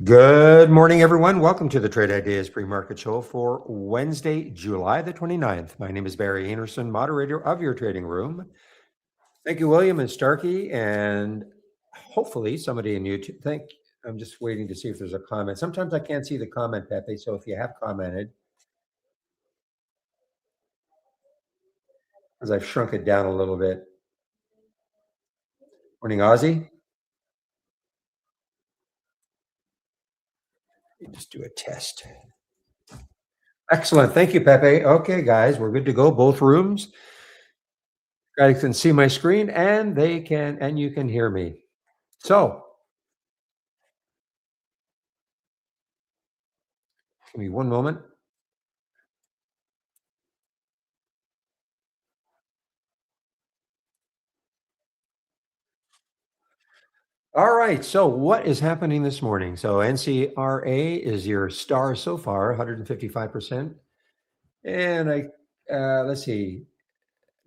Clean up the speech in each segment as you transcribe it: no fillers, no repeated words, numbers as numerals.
Good morning, everyone. Welcome to the Trade Ideas Pre-Market Show for Wednesday, July the 29th. My name is Barry Anderson, moderator of your trading room. Thank you, William and Starkey, and hopefully somebody in YouTube. I'm just waiting to see if there's a comment. Sometimes I can't see the comment, Pepe, so if you have commented, because I've shrunk it down a little bit. Morning, Ozzy. Just do a test. Excellent. Thank you, Pepe. Okay, guys, we're good to go. Both rooms. Guys can see my screen and you can hear me. So give me one moment. All right. So what is happening this morning? So NCRA is your star so far, 155%. And let's see.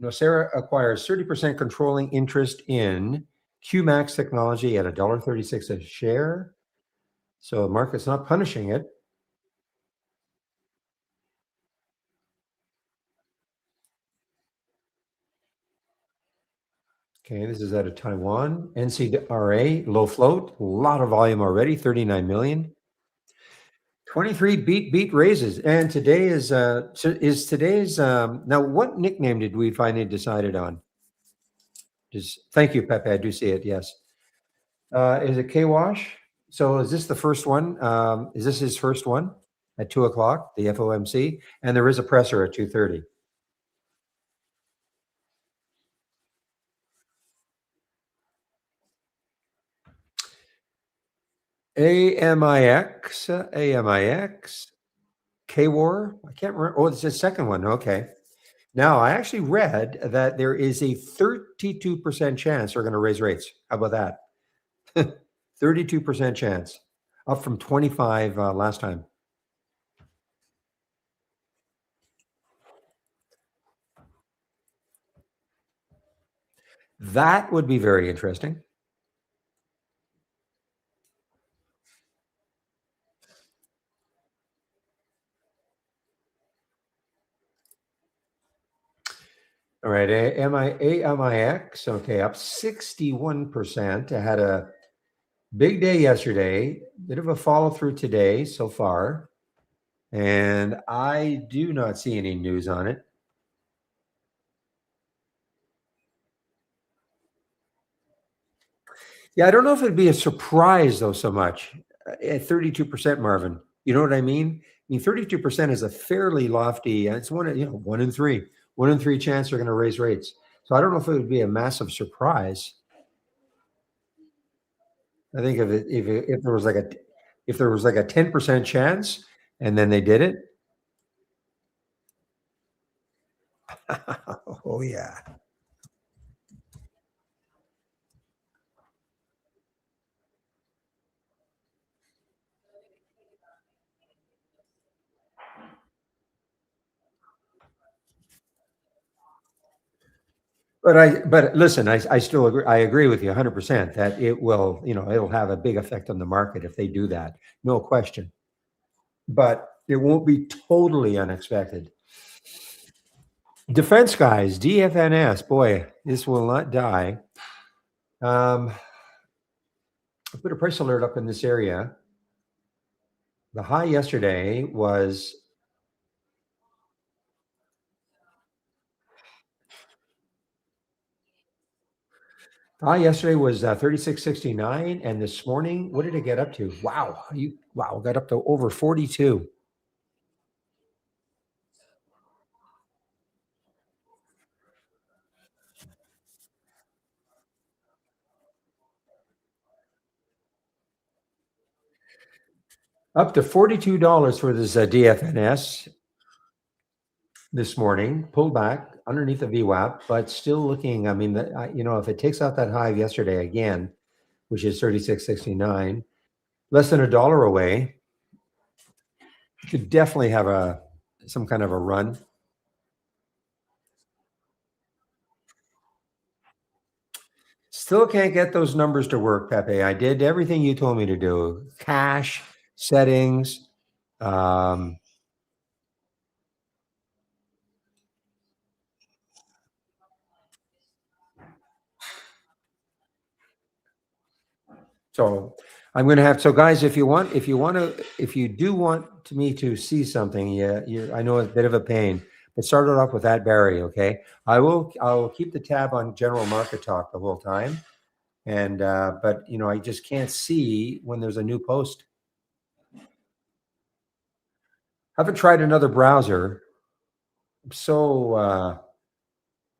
Nocera acquires 30% controlling interest in QMax Technology at $1.36 a share. So the market's not punishing it. Okay, this is out of Taiwan. NCRA, low float, a lot of volume already, 39 million. 23 beat raises. And today is today's now what nickname did we finally decided on? Thank you, Pepe. I do see it, yes. Is it K-Wash? So is this the first one? Is this his first one at 2:00, the FOMC? And there is a presser at 2:30. AMIX, K-War. I can't remember. Oh, it's the second one. Okay. Now, I actually read that there is a 32% chance they're going to raise rates. How about that? 32% chance, up from 25 last time. That would be very interesting. All right, AMIX, okay, up 61%. I had a big day yesterday, bit of a follow through today so far, and I do not see any news on it. Yeah, I don't know if it'd be a surprise though so much at 32%, Marvin. You know what I mean? I mean, 32% is a fairly lofty, it's one in three chance they're going to raise rates. So I don't know if it would be a massive surprise. I think if there was like a 10% chance and then they did it. Oh yeah. But listen, I still agree. I agree with you 100% that it will, it'll have a big effect on the market if they do that. No question. But it won't be totally unexpected. Defense guys, DFNS, boy, this will not die. I put a price alert up in this area. The high yesterday was High yesterday was 36.69, and this morning, what did it get up to? Wow, got up to over 42. Up to $42 for this DFNS this morning, pulled back underneath the VWAP, but still looking. I mean, if it takes out that high of yesterday again, which is 36.69, less than $1 away, you could definitely have some kind of a run. Still can't get those numbers to work, Pepe. I did everything you told me to do. Cash, settings. Um, so I'm going to have, so guys, if you do want me to see something, yeah, I know it's a bit of a pain, but start it off with that, Barry. Okay. I'll keep the tab on general market talk the whole time. And, but I just can't see when there's a new post. I haven't tried another browser. So, I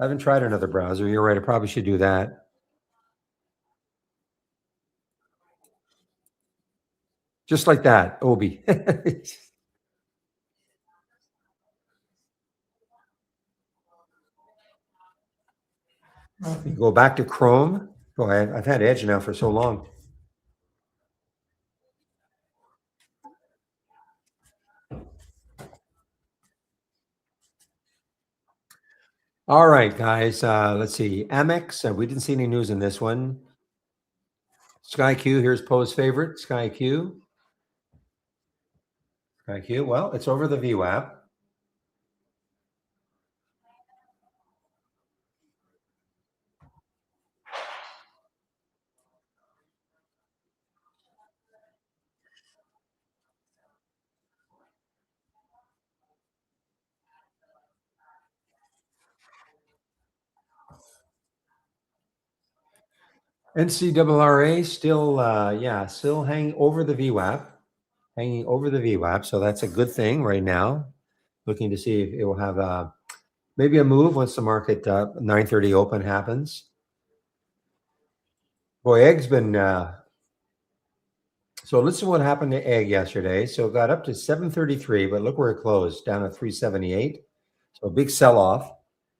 haven't tried another browser. You're right. I probably should do that. Just like that, Obi. Go back to Chrome. Boy, I've had Edge now for so long. All right, guys. Let's see. Amex. We didn't see any news in this one. SkyQ. Here's Poe's favorite. SkyQ. SkyQ. Well, it's over the VWAP. NCRA still, still hanging over the VWAP. Hanging over the VWAP. So that's a good thing right now. Looking to see if it will have maybe a move once the market 9:30 open happens. Boy, Egg's been so listen to what happened to Egg yesterday. So it got up to 733, but look where it closed, down at 378. So a big sell-off.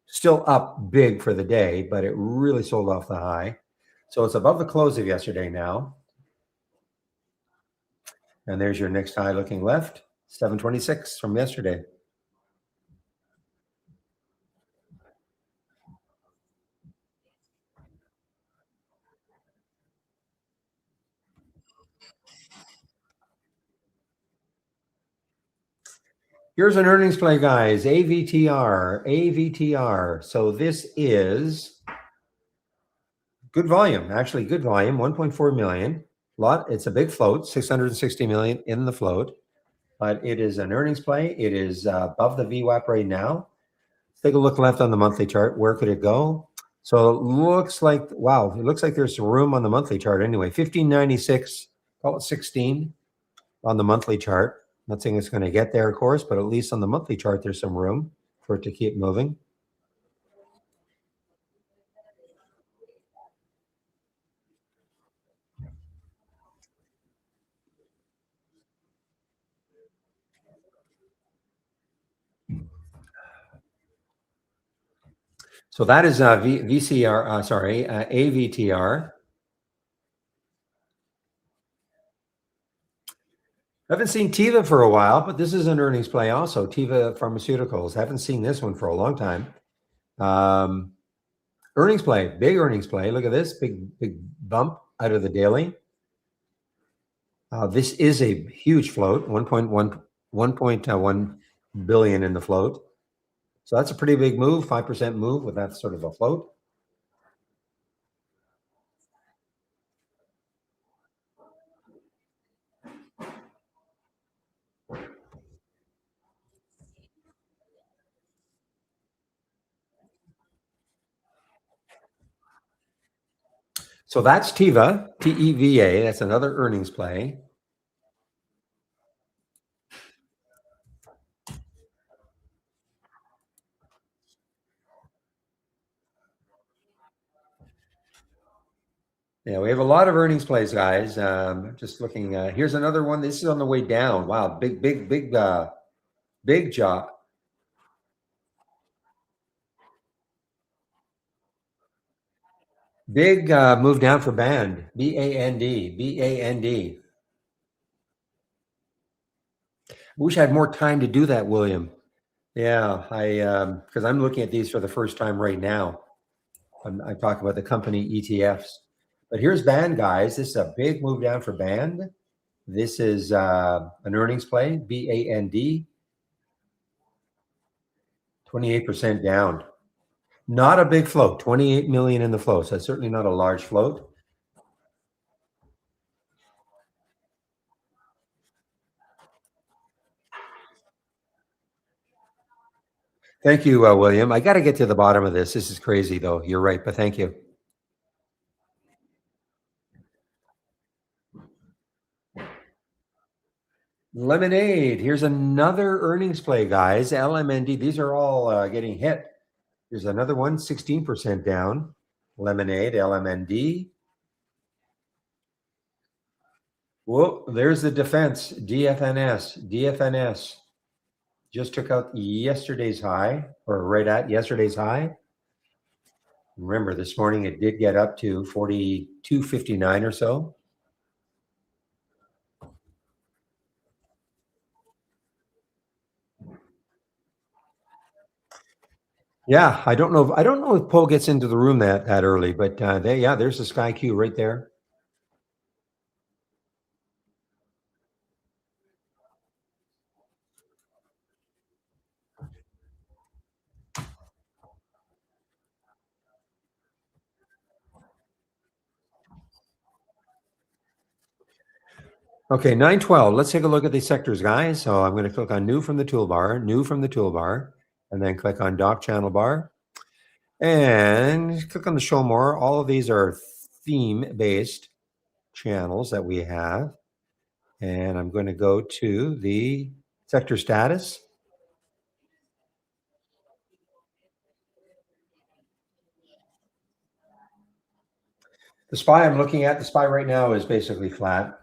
Still up big for the day, but it really sold off the high. So it's above the close of yesterday now. And there's your next high looking left, 726 from yesterday. Here's an earnings play, guys. AVTR, AVTR. So this is good volume, actually good volume, 1.4 million. Lot. It's a big float, 660 million in the float, but it is an earnings play. It is above the VWAP right now. Let's take a look left on the monthly chart. Where could it go? So it looks like, wow, it looks like there's some room on the monthly chart anyway. 1596, call it 16 on the monthly chart. Not saying it's going to get there, of course, but at least on the monthly chart, there's some room for it to keep moving. So that is AVTR. I haven't seen Teva for a while, but this is an earnings play also. Teva Pharmaceuticals. Haven't seen this one for a long time. Earnings play, big earnings play. Look at this big bump out of the daily. This is a huge float, 1.1 billion in the float. So that's a pretty big move, 5% move with that sort of a float. So that's Teva, Teva. That's another earnings play. Yeah, we have a lot of earnings plays, guys. Just looking. Here's another one. This is on the way down. Wow, big job. Big move down for Band. BAND. Wish I had more time to do that, William. Yeah, I because I'm looking at these for the first time right now. I'm talking about the company ETFs. But here's Band, guys. This is a big move down for Band. This is an earnings play, BAND, 28% down. Not a big float, 28 million in the float. So certainly not a large float. Thank you, William. I got to get to the bottom of this. This is crazy, though. You're right, but thank you. Lemonade. Here's another earnings play, guys. LMND. These are all getting hit. Here's another one, 16% down. Lemonade, LMND. Whoa, there's the defense. DFNS. Just took out yesterday's high, or right at yesterday's high. Remember, this morning it did get up to 42.59 or so. Yeah, I don't know. I don't know if Poe gets into the room that early, but there's the Sky Q right there. Okay, 912. Let's take a look at these sectors, guys. So I'm going to click on new from the toolbar, and then click on dock channel bar, and click on the show more. All of these are theme-based channels that we have. And I'm going to go to the sector status. The SPY I'm looking at, the SPY right now is basically flat.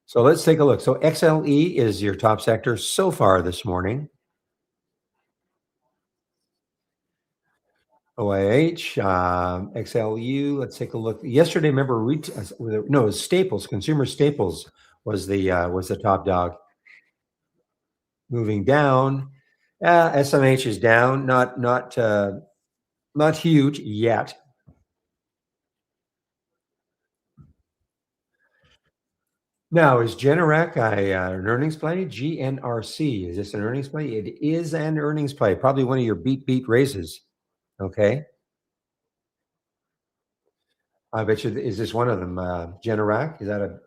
So let's take a look. So XLE is your top sector so far this morning. OIH, XLU. Let's take a look. Yesterday, remember, it was Staples. Consumer Staples was the top dog. Moving down, SMH is down. Not huge yet. Now, is Generac an earnings play? GNRC, is this an earnings play? It is an earnings play. Probably one of your beat raises. Okay. I bet you, is this one of them? Generac? Is that a?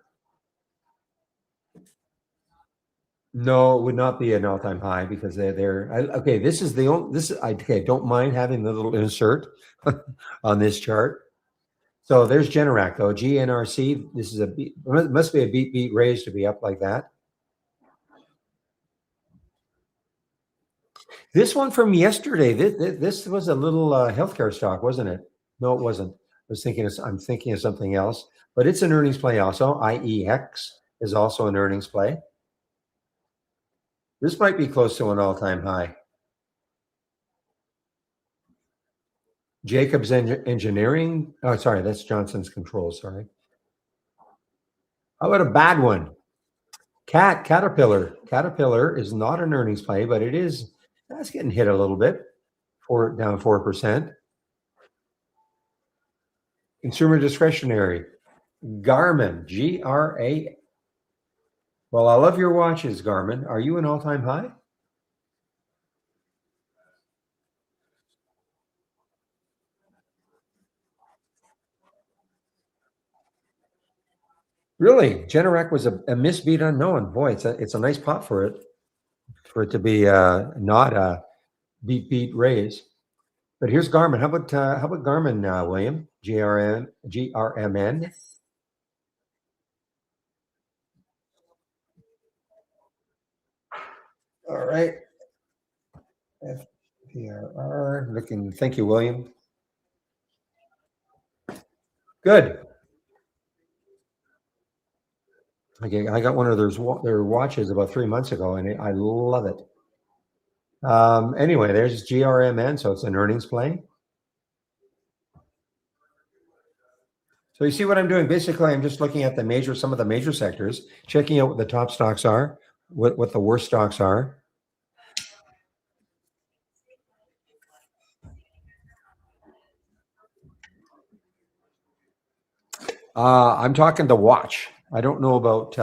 No, it would not be an all-time high because okay. This is the only, okay. Don't mind having the little insert on this chart. So there's Generac though, GNRC. This is must be a beat raise to be up like that. This one from yesterday, this was a little healthcare stock, wasn't it? No, it wasn't. I'm thinking of something else, but it's an earnings play also. IEX is also an earnings play. This might be close to an all-time high. Jacobs Engineering. Oh, sorry, that's Johnson's Controls. Sorry. How about a bad one? Caterpillar. Caterpillar is not an earnings play, but that's getting hit a little bit. Down 4%. Consumer discretionary. Garmin. GRA. Well, I love your watches, Garmin. Are you an all-time high? Really, Generac was a misbeat unknown. Boy, it's a nice pop for it to be not a beat raise. But here's Garmin. How about Garmin, William? GRMN. All right. FPRR. Looking. Thank you, William. Good. Okay, I got one of their watches about 3 months ago, and I love it. Anyway, there's GRMN, so it's an earnings play. So you see what I'm doing? Basically, I'm just looking at some of the major sectors, checking out what the top stocks are, what the worst stocks are. I'm talking the watch. I don't know about.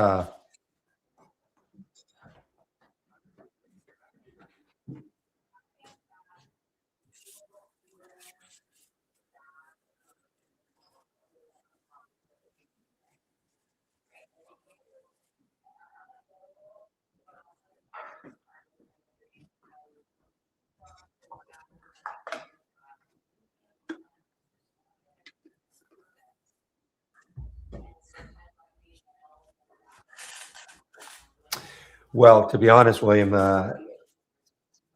Well, to be honest, William, the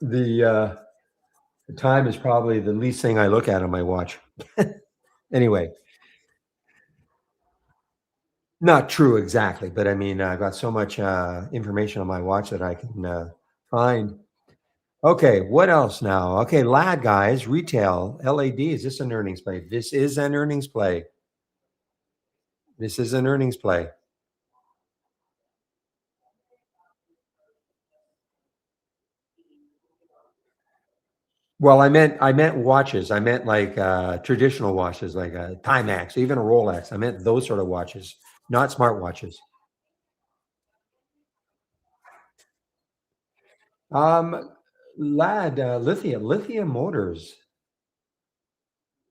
the time is probably the least thing I look at on my watch. Anyway, not true exactly, but I mean, I've got so much information on my watch that I can find. Okay, what else now? Okay, lad guys, retail, LAD. Is this an earnings play? This is an earnings play. This is an earnings play. Well, I meant watches. I meant like traditional watches, like a Timex, even a Rolex. I meant those sort of watches, not smart watches. Um, lad, lithium motors.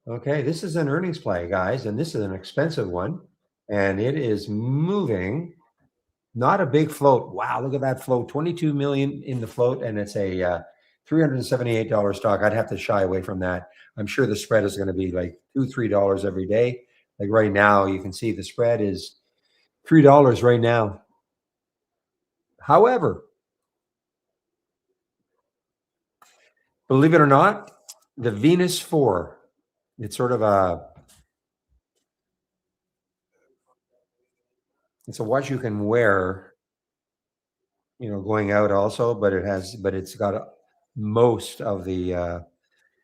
Okay, this is an earnings play, guys, and this is an expensive one, and it is moving. Not a big float. Wow, look at that float. 22 million in the float, and it's a $378 stock. I'd have to shy away from that. I'm sure the spread is going to be like $2, $3 every day. Like right now, you can see the spread is $3 right now. However, believe it or not, the Venus 4, it's sort of it's a watch you can wear, going out also, but it's got most of the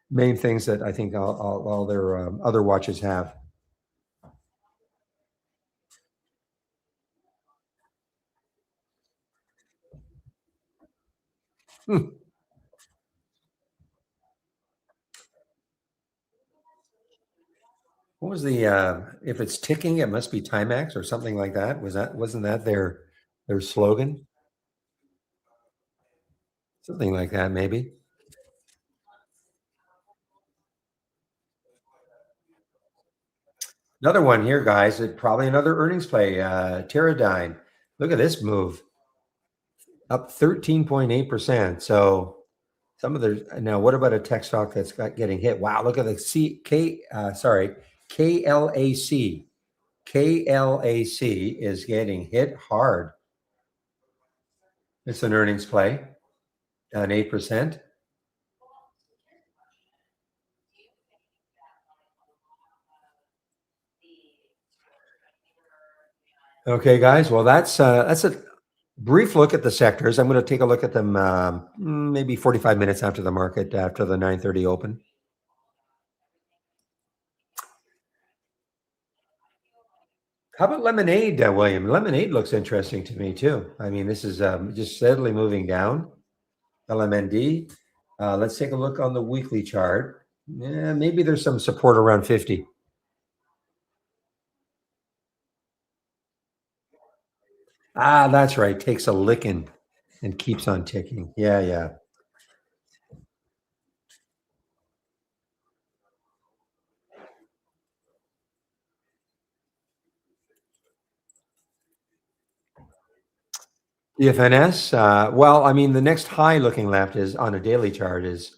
main things that I think all their other watches have. Hmm. What was the if it's ticking, it must be Timex or something like that. Wasn't that their slogan? Something like that, maybe. Another one here, guys. Probably another earnings play. Teradyne. Look at this move, up 13.8%. So some of the now, what about a tech stock that's got getting hit? Wow, look at the KLAC. KLAC is getting hit hard. It's an earnings play, down 8%. Okay, guys. Well, that's a brief look at the sectors. I'm going to take a look at them maybe 45 minutes after the market, after the 9:30 open. How about lemonade, William? Lemonade looks interesting to me too. I mean, this is just steadily moving down. LMND. Let's take a look on the weekly chart. Yeah, maybe there's some support around 50. Ah, that's right. Takes a licking and keeps on ticking. Yeah, yeah. DFNS. Well, I mean, the next high looking left is on a daily chart is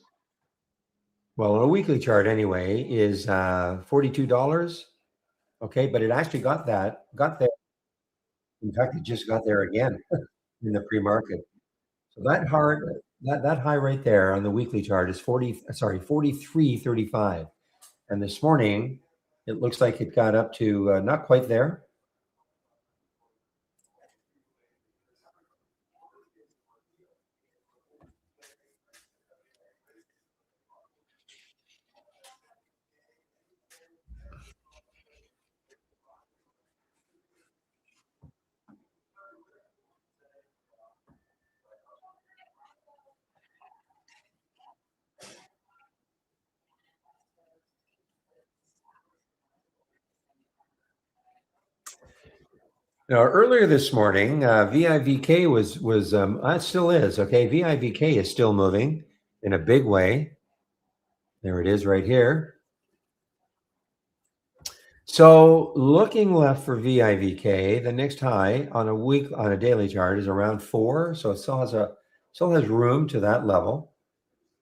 well, on a weekly chart anyway, is $42. Okay, but it actually got there. In fact, it just got there again in the pre-market. So that high right there on the weekly chart is 43.35. And this morning, it looks like it got up to not quite there. Now, earlier this morning, VIVK was it still is okay. VIVK is still moving in a big way. There it is, right here. So, looking left for VIVK, the next high on a daily chart is around 4. So it still has room to that level.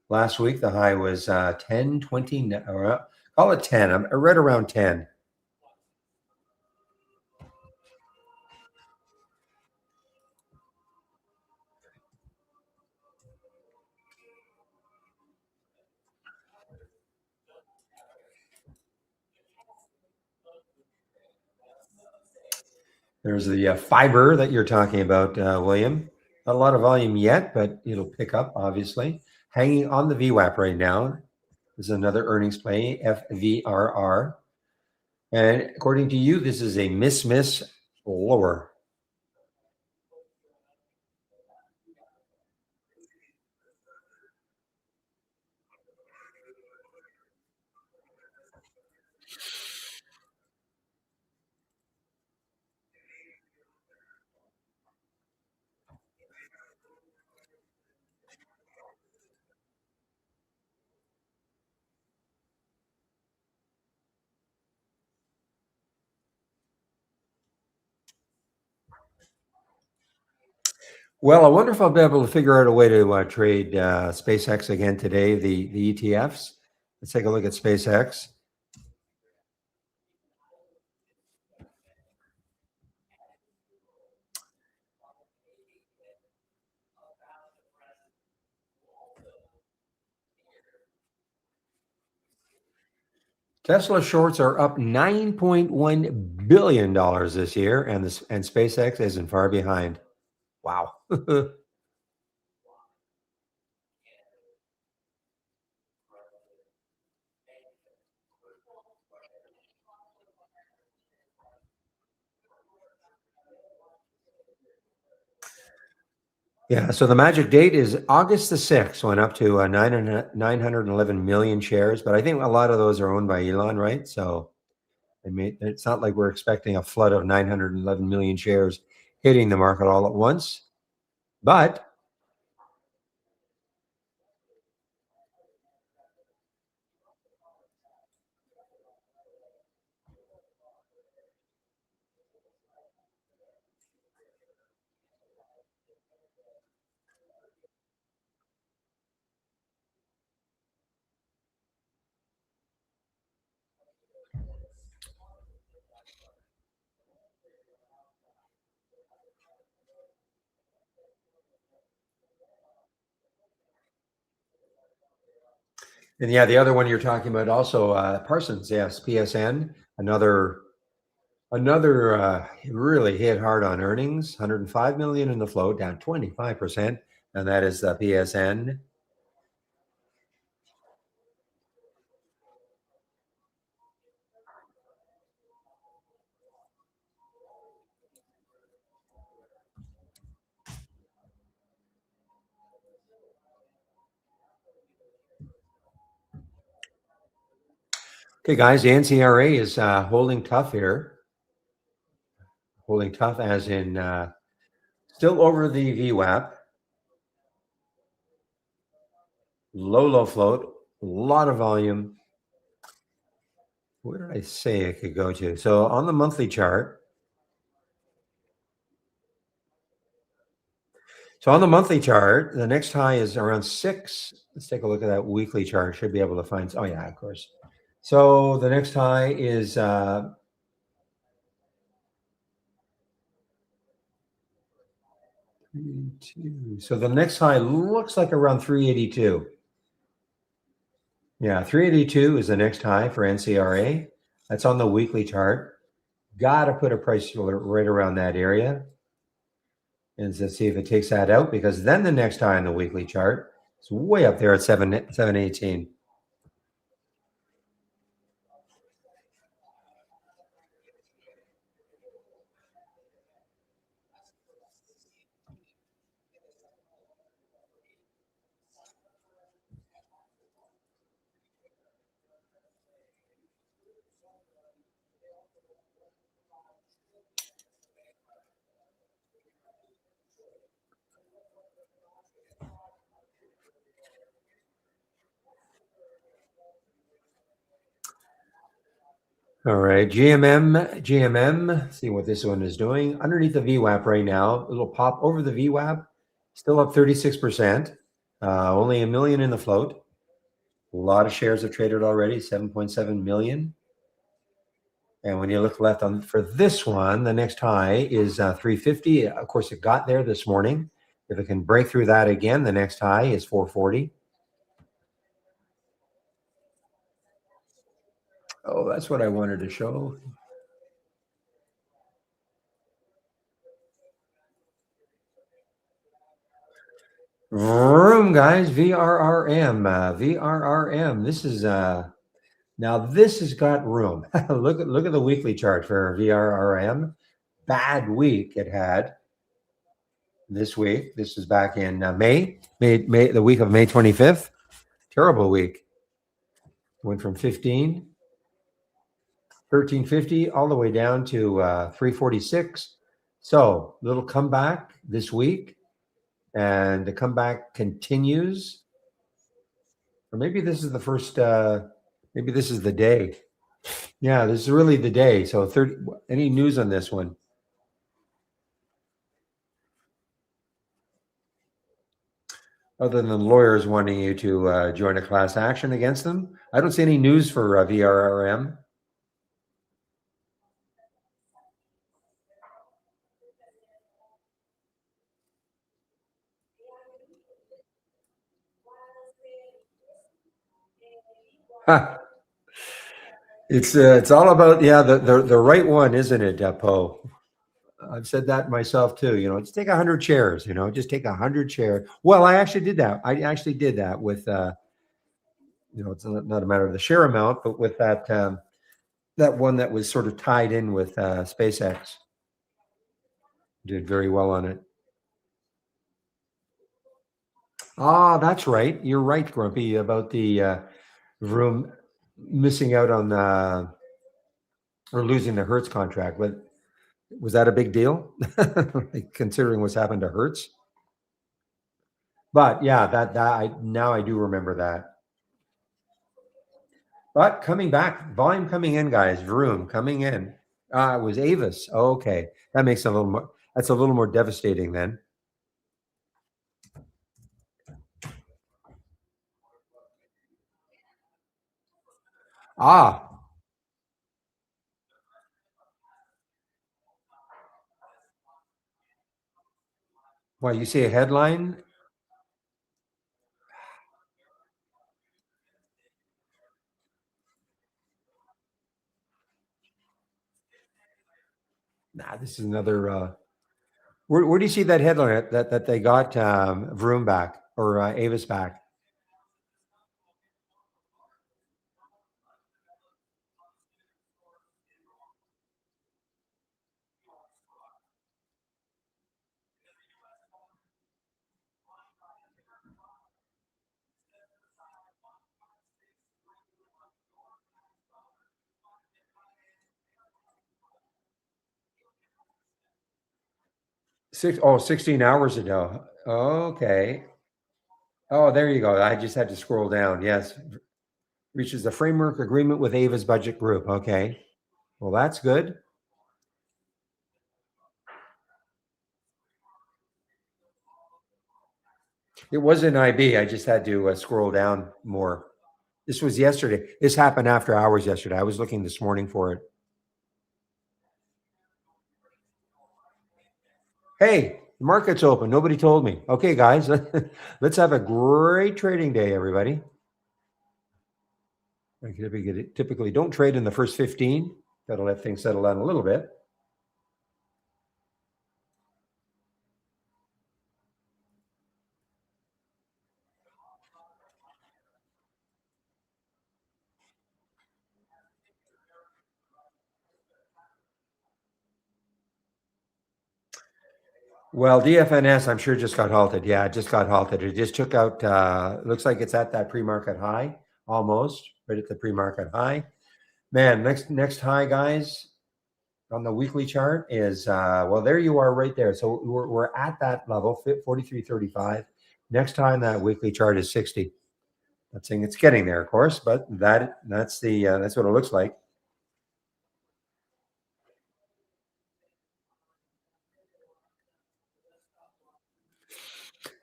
Last week the high was 10.20, or call it 10. I'm right around 10. There's the fiber that you're talking about, William. Not a lot of volume yet, but it'll pick up, obviously. Hanging on the VWAP right now. This is another earnings play, FVRR. And according to you, this is a miss lower. Well, I wonder if I'll be able to figure out a way to trade SpaceX again today, the ETFs. Let's take a look at SpaceX. Tesla shorts are up $9.1 billion this year, and SpaceX isn't far behind. Wow. Yeah, so the magic date is August the 6th, went up to 911 million shares, but I think a lot of those are owned by Elon, right? So it's not like we're expecting a flood of 911 million shares hitting the market all at once. But and yeah, the other one you're talking about also, Parsons, yes, PSN, another really hit hard on earnings, 105 million in the float, down 25%, and that is the PSN. Okay, guys, the NCRA is holding tough here, holding tough as in still over the VWAP, low float, a lot of volume. Where did I say it could go to? So on the monthly chart, the next high is around 6. Let's take a look at that weekly chart. Should be able to find. Oh yeah, of course. So the next high is 32. So the next high looks like around 382. Yeah, 382 is the next high for NCRA. That's on the weekly chart. Got to put a price right around that area, and let's see if it takes that out, because then the next high on the weekly chart is way up there at 718. All right, GMM. See what this one is doing underneath the VWAP right now. A little pop over the VWAP, still up 36%. Only a million in the float. A lot of shares have traded already, 7.7 million. And when you look left on for this one, the next high is 350. Of course, it got there this morning. If it can break through that again, the next high is 440. Oh, that's what I wanted to show. Vroom, guys, VRRM, VRRM. This is now this has got room. look at the weekly chart for VRRM. Bad week it had this week. This is back in May, the week of May 25th. Terrible week. Went from 1350 all the way down to 346. So little comeback this week, and the comeback continues. Or maybe this is the first. Maybe this is the day. Yeah, this is really the day. So 30. Any news on this one? Other than lawyers wanting you to join a class action against them, I don't see any news for VRRM. Huh. It's all about the right one, isn't it, Poe? I've said that myself too. Just take 100 chairs. Just take 100 chairs. Well, I actually did that. I actually did that with it's not a matter of the share amount, but with that one that was sort of tied in with SpaceX. Did very well on it. Ah, that's right. You're right, Grumpy, about the room missing out on or losing the Hertz contract. But was that a big deal, considering what's happened to Hertz? But yeah, I do remember that. But coming back, volume coming in, guys. Vroom coming in. It was Avis. Okay, that makes a little more. That's a little more devastating then. Ah, well, you see a headline. Nah, this is another. Where do you see that headline that they got Vroom back or Avis back? 16 hours ago. Okay. Oh, there you go. I just had to scroll down. Yes. Reaches the framework agreement with Ava's budget group. Okay. Well, that's good. It was an IB. I just had to scroll down more. This was yesterday. This happened after hours yesterday. I was looking this morning for it. Hey, the market's open. Nobody told me. Okay, guys, let's have a great trading day, everybody. I typically don't trade in the first 15. Got to let things settle down a little bit. Well, DFNS, I'm sure just got halted. Yeah, it just got halted. It just took out, looks like it's at that pre-market high, almost, right at the pre-market high. Man, next high, guys, on the weekly chart is, well, there you are right there. So we're at that level, 43.35. Next high on that weekly chart is 60. Not saying it's getting there, of course, but that's what it looks like.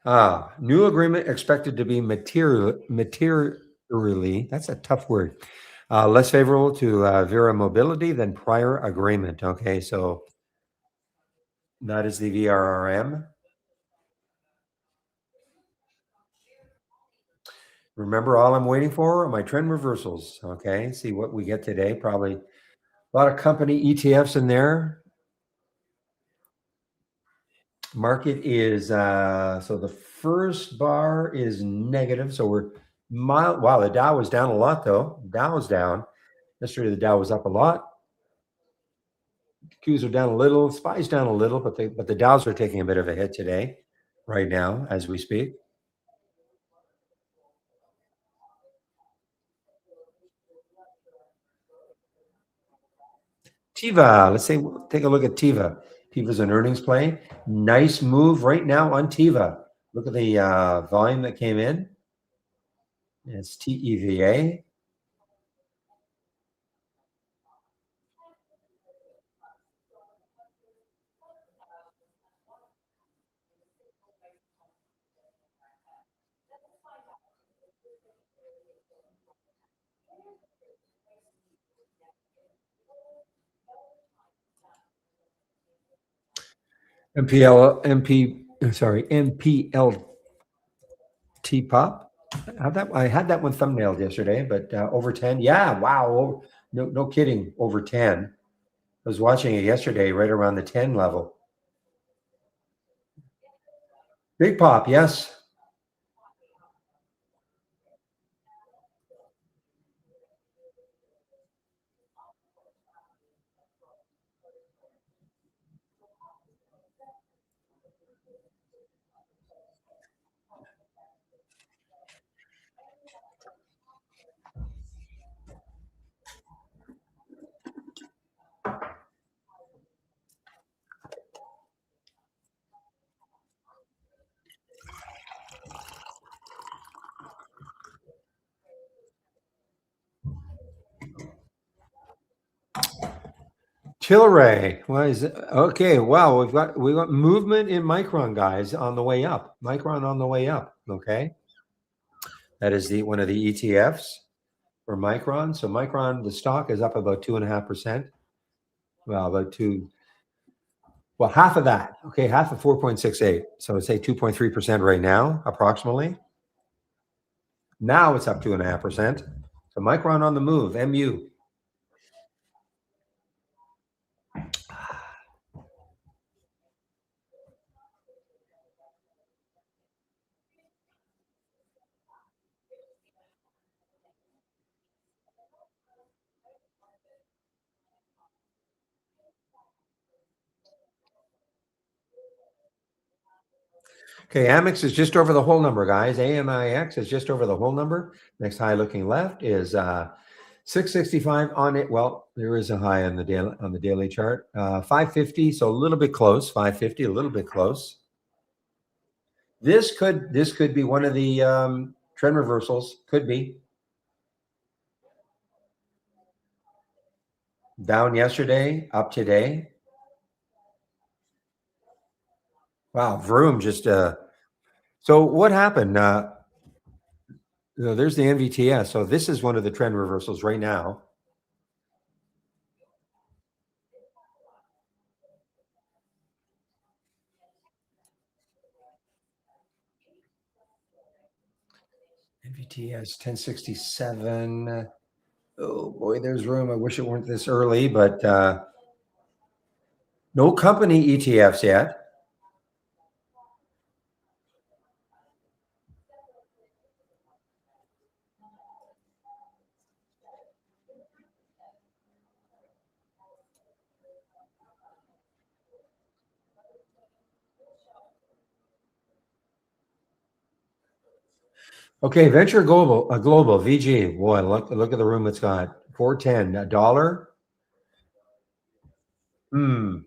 New agreement expected to be materially, that's a tough word, less favorable to Vera Mobility than prior agreement. Okay, so that is the VRRM. Remember, all I'm waiting for are my trend reversals. Okay, see what we get today. Probably a lot of company ETFs in there. Market is so the first bar is negative, so we're mild. Wow, the Dow was down a lot though. Dow was down. Yesterday the Dow was up a lot. Qs are down a little. Spies down a little, but the Dows are taking a bit of a hit today, right now as we speak. Tiva, let's say take a look at Tiva. Tiva's an earnings play. Nice move right now on Tiva. Look at the volume that came in. It's TEVA. MPLT pop. I had that one thumbnailed yesterday, but over 10. Yeah, wow. No, no kidding. Over 10. I was watching it yesterday, right around the 10 level. Big pop, yes. Tilray. What is it? Okay, wow. We got movement in Micron, guys, on the way up. Micron on the way up. Okay. That is the one of the ETFs for Micron. So Micron, the stock is up about 2.5%. Well, about two, well, half of that. Okay, half of 4.68. So I'd say 2.3% right now, approximately. Now it's up 2.5%. So Micron on the move, MU. Okay, Amex is just over the whole number, guys. AMIX is just over the whole number. Next high looking left is 665 on it. Well, there is a high on the daily chart. 550, so a little bit close. 550, a little bit close. This could be one of the trend reversals. Could be. Down yesterday, up today. Wow, Vroom just so what happened? There's the NVTS. So this is one of the trend reversals right now. NVTS 1067. Oh boy, there's room. I wish it weren't this early, but no company ETFs yet. Okay, Venture Global, Global VG. Boy, look at the room it's got. 410, a dollar. Hmm.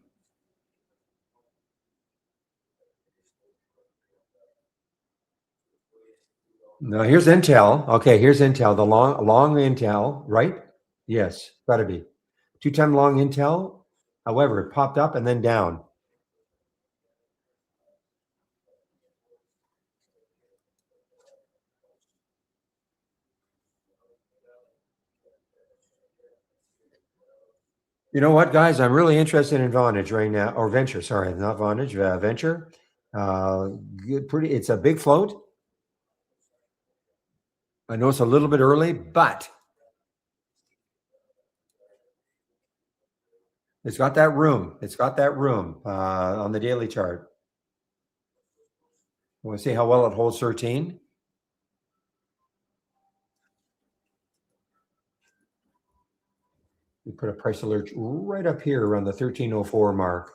No, here's Intel. Okay, here's Intel. The long Intel, right? Yes, gotta be. 210 long Intel. However, it popped up and then down. You know what, guys? I'm really interested in Vonage right now, or Venture. Sorry, not Vonage, Venture. Uh, Good, pretty. It's a big float. I know it's a little bit early, but it's got that room. It's got that room on the daily chart. Want to see how well it holds 13? We put a price alert right up here around the 1304 mark.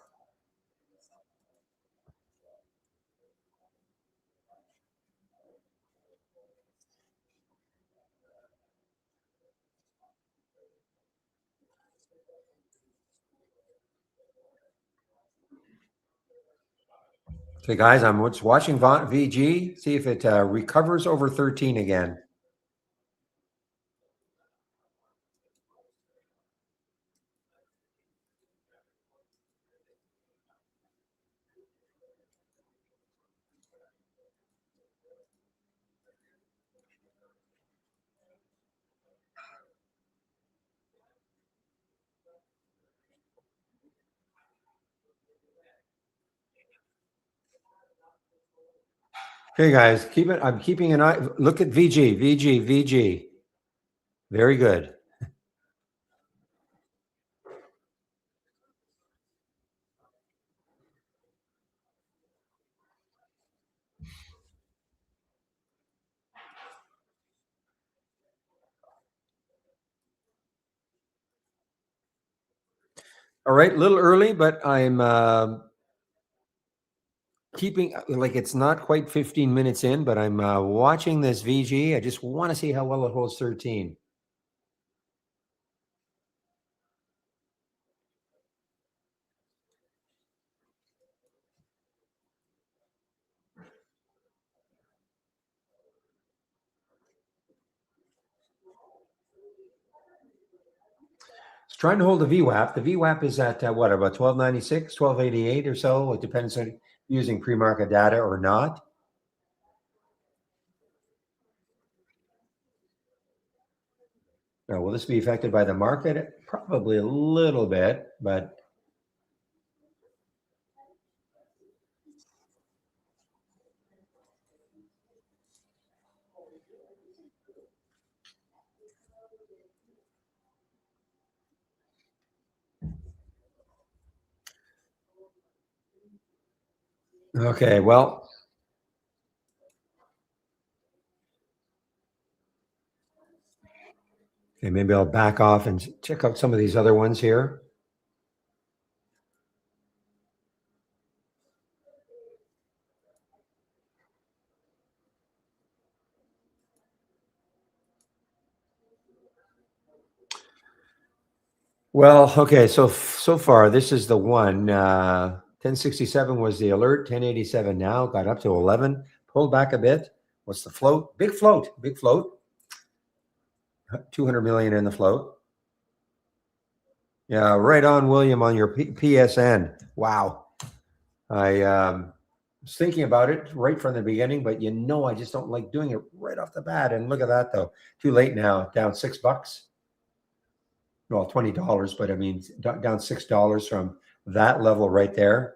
So, guys, I'm just watching VG, see if it recovers over 13 again. Okay, guys, keep it. I'm keeping an eye. Look at VG. Very good. All right, a little early, but I'm keeping like it's not quite 15 minutes in, but I'm watching this VG. I just want to see how well it holds 13. It's trying to hold the VWAP. The VWAP is at what, about 1296, 1288 or so. It depends on using pre-market data or not. Now, will this be affected by the market? Probably a little bit, but okay. Well, okay, maybe I'll back off and check out some of these other ones here. Well, okay, so far this is the one. 1067 was the alert. 1087 now got up to 11. Pulled back a bit. What's the float? Big float. Big float. 200 million in the float. Yeah, right on, William, on your PSN. Wow. I was thinking about it right from the beginning, but I just don't like doing it right off the bat. And look at that, though. Too late now. Down $6. Well, $20, but I mean, down $6 from that level right there.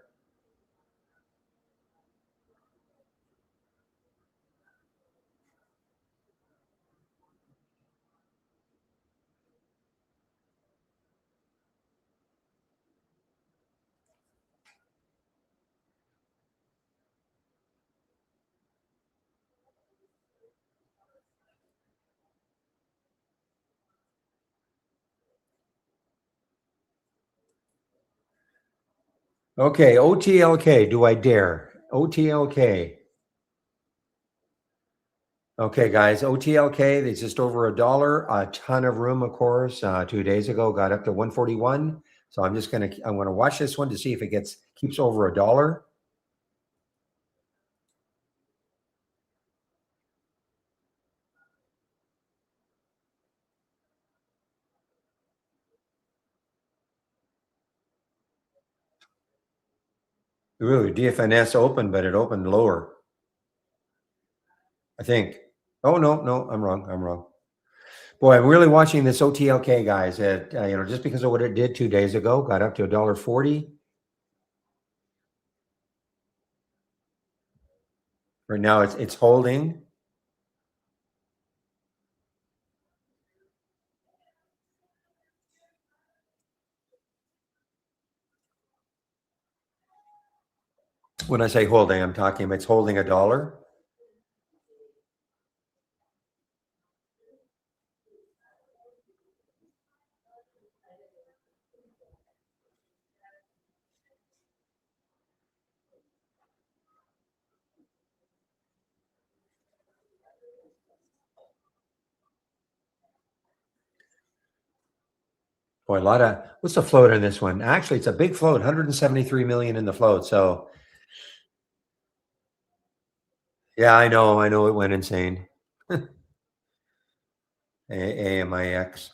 Okay, OTLK. Do I dare? OTLK. Okay, guys, OTLK, it's just over $1. A ton of room, of course. 2 days ago, got up to 141. So I'm gonna watch this one to see if it keeps over $1. Ooh, DFNS opened, but it opened lower, I think. Oh no, I'm wrong. I'm wrong. Boy, I'm really watching this OTLK, guys. Just because of what it did 2 days ago, got up to $1.40. Right now, it's holding. When I say holding, I'm talking it's holding a dollar. Boy, a lot of what's the float on this one? Actually, it's a big float, 173 million in the float. So yeah, I know it went insane. AMIX.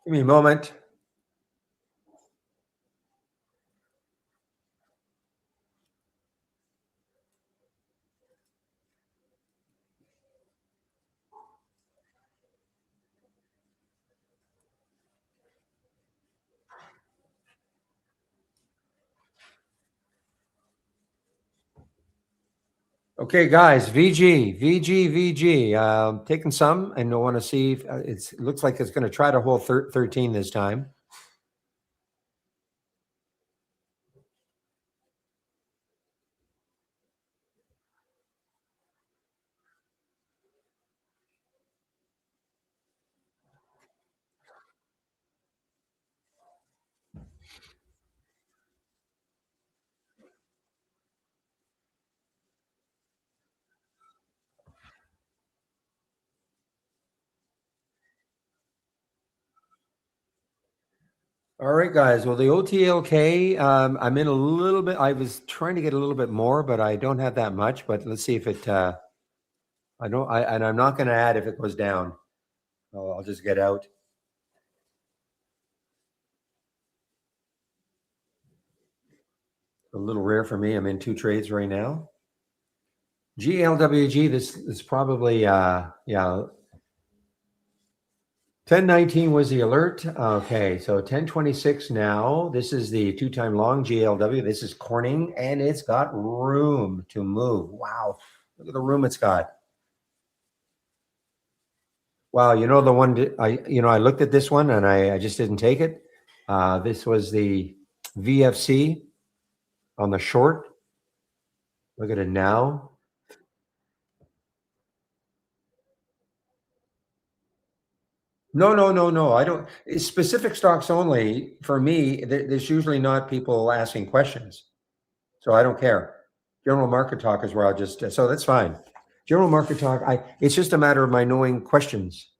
Give me a moment. Okay, guys, VG. Taking some, and I want to see if it looks like it's going to try to hold 13 this time. All right, guys. Well, the OTLK, I'm in a little bit. I was trying to get a little bit more, but I don't have that much. But let's see if it. I don't. And I'm not going to add if it goes down. I'll just get out. A little rare for me. I'm in 2 trades right now. GLWG. This is probably yeah. 1019 was the alert. Okay, so 1026 now. This is the 2-time long GLW. This is Corning, and it's got room to move. Wow, look at the room it's got. Wow, you know the one I looked at this one and I just didn't take it. This was the VFC on the short. Look at it now. No. I don't. It's specific stocks only. For me, there's usually not people asking questions, so I don't care. General market talk is where I'll just. So that's fine. General market talk. It's just a matter of my knowing questions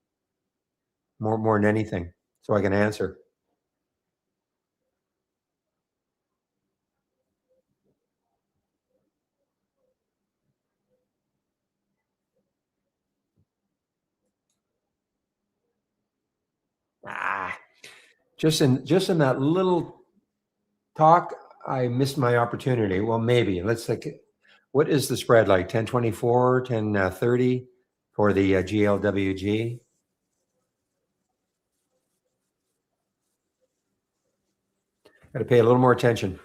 more than anything, so I can answer. Ah, just in that little talk, I missed my opportunity. Well, maybe. Let's think. What is the spread like? 1024, 1030 for the GLWG? Got to pay a little more attention.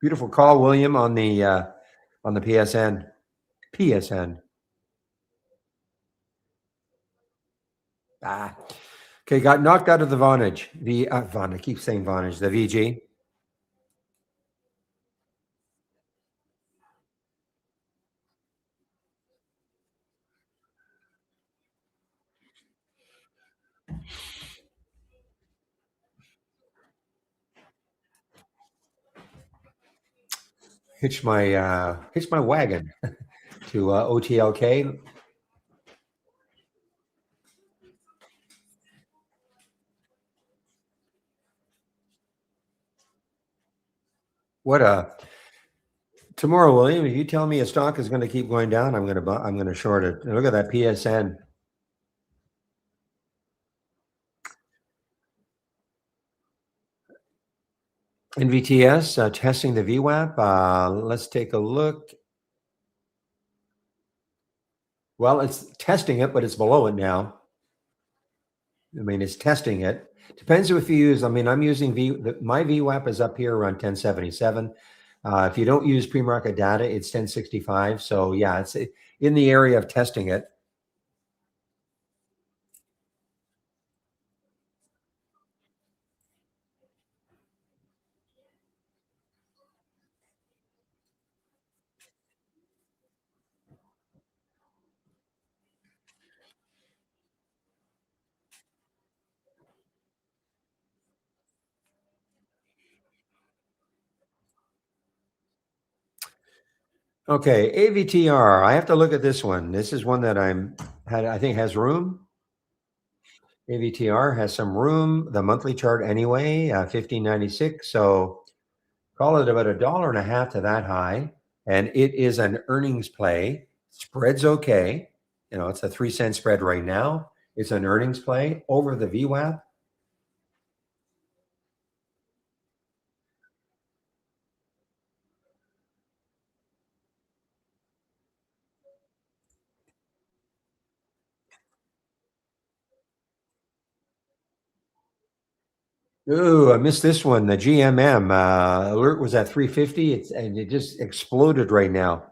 Beautiful call, William, on the PSN. PSN. Ah. Okay, got knocked out of the Vonage. I keep saying Vonage, the VG. Hitch my wagon to OTLK. What tomorrow, William? If you tell me a stock is going to keep going down, I'm going to short it. Look at that PSN. NVTS testing the VWAP. Let's take a look. Well, it's testing it, but it's below it now. I mean, it's testing it. Depends if you use. I mean, I'm using my VWAP is up here around 1077. If you don't use pre-market data, it's 1065. So yeah, it's in the area of testing it. Okay, AVTR. I have to look at this one. This is one that I think has room. AVTR has some room. The monthly chart anyway, 1596. So call it about $1.50 to that high, and it is an earnings play. Spread's okay. You know, it's a 3-cent spread right now. It's an earnings play over the VWAP. Ooh, I missed this one. The GMM alert was at 350. And it just exploded right now.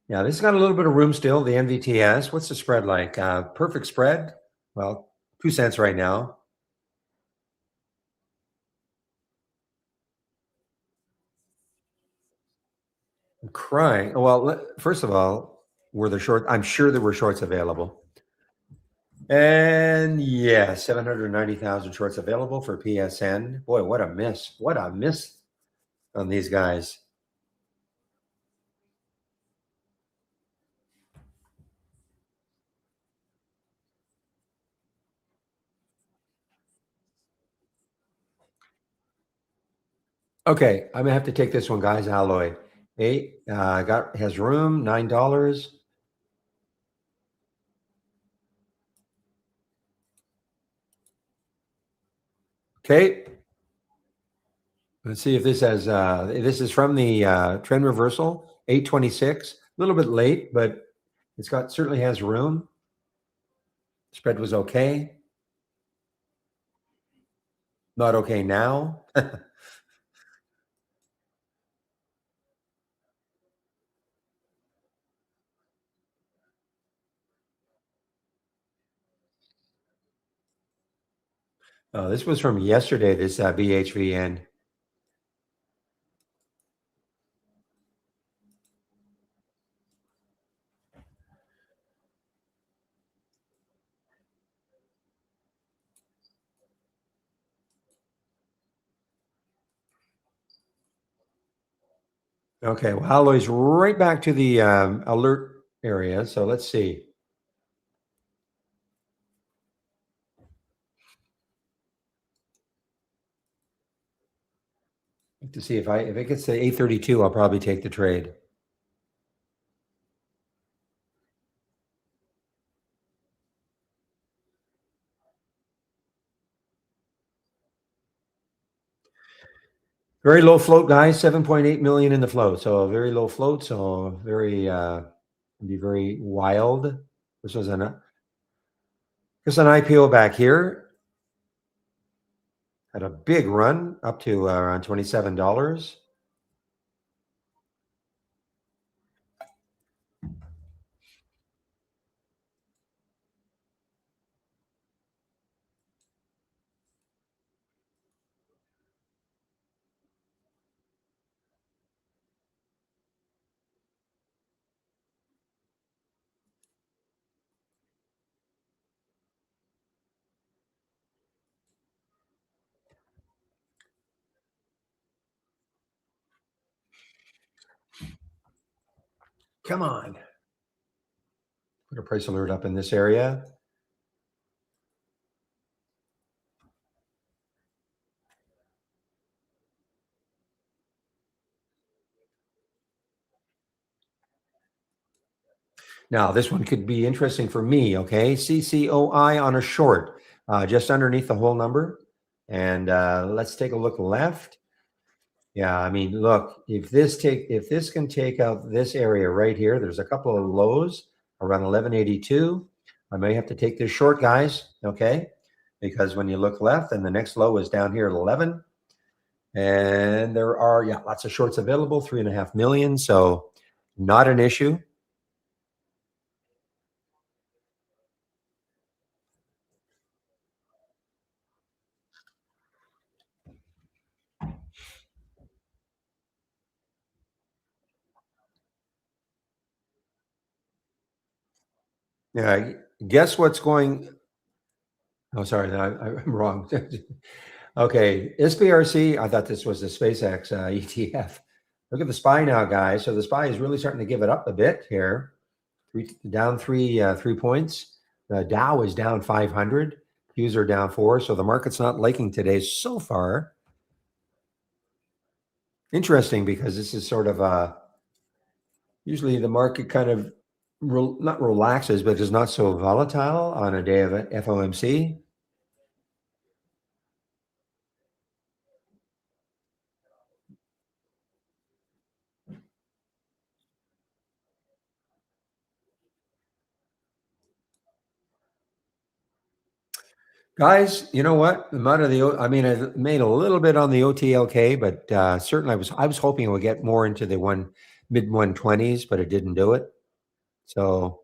Yeah, this has got a little bit of room still. The NVTS. What's the spread like? Perfect spread. Well, 2 cents right now. I'm crying. Well, first of all, were there short? I'm sure there were shorts available. And yeah, 790,000 shorts available for PSN. Boy, what a miss. What a miss on these guys. Okay, I'm gonna have to take this one, guys. Alloy. Has room, $9. Okay. Let's see if this has this is from the trend reversal, 826. A little bit late, but it's got certainly has room. Spread was okay. Not okay now. This was from yesterday, this BHVN. Okay, well, alloys right back to the alert area. So let's see. To see if it gets to 832, I'll probably take the trade. Very low float, guys. 7.8 million in the float. So a very low float. So very be very wild. This was an IPO back here. Had a big run up to around $27. Come on. Put a price alert up in this area. Now, this one could be interesting for me, okay? CCOI on a short, just underneath the whole number. And let's take a look left. Yeah, I mean, look, if this can take out this area right here, there's a couple of lows around 1182. I may have to take this short, guys, okay? Because when you look left, and the next low is down here at 11. And there are, yeah, lots of shorts available, 3.5 million. So not an issue. Yeah, guess what's going. Oh, sorry, I'm wrong. Okay, SPRC. I thought this was the SpaceX ETF. Look at the SPY now, guys. So the SPY is really starting to give it up a bit here. Down 3 points. The Dow is down 500. Qs are down 4. So the market's not liking today so far. Interesting, because this is sort of usually the market kind of not relaxes, but is not so volatile on a day of FOMC. Guys, you know what? The amount of I mean, I made a little bit on the OTLK, but certainly I was hoping it would get more into the mid 120s, but it didn't do it. So,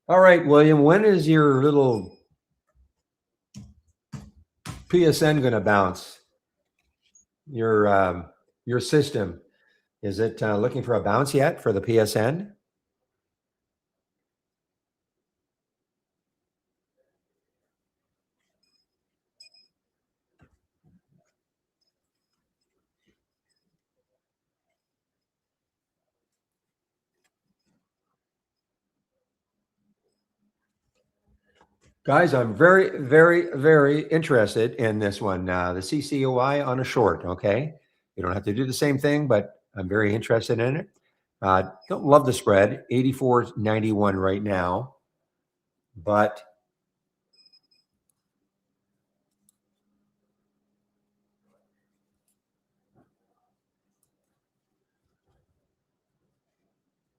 all right, William, when is your little PSN going to bounce? Your system, is it looking for a bounce yet for the PSN? Guys, I'm very, very, very interested in this one. The CCOI on a short. Okay, you don't have to do the same thing, but I'm very interested in it. Don't love the spread, 84.91 right now, but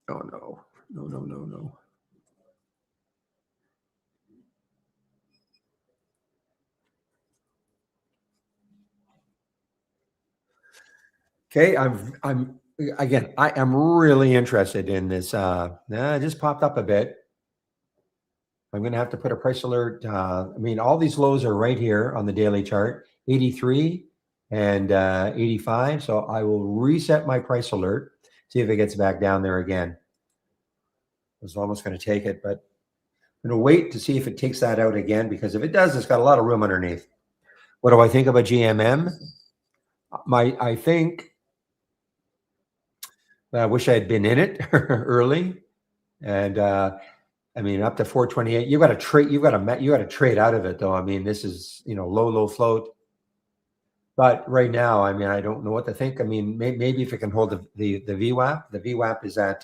oh no, no, no, no, no. Okay, I'm again. I am really interested in this. It just popped up a bit. I'm going to have to put a price alert. I mean, all these lows are right here on the daily chart, 83 and 85. So I will reset my price alert, see if it gets back down there again. I was almost going to take it, but I'm going to wait to see if it takes that out again, because if it does, it's got a lot of room underneath. What do I think about GMM? I think I wish I had been in it early, and I mean, up to 428. You got to trade. You got to trade out of it, though. I mean, this is low float. But right now, I mean, I don't know what to think. I mean, maybe if it can hold the VWAP, the VWAP is at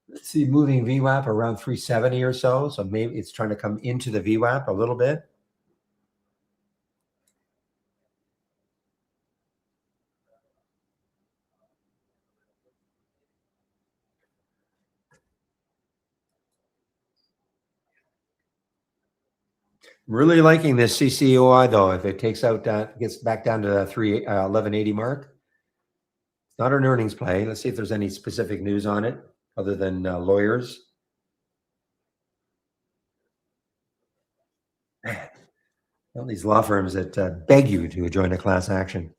let's see, moving VWAP around 370 or so. So maybe it's trying to come into the VWAP a little bit. Really liking this CCOI though. If it takes out that, gets back down to the 1180 mark. It's not an earnings play. Let's see if there's any specific news on it other than lawyers. All these law firms that beg you to join a class action.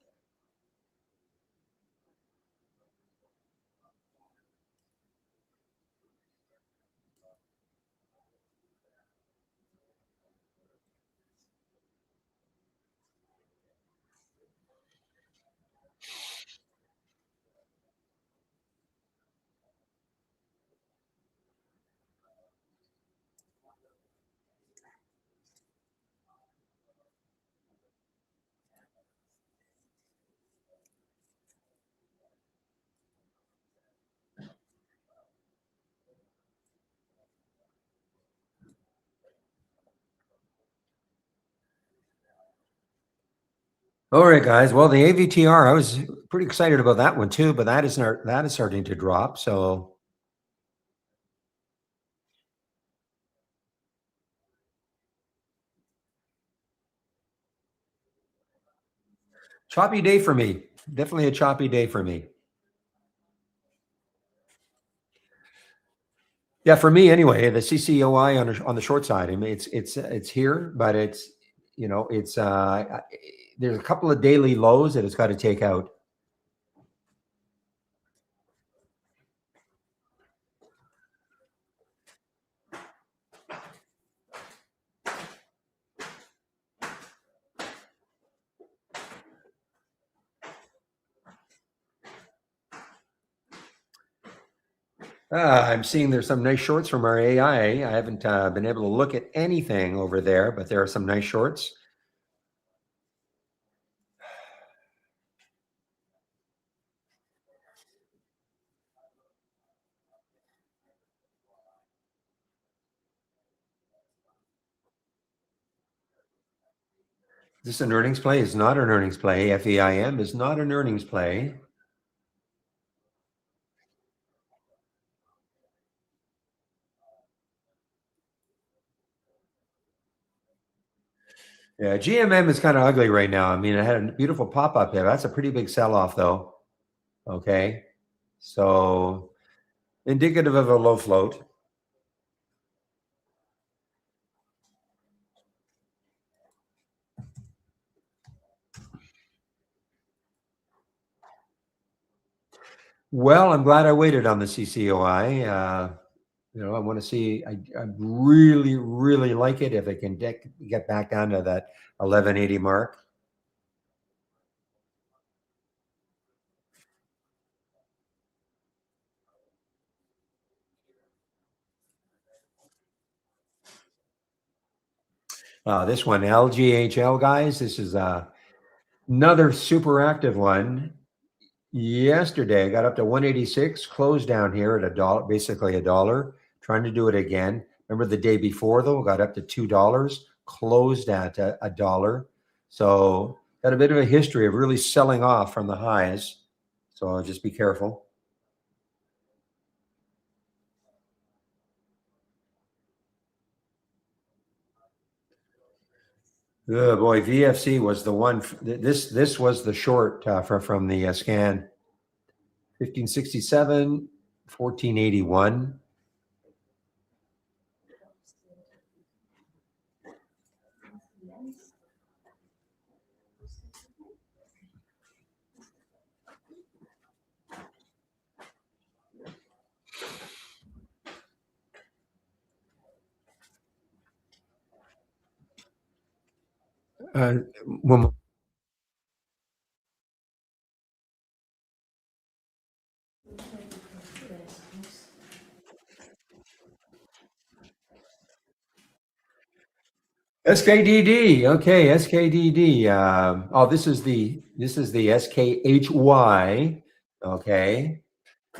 All right, guys. Well, the AVTR, I was pretty excited about that one too, but that is starting to drop. So choppy day for me. Definitely a choppy day for me. Yeah, for me anyway. The CCOI on the short side. I mean, it's here, but it's it's there's a couple of daily lows that it's got to take out. I'm seeing there's some nice shorts from our AI. I haven't been able to look at anything over there, but there are some nice shorts. Is this an earnings play? It's not an earnings play. FEIM is not an earnings play. Yeah, GMM is kind of ugly right now. I mean, it had a beautiful pop up there. That's a pretty big sell off, though. Okay. So indicative of a low float. Well, I'm glad I waited on the CCOI. I want to see. I really, really like it if it can get back down to that 1180 mark. This one, LGHL, guys. This is another super active one. Yesterday, I got up to 186, closed down here at a dollar, basically a dollar. Trying to do it again. Remember the day before though, got up to $2, closed at a dollar. So got a bit of a history of really selling off from the highs. So just be careful. Oh boy, VFC was the one. This was the short from the scan. 1567, 1481. When SKDD. Okay, SKDD. Oh, this is the SKHY. Okay.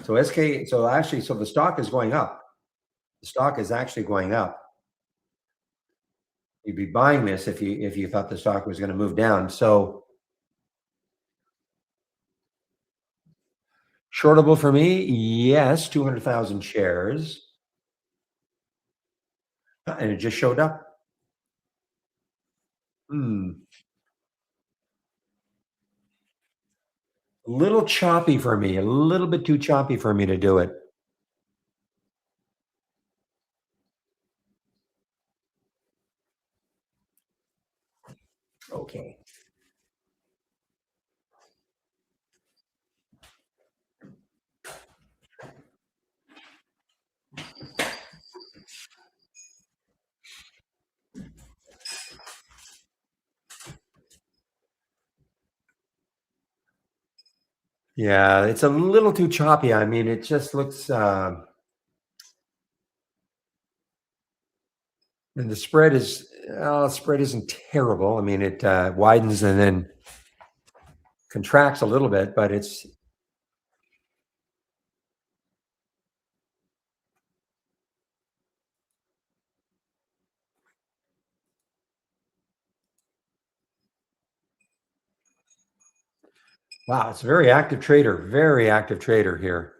So SK. So actually, so the stock is going up. The stock is actually going up. You'd be buying this if you thought the stock was going to move down. So shortable for me, yes, 200,000 shares, and it just showed up. Hmm. A little choppy for me, a little bit too choppy for me to do it. Okay. Yeah, it's a little too choppy. I mean, it just looks, and the spread isn't terrible. I mean, it widens and then contracts a little bit, but it's wow, it's a very active trader here.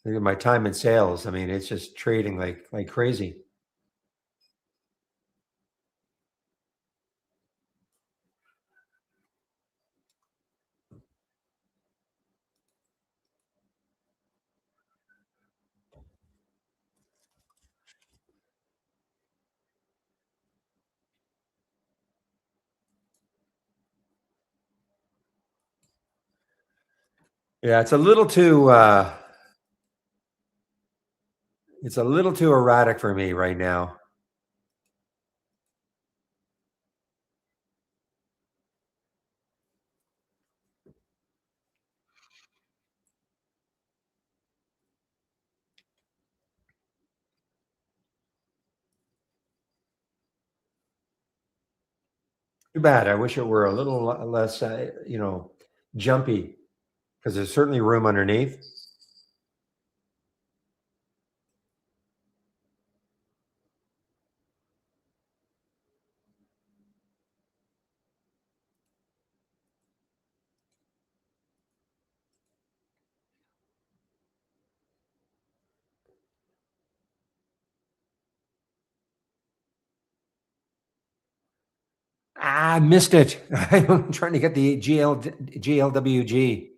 Look at my time in sales. I mean, it's just trading like crazy. Yeah, it's a little too erratic for me right now. Too bad. I wish it were a little less, jumpy because there's certainly room underneath. Ah, I missed it. I'm trying to get the GLWG.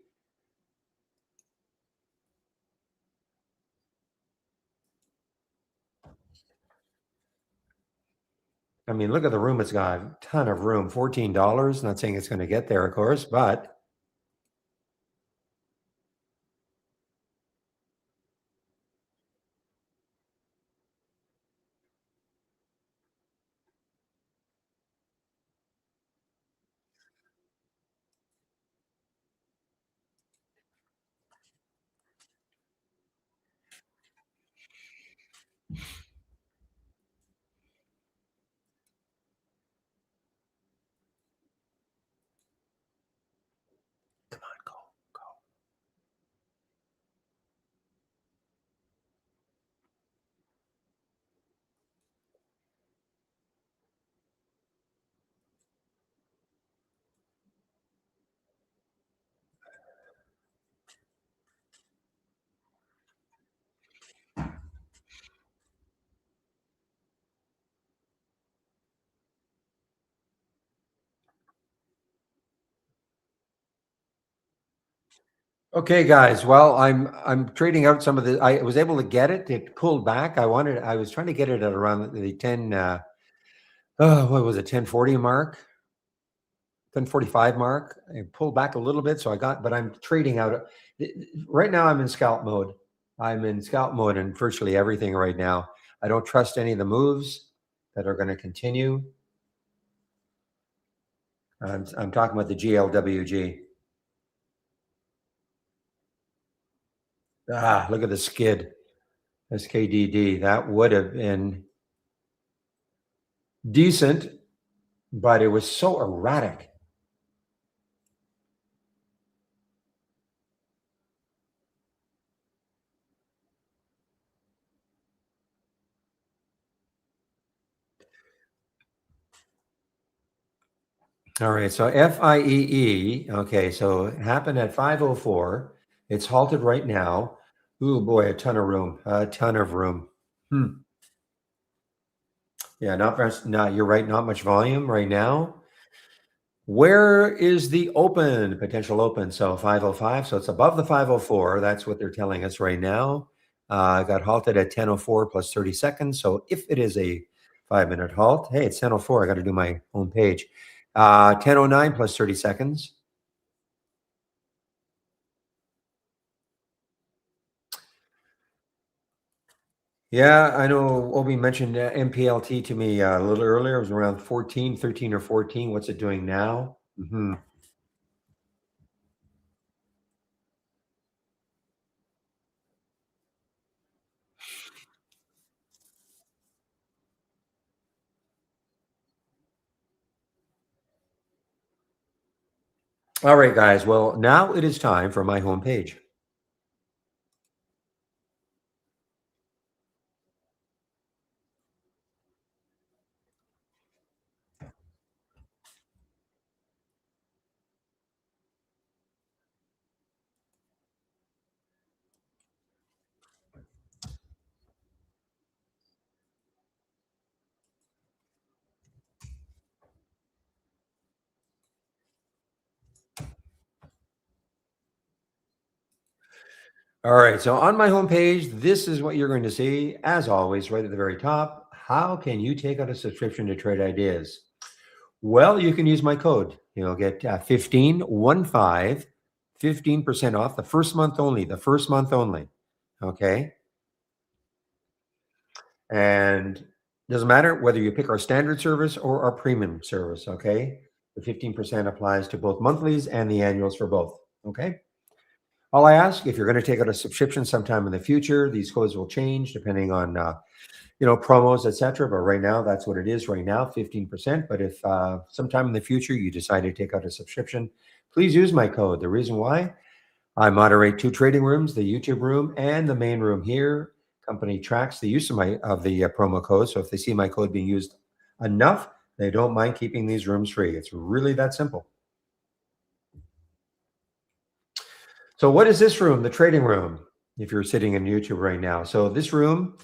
I mean, look at the room it's got. A ton of room. $14. Not saying it's going to get there, of course, but come on, go, go. Okay, guys. Well, I'm trading out some of the. I was able to get it. It pulled back. I was trying to get it at around the 10. Oh, what was it? 1040 mark, 1045 mark. I pulled back a little bit, so I got. But I'm trading out. Right now. I'm in scalp mode. I'm in scalp mode in virtually everything right now. I don't trust any of the moves that are going to continue. I'm talking about the GLWG. Ah, look at the skid. SKDD. That would have been decent, but it was so erratic. All right, so FIEE. Okay, so it happened at 5:04. It's halted right now. Ooh boy, a ton of room. A ton of room. Hmm. Yeah, not much. Not you're right. Not much volume right now. Where is the open potential open? So 5:05. So it's above the 5:04. That's what they're telling us right now. Got halted at 10:04 plus 30 seconds. So if it is a 5-minute halt, hey, it's 10:04. I got to do my own page. 10:09 plus 30 seconds. Yeah, I know Obi mentioned MPLT to me a little earlier. It was around 14, 13 or 14. What's it doing now? All right, guys. Well, now it is time for my homepage. All right. So on my homepage, this is what you're going to see. As always, right at the very top, how can you take out a subscription to Trade Ideas? Well, you can use my code. You'll get 15% off the first month only, the first month only. Okay. And doesn't matter whether you pick our standard service or our premium service. Okay. The 15% applies to both monthlies and the annuals for both. Okay. All I ask, if you're going to take out a subscription sometime in the future, these codes will change depending on promos, etc. But right now, that's what it is. Right now, 15%. But if sometime in the future you decide to take out a subscription, please use my code. The reason why, I moderate two trading rooms, the YouTube room and the main room here. Company tracks the use of the promo code. So if they see my code being used enough, they don't mind keeping these rooms free. It's really that simple. So what is this room? The trading room. If you're sitting in YouTube right now. So this room,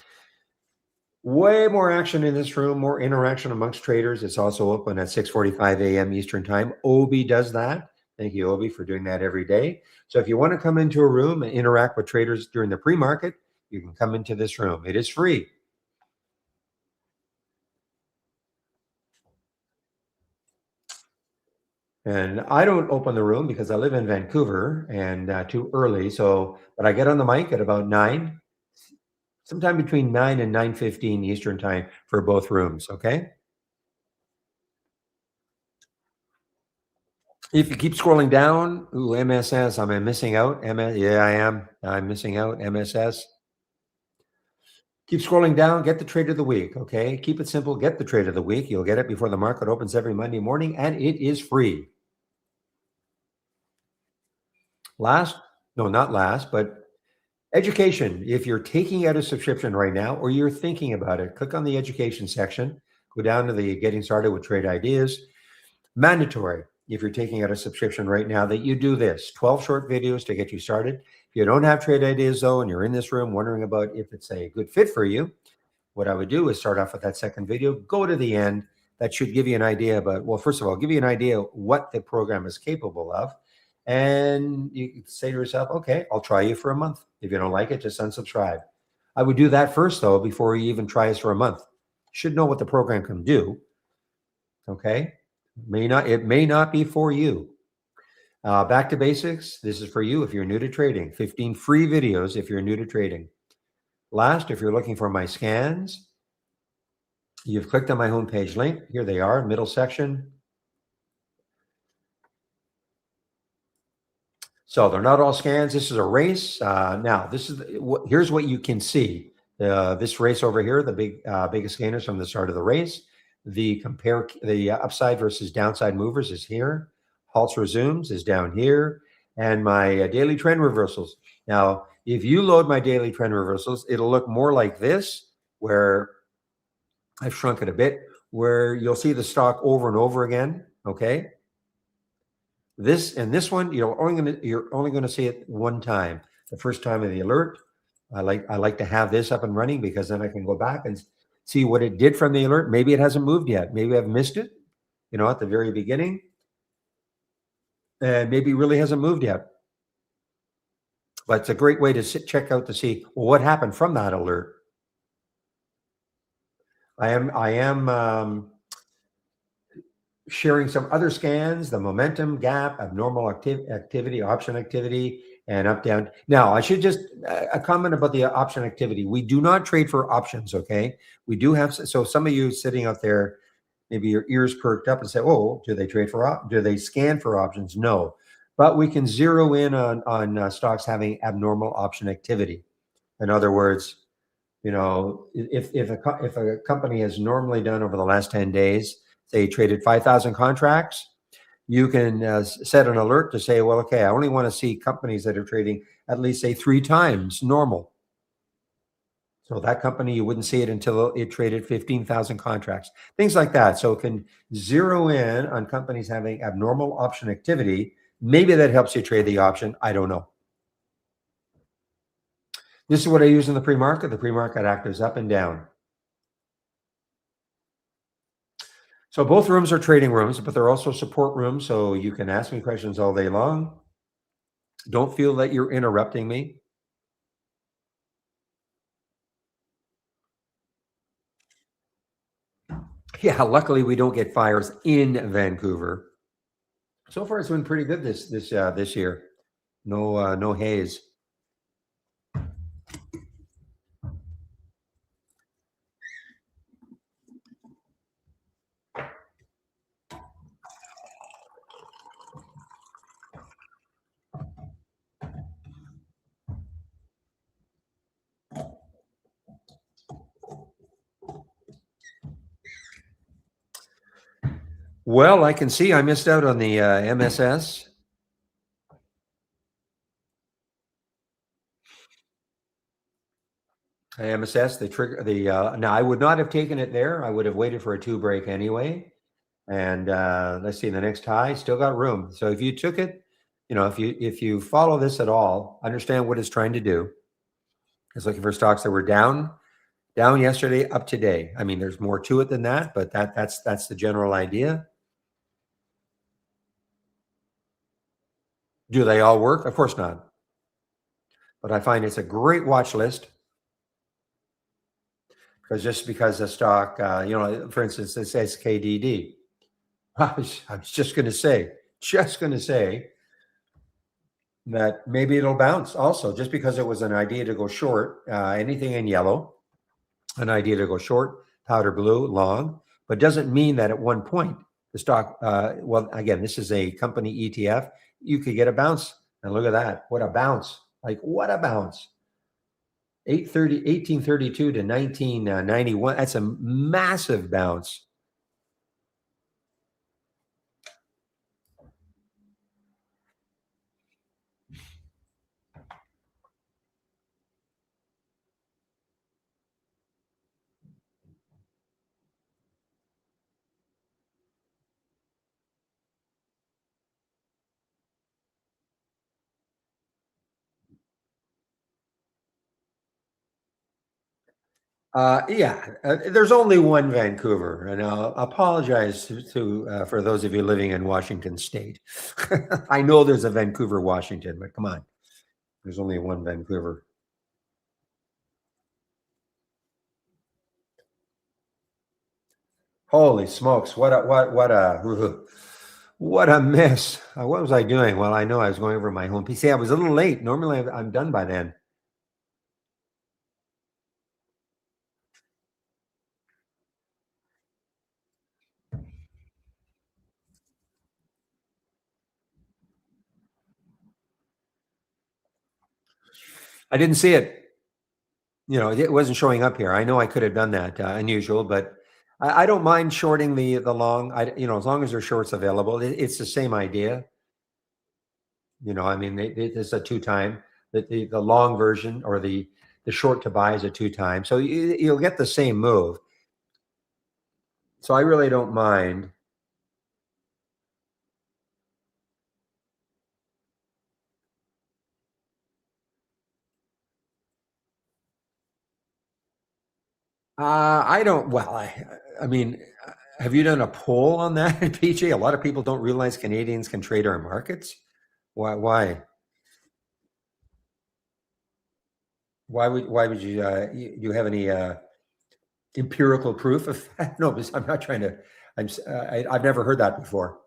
way more action in this room, more interaction amongst traders. It's also open at 6:45 a.m. Eastern time. Obi does that. Thank you, Obi, for doing that every day. So if you want to come into a room and interact with traders during the pre-market, you can come into this room. It is free. And I don't open the room because I live in Vancouver and too early. So, but I get on the mic at about 9, sometime between 9 and 9:15 Eastern time for both rooms. Okay. If you keep scrolling down, ooh, MSS, I'm missing out. Yeah, I am. I'm missing out. MSS. Keep scrolling down, get the trade of the week. Okay. Keep it simple. Get the trade of the week. You'll get it before the market opens every Monday morning, and it is free. Last, no, not last, but education. If you're taking out a subscription right now or you're thinking about it, click on the education section, go down to the getting started with trade ideas. Mandatory, if you're taking out a subscription right now, that you do this 12 short videos to get you started. If you don't have trade ideas though, and you're in this room wondering about if it's a good fit for you, what I would do is start off with that second video, go to the end. That should give you an idea about, well, first of all, give you an idea what the program is capable of. And you can say to yourself, okay, I'll try you for a month. If you don't like it, just unsubscribe. I would do that first, though, before you even try us for a month. You should know what the program can do. Okay. It may not be for you. Back to basics. This is for you if you're new to trading. 15 free videos if you're new to trading. Last, if you're looking for my scans, you've clicked on my homepage link. Here they are, middle section. So they're not all scans. This is a race. Now, here's what you can see. This race over here, the biggest gainers from the start of the race. The upside versus downside movers is here. Halts resumes is down here, and my daily trend reversals. Now, if you load my daily trend reversals, it'll look more like this, where I've shrunk it a bit, where you'll see the stock over and over again. Okay, this one you're only gonna see it one time. The first time of the alert. I like to have this up and running because then I can go back and see what it did from the alert. Maybe it hasn't moved yet. Maybe I've missed it, at the very beginning, and maybe it really hasn't moved yet. But it's a great way to check out to see, well, what happened from that alert. I am sharing some other scans, the momentum gap, abnormal activity, option activity, and up down. Now, I should just a comment about the option activity. We do not trade for options, okay? We do have, so some of you sitting out there, maybe your ears perked up and say, "Oh, do they trade for do they scan for options?" No, but we can zero in on stocks having abnormal option activity. In other words, if a company has normally done over the last 10 days, they traded 5,000 contracts, you can set an alert to say, well, okay, I only want to see companies that are trading at least, say, 3 times normal. So that company, you wouldn't see it until it traded 15,000 contracts, things like that. So it can zero in on companies having abnormal option activity. Maybe that helps you trade the option. I don't know. This is what I use in the pre-market. The pre-market actors up and down. So both rooms are trading rooms, but they're also support rooms. So you can ask me questions all day long. Don't feel that you're interrupting me. Yeah, luckily we don't get fires in Vancouver. So far, it's been pretty good this year. No haze. Well, I can see I missed out on the MSS. MSS, the trigger, now I would not have taken it there. I would have waited for a 2 break anyway. And let's see, the next high still got room. So if you took it, if you follow this at all, understand what it's trying to do. It's looking for stocks that were down yesterday, up today. I mean, there's more to it than that, but that's the general idea. Do they all work? Of course not. But I find it's a great watch list. Because the stock, for instance, this SKDD. I was just going to say that maybe it'll bounce also, just because it was an idea to go short, anything in yellow, an idea to go short, powder blue, long, but doesn't mean that at one point the stock, well, again, this is a company ETF, you could get a bounce. And look at that. What a bounce. Like, what a bounce. 1832 to 1991. That's a massive bounce. There's only one Vancouver, and I'll apologize for those of you living in Washington State. I know there's a Vancouver, Washington, but come on, there's only one Vancouver. Holy smokes! What a mess! What was I doing? Well, I know I was going over my home PC. I was a little late. Normally, I'm done by then. I didn't see it. It wasn't showing up here. I know I could have done that. Unusual, but I don't mind shorting the long. As long as there's shorts available, it's the same idea. I mean, it's a two time. The long version or the short to buy is a two time, so you'll get the same move. So I really don't mind. I don't. Well, I mean, have you done a poll on that, PJ? A lot of people don't realize Canadians can trade our markets. Why? Why would you? You have any empirical proof of that? No, because I'm not trying to. I've never heard that before.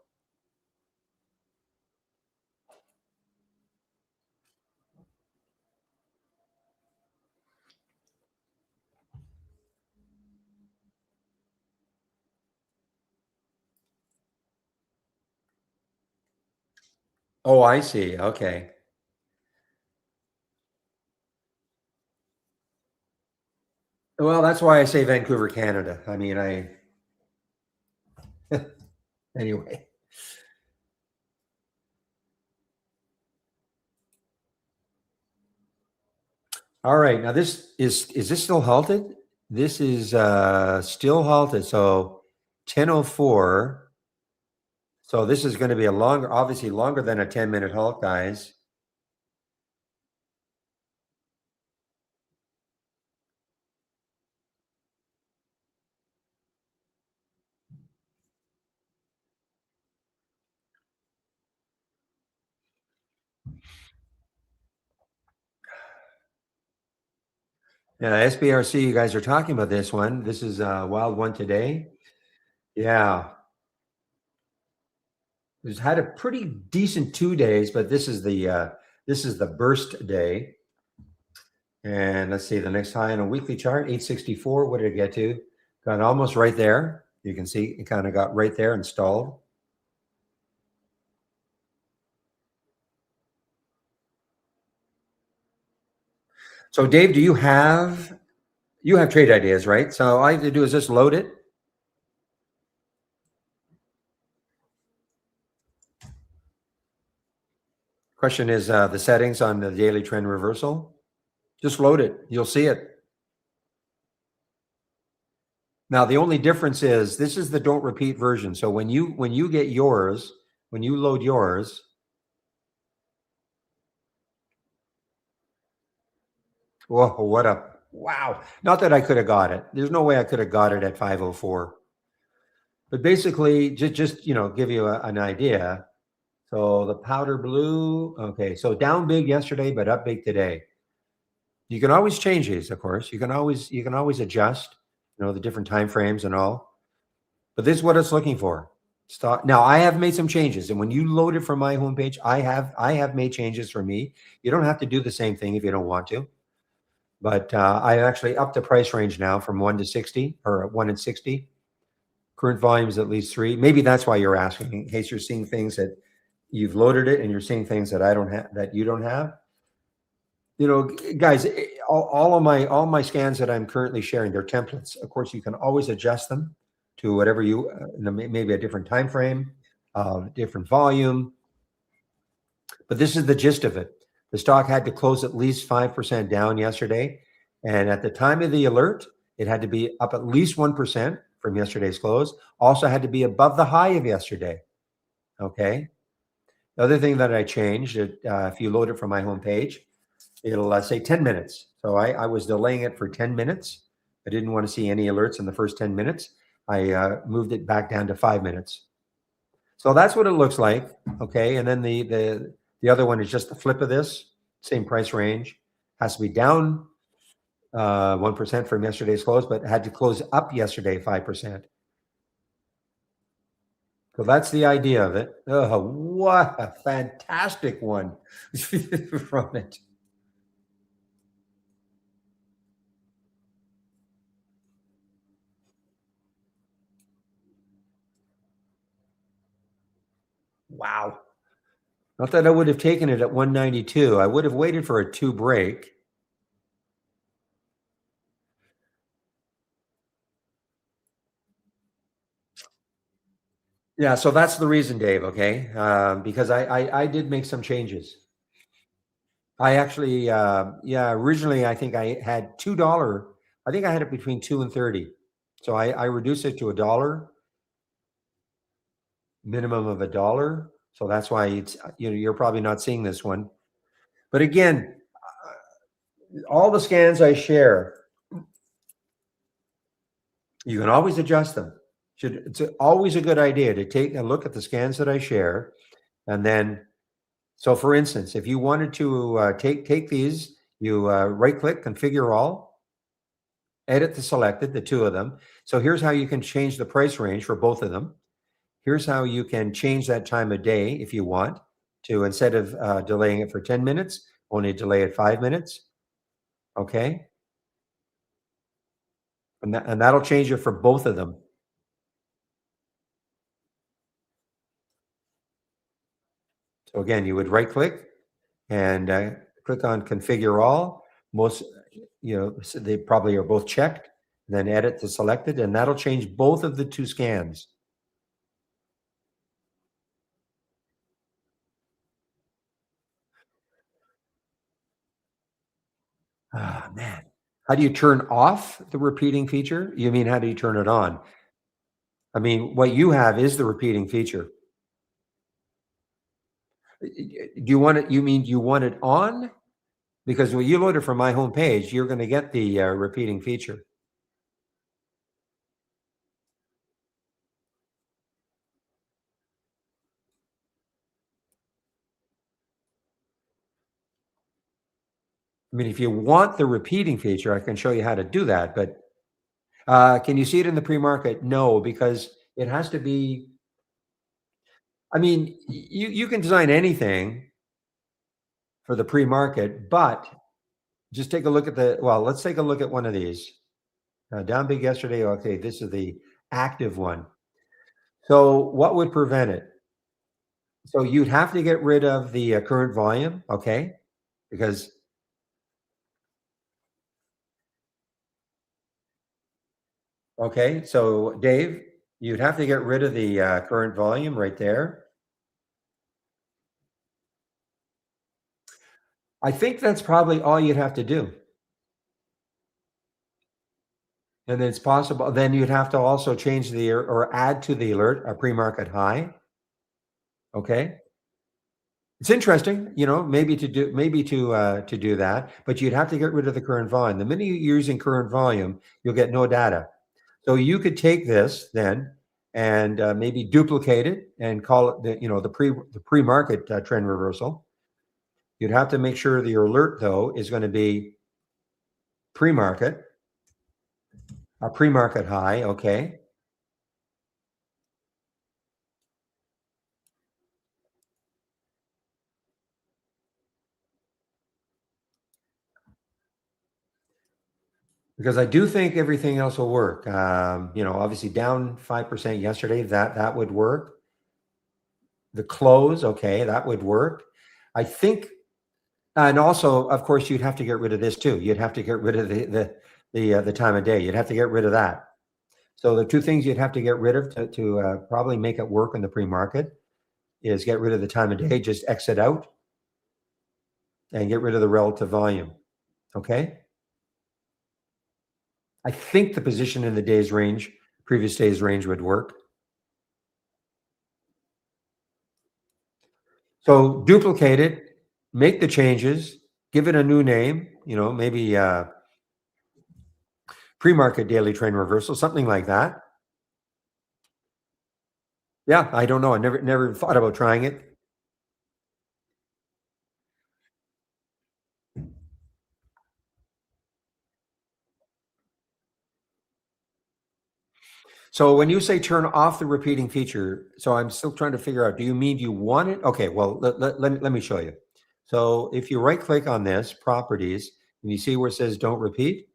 Oh, I see. Okay. Well, that's why I say Vancouver, Canada. I mean, anyway. All right. Now this is this still halted? This is still halted. So 10:04. So this is going to be a longer, obviously longer than a 10-minute halt, guys. Yeah, SBRC, you guys are talking about this one. This is a wild one today. Yeah. It's had a pretty decent 2 days, but this is the burst day. And let's see the next high on a weekly chart, 864. What did it get to? Got almost right there. You can see it kind of got right there and stalled. So Dave, do you have trade ideas, right? So all I have to do is just load it. Question is the settings on the daily trend reversal. Just load it. You'll see it. Now the only difference is this is the don't repeat version. So when you get yours, when you load yours, whoa, what up? Wow. Not that I could have got it. There's no way I could have got it at 504. But basically, just give you an idea. So the powder blue, okay, so down big yesterday, but up big today. You can always change these, of course. You can always adjust, the different time frames and all. But this is what it's looking for. Stop. Now I have made some changes, and when you load it from my homepage, I have made changes for me. You don't have to do the same thing if you don't want to. But I actually upped the price range now from 1 to 60 or 1 and 60. Current volume is at least 3. Maybe that's why you're asking, in case you're seeing things that you've loaded it and you're seeing things that I don't have, that you don't have. Guys, all my scans that I'm currently sharing, they're templates. Of course, you can always adjust them to whatever maybe a different time frame, different volume. But this is the gist of it. The stock had to close at least 5% down yesterday, and at the time of the alert, it had to be up at least 1% from yesterday's close. Also had to be above the high of yesterday. Okay. The other thing that I changed, if you load it from my homepage, it'll say 10 minutes. So I was delaying it for 10 minutes. I didn't want to see any alerts in the first 10 minutes. I moved it back down to 5 minutes. So that's what it looks like. Okay. And then the other one is just the flip of this, same price range. Has to be down 1% from yesterday's close, but had to close up yesterday 5%. So that's the idea of it. Oh, what a fantastic one from it. Wow. Not that I would have taken it at 192. I would have waited for a 2 break. Yeah, so that's the reason, Dave. Okay, because I did make some changes. I actually, yeah, originally I think I had $2. I think I had it between 2 and 30. So I reduced it to $1, minimum of $1. So that's why it's, you're probably not seeing this one. But again, all the scans I share, you can always adjust them. It's always a good idea to take a look at the scans that I share, and then, so for instance, if you wanted to take these, you right click, configure all, edit the selected, the two of them. So here's how you can change the price range for both of them. Here's how you can change that time of day if you want to, instead of delaying it for 10 minutes, only delay it 5 minutes. Okay. And that'll change it for both of them. So again, you would right click and click on configure all. Most, so they probably are both checked, then edit to selected, and that'll change both of the two scans. Ah, man. How do you turn off the repeating feature? You mean, how do you turn it on? I mean, what you have is the repeating feature. Do you want it? You mean you want it on? Because when you load it from my homepage, you're going to get the repeating feature. I mean, if you want the repeating feature, I can show you how to do that. But can you see it in the pre-market? No, because it has to be. I mean, you can design anything for the pre-market, but just take a look at the. Well, let's take a look at one of these. Down big yesterday. Okay, this is the active one. So what would prevent it? So you'd have to get rid of the current volume, okay? Because okay, so Dave, you'd have to get rid of the current volume right there. I think that's probably all you'd have to do. And then it's possible, then you'd have to also change the or add to the alert a pre-market high. Okay. It's interesting, maybe to do that, but you'd have to get rid of the current volume. The minute you're using current volume, you'll get no data. So you could take this then and maybe duplicate it and call it the pre-market trend reversal. You'd have to make sure that your alert though is going to be pre-market, a pre-market high. Okay. Because I do think everything else will work. Obviously down 5% yesterday, that would work. The close, okay, that would work. I think, and also, of course, you'd have to get rid of this too. You'd have to get rid of the time of day. You'd have to get rid of that. So the two things you'd have to get rid of to probably make it work in the pre-market is get rid of the time of day, just exit out, and get rid of the relative volume. Okay. I think the position in the day's range, previous day's range would work. So duplicate it, make the changes, give it a new name, maybe pre-market daily trend reversal, something like that. Yeah, I don't know. I never thought about trying it. So when you say turn off the repeating feature, so I'm still trying to figure out, do you mean you want it? Okay, well, let me show you. So if you right click on this, properties, and you see where it says don't repeat.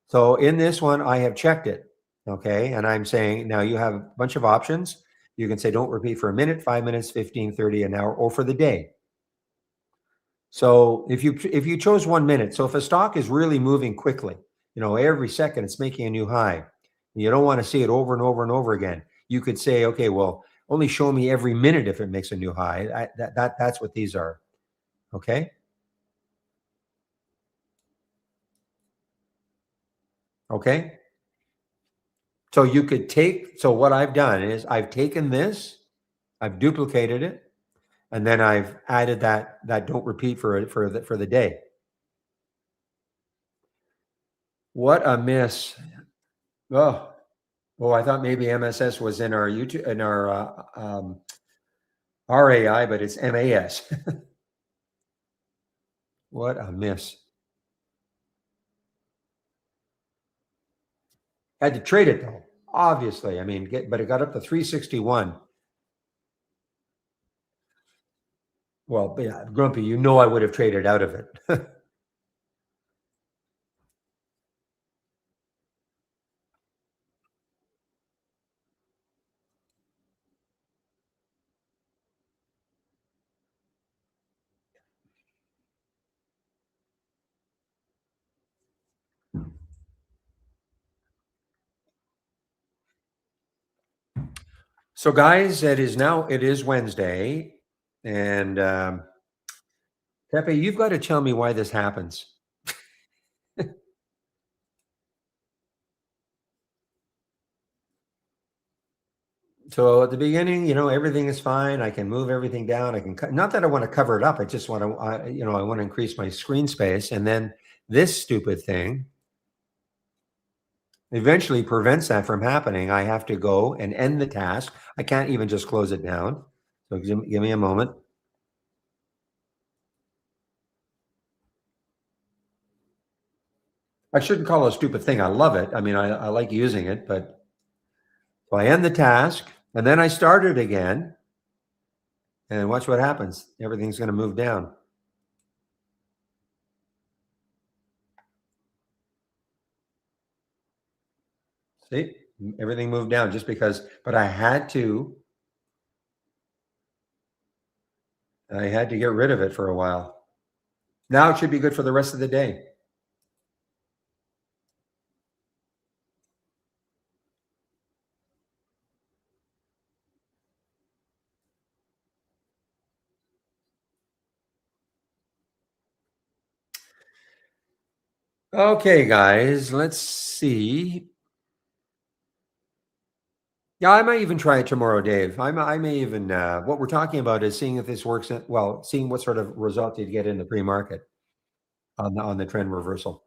So in this one, I have checked it. Okay. And I'm saying now you have a bunch of options. You can say don't repeat for a minute, 5 minutes, 15, 30, an hour, or for the day. So if you chose 1 minute, so if a stock is really moving quickly, every second it's making a new high. You don't want to see it over and over and over again. you could say, okay, well, only show me every minute if it makes a new high. That's what these are. Okay. Okay. So you could take, so what I've done is I've taken this, I've duplicated it, and then I've added that don't repeat for the day. What a miss. Oh, oh, I thought maybe MSS was in our YouTube, in our RAI, but it's MAS. What a miss. Had to trade it though, obviously. I mean, but it got up to 361. Well, yeah, Grumpy, you know I would have traded out of it. So, guys, it is Wednesday, and Pepe, you've got to tell me why this happens. So at the beginning, everything is fine. I can move everything down. I can not that I want to cover it up. I just want to, I want to increase my screen space. And then this stupid thing eventually prevents that from happening. I have to go and end the task. I can't even just close it down. So give me a moment. I shouldn't call it a stupid thing. I love it. I mean, I like using it, but so I end the task and then I start it again. And watch what happens. Everything's going to move down. See, everything moved down just because, but I had to get rid of it for a while. Now it should be good for the rest of the day. Okay, guys, let's see. Yeah, I might even try it tomorrow, Dave. I may even, what we're talking about is seeing if this works, well, seeing what sort of result you get in the pre-market on the trend reversal.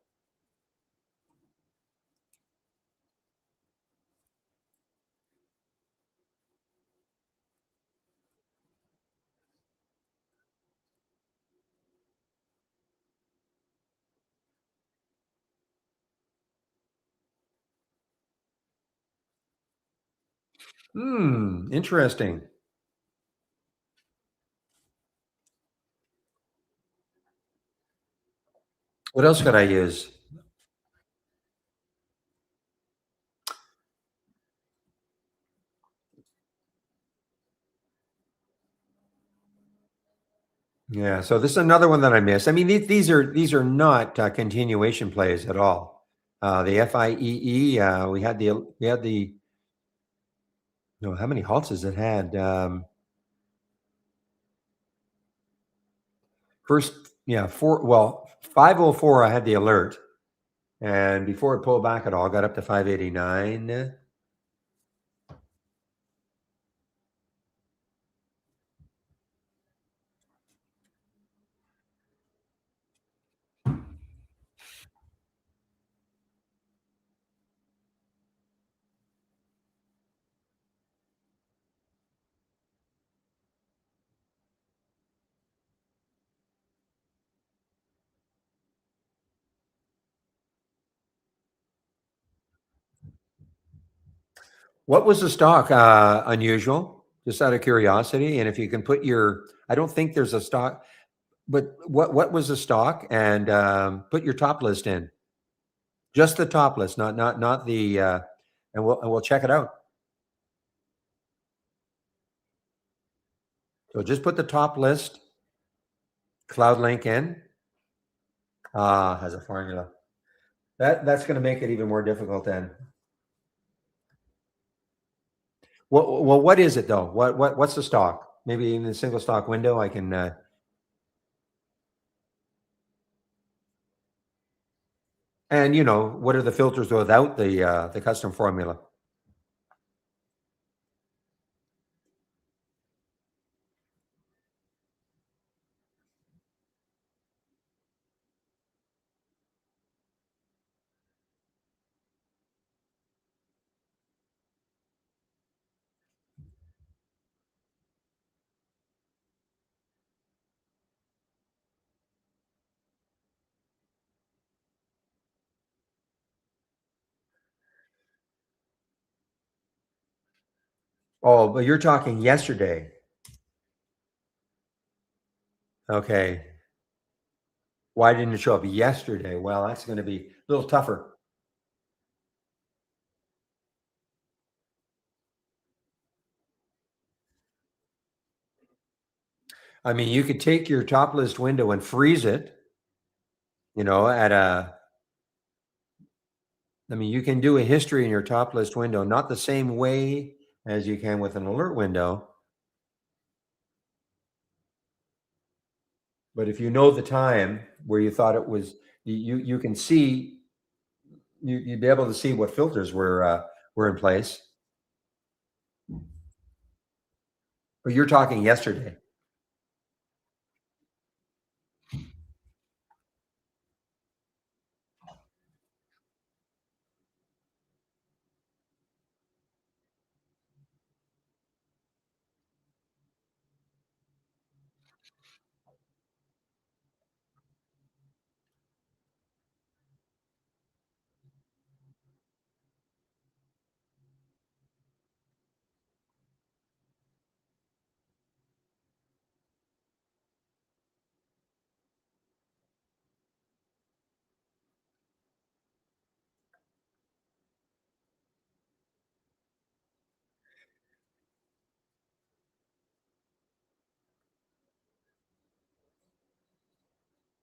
Interesting. What else could I use? Yeah, so this is another one that I missed. I mean, these are not continuation plays at all. The FIEE, we had the no, how many halts has it had? First, yeah, 504. I had the alert, and before it pulled back at all, got up to 589. What was the stock? Unusual, just out of curiosity. And if you can put I don't think there's a stock, but what was the stock? And put your top list in, just the top list, not the, and we'll check it out. So just put the top list, Cloud Link in. Has a formula. That's going to make it even more difficult then. Well, what is it though? What's the stock? Maybe in the single stock window, I can. And what are the filters without the custom formula? Oh, but you're talking yesterday. Okay. Why didn't it show up yesterday? Well, that's going to be a little tougher. I mean, you could take your top list window and freeze it, at a, I mean, you can do a history in your top list window, not the same way as you can with an alert window. But if you know the time where you thought it was, you can see, you'd be able to see what filters were in place. But you're talking yesterday.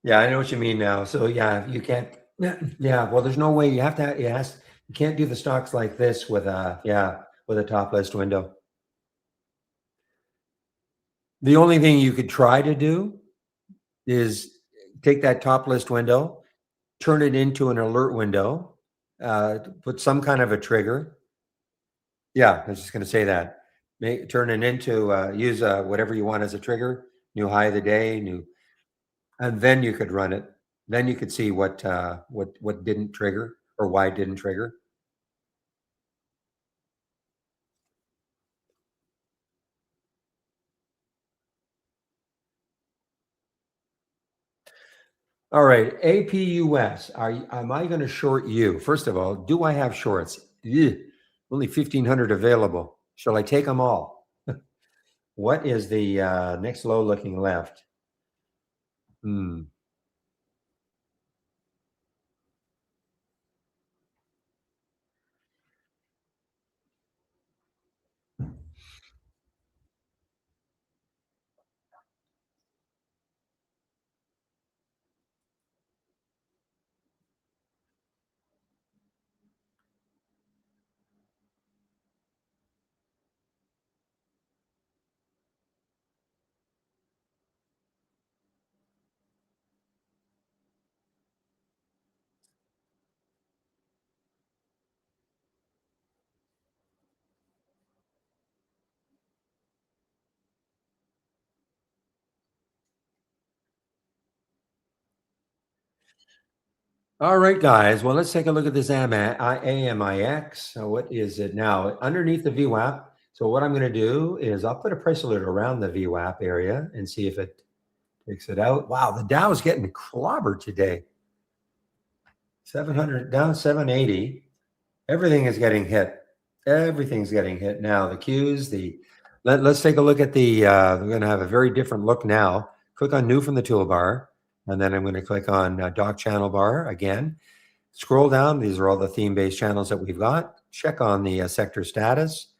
Yeah, I know what you mean now. So yeah, you can't. Yeah, well, there's no way you have to. Yes, you can't do the stocks like this with a top list window. The only thing you could try to do is take that top list window, turn it into an alert window, put some kind of a trigger. Yeah, I was just going to say that. Turn it into use whatever you want as a trigger, new high of the day, new, and then you could run it. Then you could see what didn't trigger or why it didn't trigger. All right, APUS. Am I going to short you? First of all, do I have shorts? Ugh, only 1,500 available. Shall I take them all? What is the next low looking left? Hmm. All right, guys. Well, let's take a look at this AMIX. So what is it now? Underneath the VWAP. So what I'm going to do is I'll put a price alert around the VWAP area and see if it takes it out. Wow, the Dow is getting clobbered today. 700 down 780. Everything is getting hit. Everything's getting hit now. The Qs, let's take a look at we're going to have a very different look now. Click on new from the toolbar, and then I'm going to click on dock channel bar again. Scroll down. These are all the theme-based channels that we've got. Check on the sector status.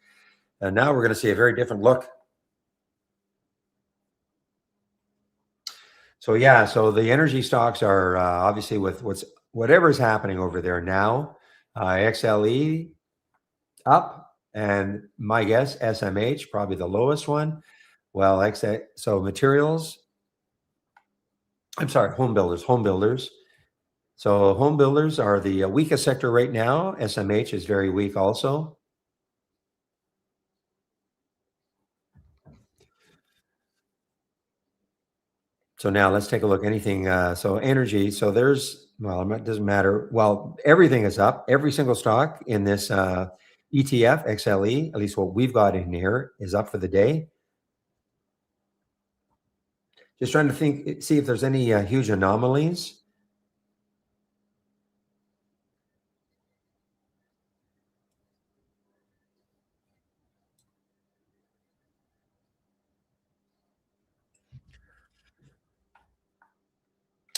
And now we're going to see a very different look. So yeah, so the energy stocks are obviously with whatever's happening over there now. XLE up. And my guess, SMH, probably the lowest one. Well, so materials, I'm sorry, home builders. So home builders are the weakest sector right now. SMH is very weak also. So now let's take a look. Anything, so energy. So it doesn't matter. Well, everything is up. Every single stock in this ETF, XLE, at least what we've got in here, is up for the day. Just trying to see if there's any huge anomalies.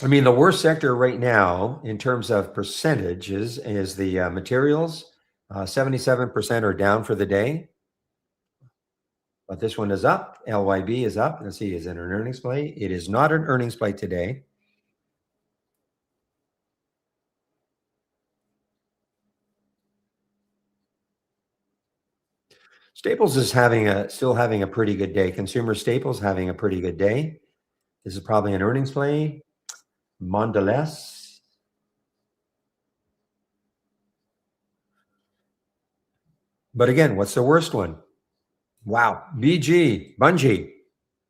I mean, the worst sector right now in terms of percentages is the materials. 77% are down for the day, but this one is up. LYB is up. Let's see, is it an earnings play? It is not an earnings play today. Staples is still having a pretty good day. Consumer Staples having a pretty good day. This is probably an earnings play. Mondelez. But again, what's the worst one? Wow. Bungie.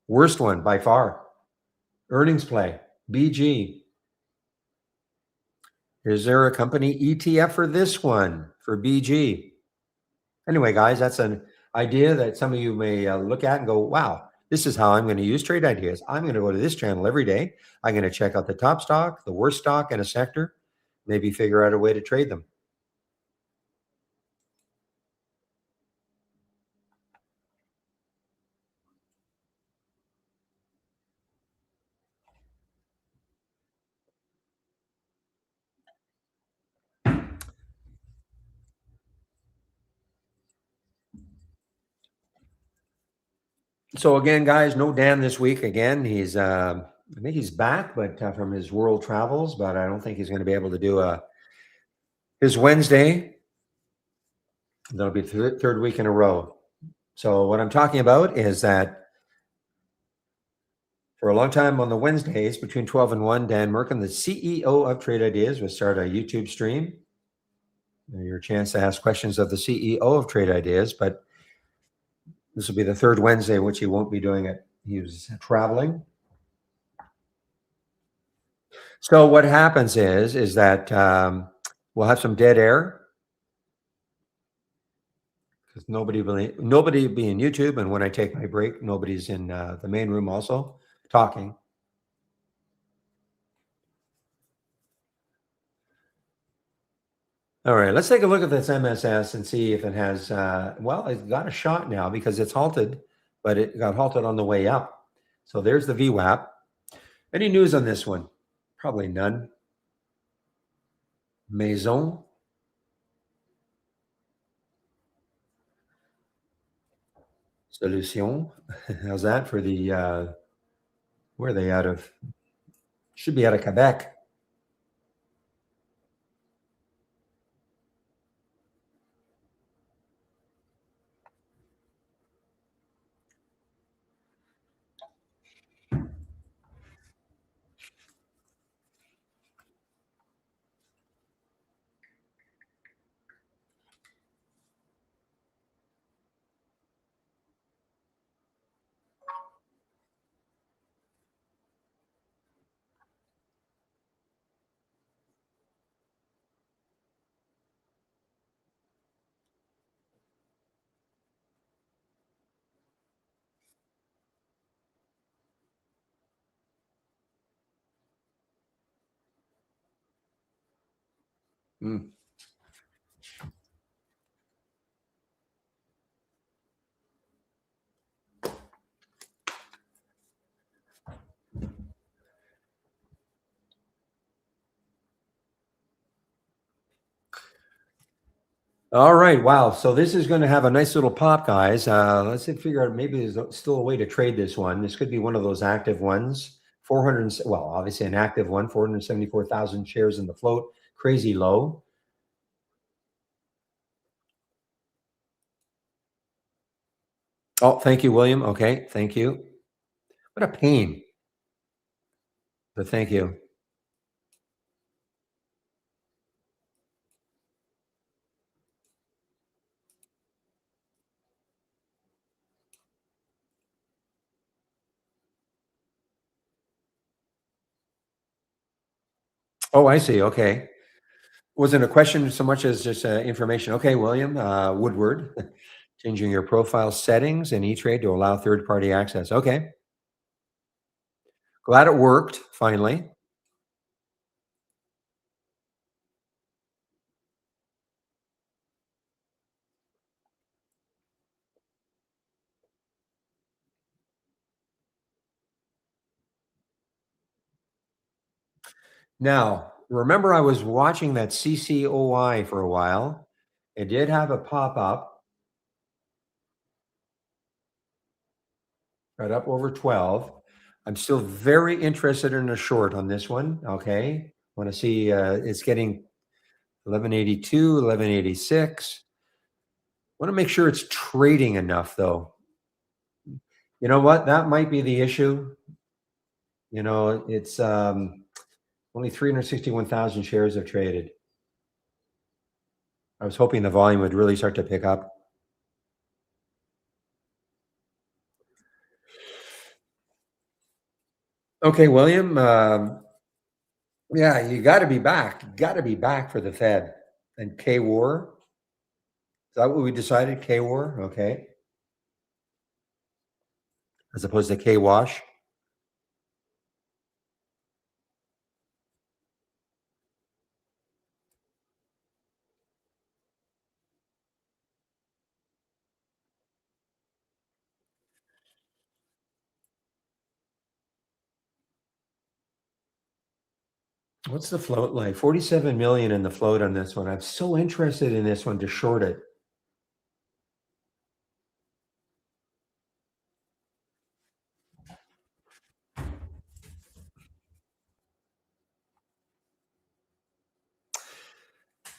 Worst one by far. Earnings play. BG. Is there a company ETF for this one, for BG? Anyway, guys, that's an idea that some of you may look at and go, wow, this is how I'm going to use trade ideas. I'm going to go to this channel every day. I'm going to check out the top stock, the worst stock in a sector, maybe figure out a way to trade them. So again, guys, no Dan this week. Again, I think he's back, but from his world travels, but I don't think he's going to be able to do his Wednesday. That'll be the third week in a row. So what I'm talking about is that for a long time on the Wednesdays between 12 and 1, Dan Merkin, the CEO of Trade Ideas, will start a YouTube stream. Your chance to ask questions of the CEO of Trade Ideas, but this will be the third Wednesday, which he won't be doing it. He was traveling. So what happens is that we'll have some dead air because nobody will be in YouTube, and when I take my break, nobody's in the main room also talking. All right, let's take a look at this MSS and see if it has. Well, it's got a shot now because it's halted, but it got halted on the way up. So there's the VWAP. Any news on this one? Probably none. Maison. Solution. How's that for the where are they out of? Should be out of Quebec. Mm. All right. Wow. So this is going to have a nice little pop, guys. Let's figure out maybe there's still a way to trade this one. This could be one of those active ones. 400. Well, obviously an active one. 474,000 shares in the float. Crazy low. Oh, thank you, William. Okay, thank you. What a pain, but thank you. Oh, I see. Okay. Wasn't a question so much as just information. Okay, William Woodward, changing your profile settings in E-Trade to allow third-party access. Okay, glad it worked finally. Now, remember, I was watching that CCOI for a while. It did have a pop up right up over 12. I'm still very interested in a short on this one. Okay, want to see it's getting 1182, 1186. Want to make sure it's trading enough, though. You know what? That might be the issue. It's only 361,000 shares have traded. I was hoping the volume would really start to pick up. Okay, William. Yeah, you got to be back. You got to be back for the Fed and K War. Is that what we decided? K War, okay, as opposed to K Wash. What's the float like? 47 million in the float on this one. I'm so interested in this one to short it.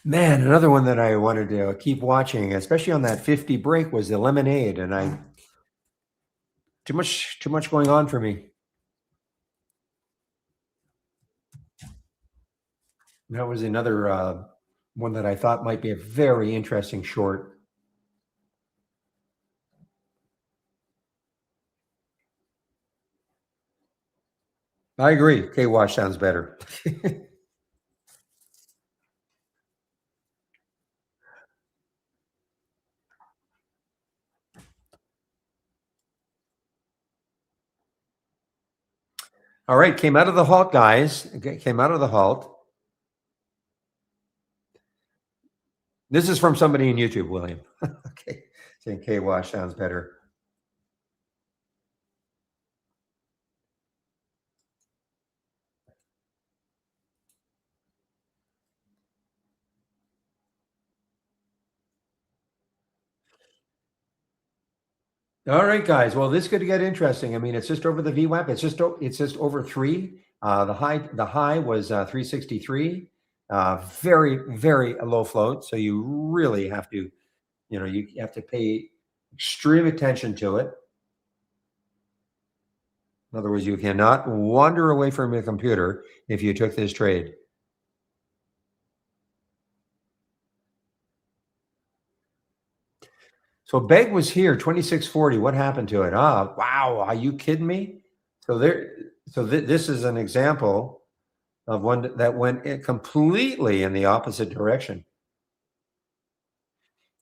Man, another one that I wanted to keep watching, especially on that 50 break, was the lemonade, and I too much going on for me. That was another one that I thought might be a very interesting short. I agree. K Wash sounds better. All right, came out of the halt, guys. Okay, came out of the halt. This is from somebody in YouTube, William. Okay, saying K Wash sounds better. All right, guys. Well, this could get interesting. I mean, it's just over the VWAP. It's just over three. The high was 363. Very very low float. So you really have to you have to pay extreme attention to it. In other words, you cannot wander away from your computer if you took this trade. So Beg was here, 2640. What happened to it? Ah, wow. Are you kidding me? So this is an example of one that went completely in the opposite direction.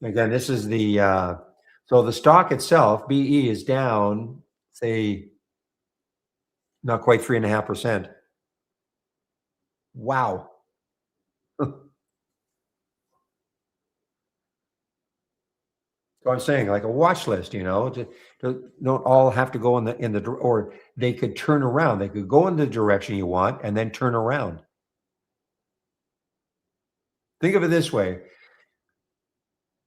Again, this is so the stock itself, BE, is down, say, not quite 3.5%. Wow. So I'm saying, like a watch list, don't all have to go or they could turn around. They could go in the direction you want and then turn around. Think of it this way: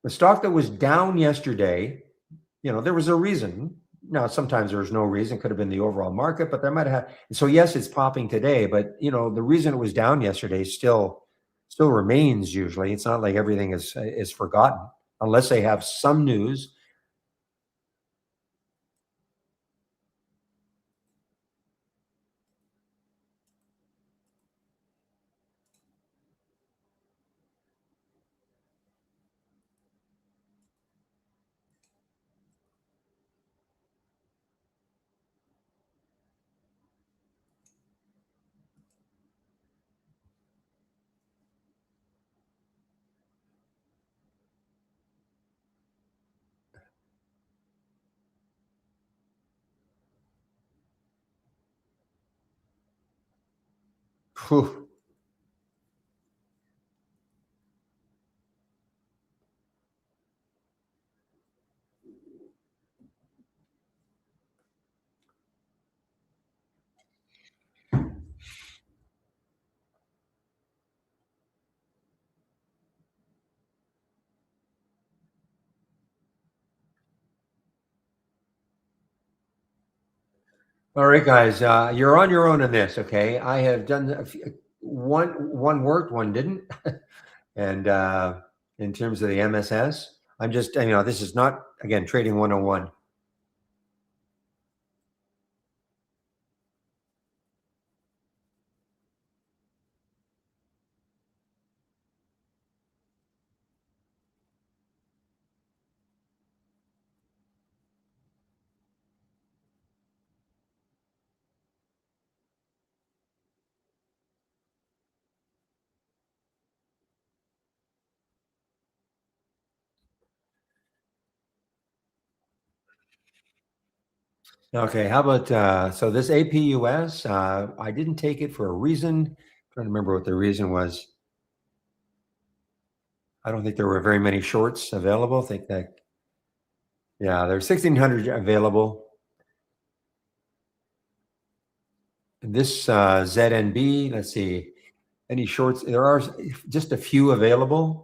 the stock that was down yesterday, there was a reason. Now, sometimes there's no reason; could have been the overall market, but there might have. So yes, it's popping today, but the reason it was down yesterday still remains. Usually, it's not like everything is forgotten unless they have some news. Phew. All right, guys, you're on your own in this. Okay, I have done one worked, one didn't, and in terms of the MSS, I'm just this is not again trading 101. Okay, how about so this APUS? I didn't take it for a reason. Trying to remember what the reason was. I don't think there were very many shorts available. I think that yeah, there's 1,600 available. This ZNB, let's see, any shorts? There are just a few available.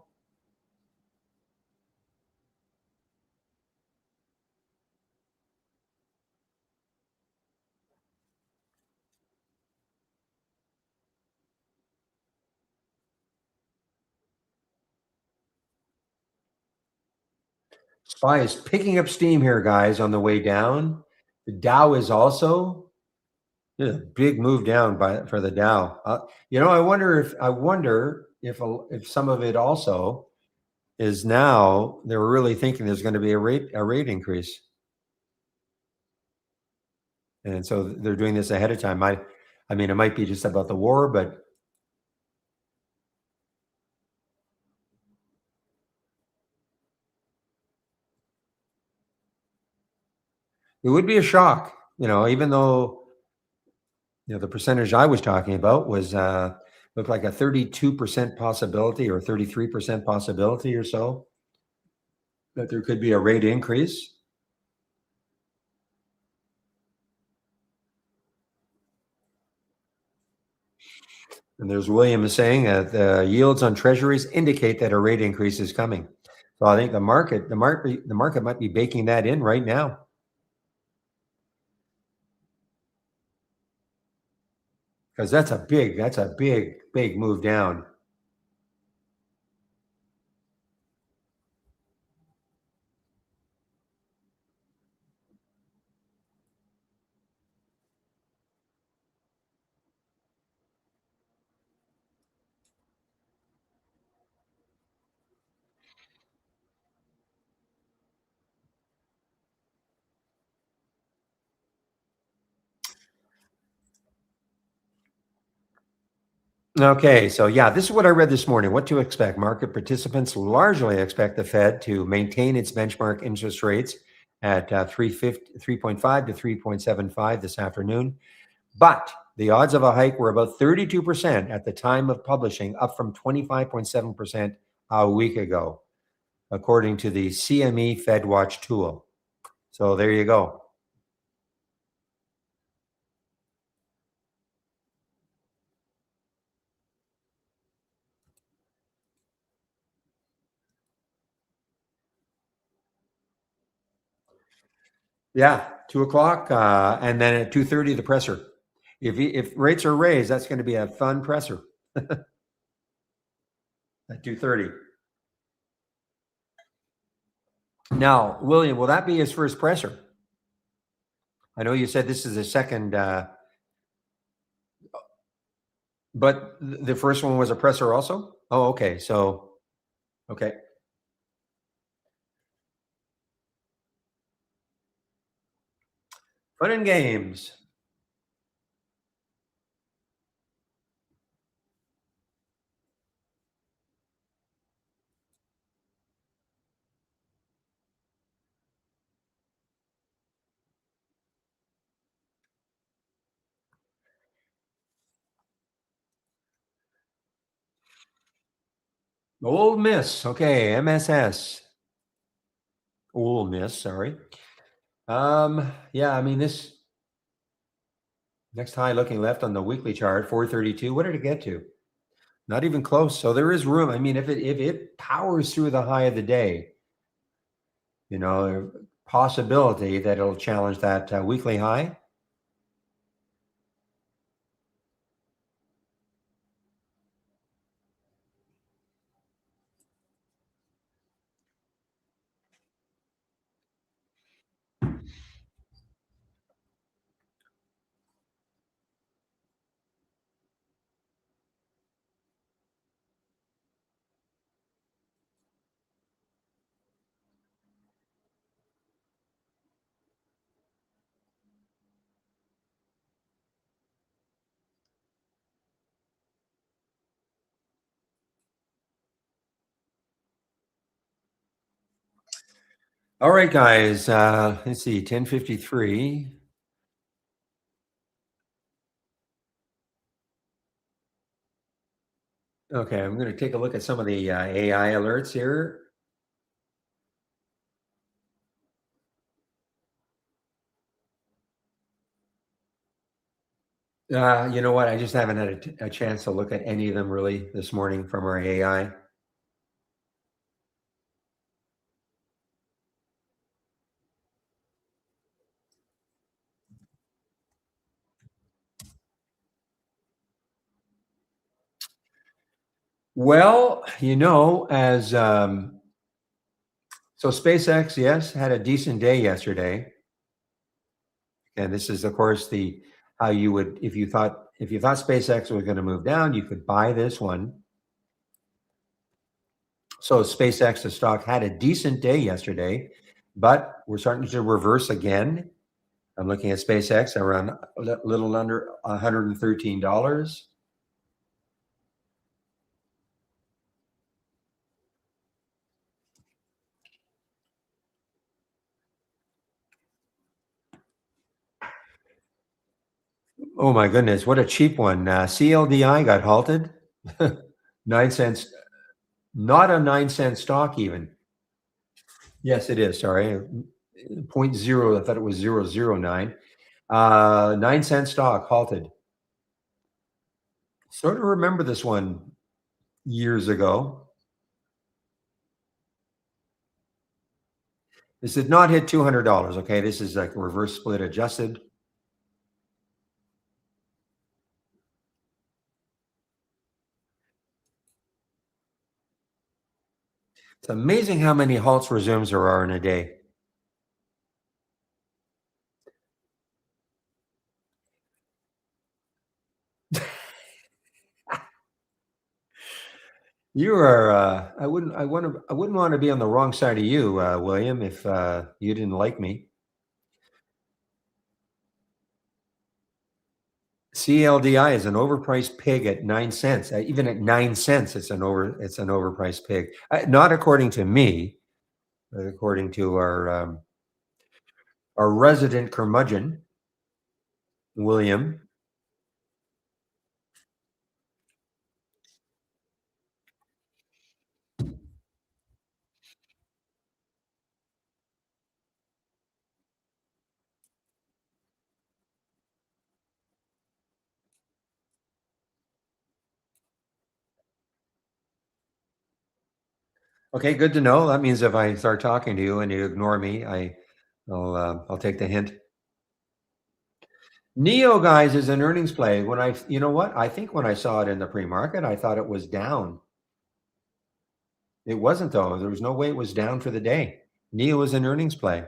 SPY is picking up steam here, guys, on the way down. The Dow is also there's a big move down for the Dow. I wonder if some of it also is now they're really thinking there's going to be a rate increase, and so they're doing this ahead of time. I mean, it might be just about the war, but it would be a shock. Even though the percentage I was talking about was looked like a 32% possibility or 33% possibility or so that there could be a rate increase. And there's William is saying that the yields on treasuries indicate that a rate increase is coming. So I think the market might be baking that in right now because that's a big move down. Okay, so yeah, this is what I read this morning. What to expect? Market participants largely expect the Fed to maintain its benchmark interest rates at 3.5 to 3.75 this afternoon. But the odds of a hike were about 32% at the time of publishing, up from 25.7% a week ago, according to the CME FedWatch tool. So there you go. Yeah, 2 o'clock, and then at 2:30 the presser. If rates are raised, that's going to be a fun presser at 2:30. Now, William, will that be his first presser? I know you said this is the second, but the first one was a presser also. Oh, okay. So, okay, fun and games. Old Miss. Okay, MSS. Old Miss, sorry. Yeah, I mean this next high looking left on the weekly chart, 432. What did it get to? Not even close. So there is room. I mean, if it powers through the high of the day, possibility that it'll challenge that weekly high. All right, guys. Let's see, 10:53. Okay, I'm going to take a look at some of the AI alerts here. You know what? I just haven't had a chance to look at any of them really this morning from our AI. Well, as so SpaceX, yes, had a decent day yesterday, and this is, of course, the how you would if you thought SpaceX was going to move down, you could buy this one. So SpaceX, the stock, had a decent day yesterday, but we're starting to reverse again. I'm looking at SpaceX around a little under $113. Oh my goodness, what a cheap one. CLDI got halted. 9 cents, not a 9 cent stock even. Yes, it is. Sorry. Point zero. I thought it was 009. 9 cent stock halted. Sort of remember this one years ago. This did not hit $200. Okay. This is like reverse split adjusted. It's amazing how many halts resumes there are in a day. You are. I wouldn't want to be on the wrong side of you, William, if you didn't like me. CLDI is an overpriced pig at 9 cents. Even at 9 cents, it's an overpriced pig. Not according to me, but according to our resident curmudgeon, William. Okay, good to know. That means if I start talking to you and you ignore me, I'll take the hint. Neo, guys, is an earnings play. You know what? I think when I saw it in the pre-market, I thought it was down. It wasn't though. There was no way it was down for the day. Neo is an earnings play.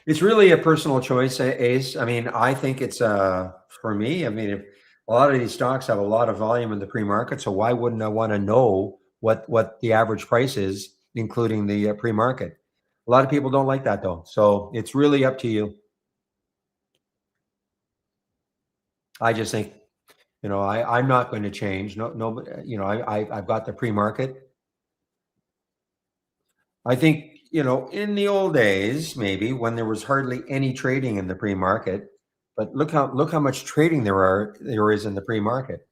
It's really a personal choice, Ace. I mean, I think it's for me. I mean, if a lot of these stocks have a lot of volume in the pre-market, so why wouldn't I want to know what the average price is, including the pre-market? A lot of people don't like that though, so it's really up to you. I just think I'm not going to change. No, no, I've got the pre-market. I think, in the old days, maybe when there was hardly any trading in the pre-market, But look how much trading there is in the pre-market.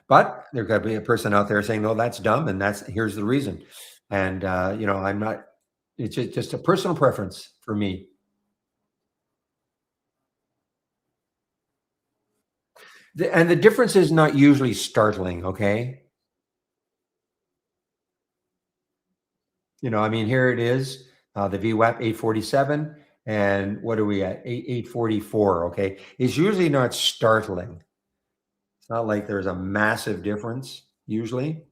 But there could be a person out there saying, "No, that's dumb," and that's here's the reason. And I'm not. It's just a personal preference for me. And the difference is not usually startling. Okay, I mean, here it is, the VWAP 847, and what are we at? 844. Okay, it's usually not startling. It's not like there's a massive difference usually.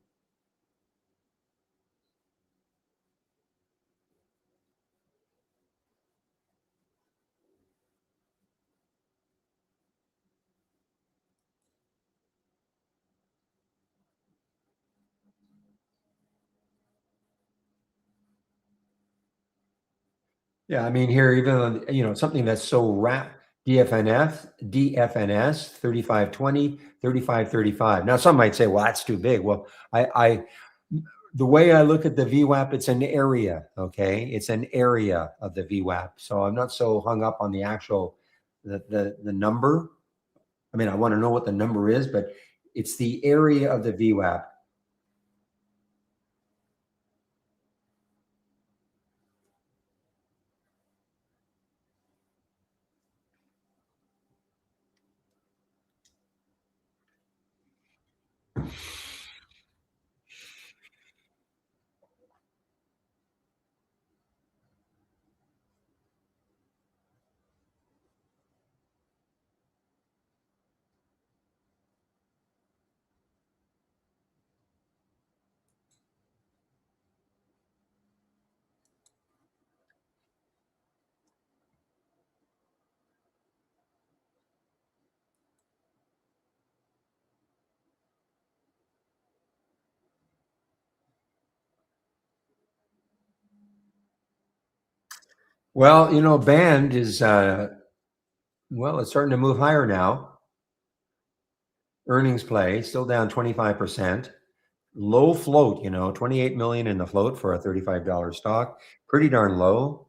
Yeah, I mean, here, even on, something that's so DFNS 3520, 3535. Now, some might say, well, that's too big. Well, the way I look at the VWAP, it's an area, okay? It's an area of the VWAP. So I'm not so hung up on the actual, the number. I mean, I want to know what the number is, but it's the area of the VWAP. Well, band is, well, it's starting to move higher now. Earnings play still down 25%. Low float, 28 million in the float for a $35 stock. Pretty darn low.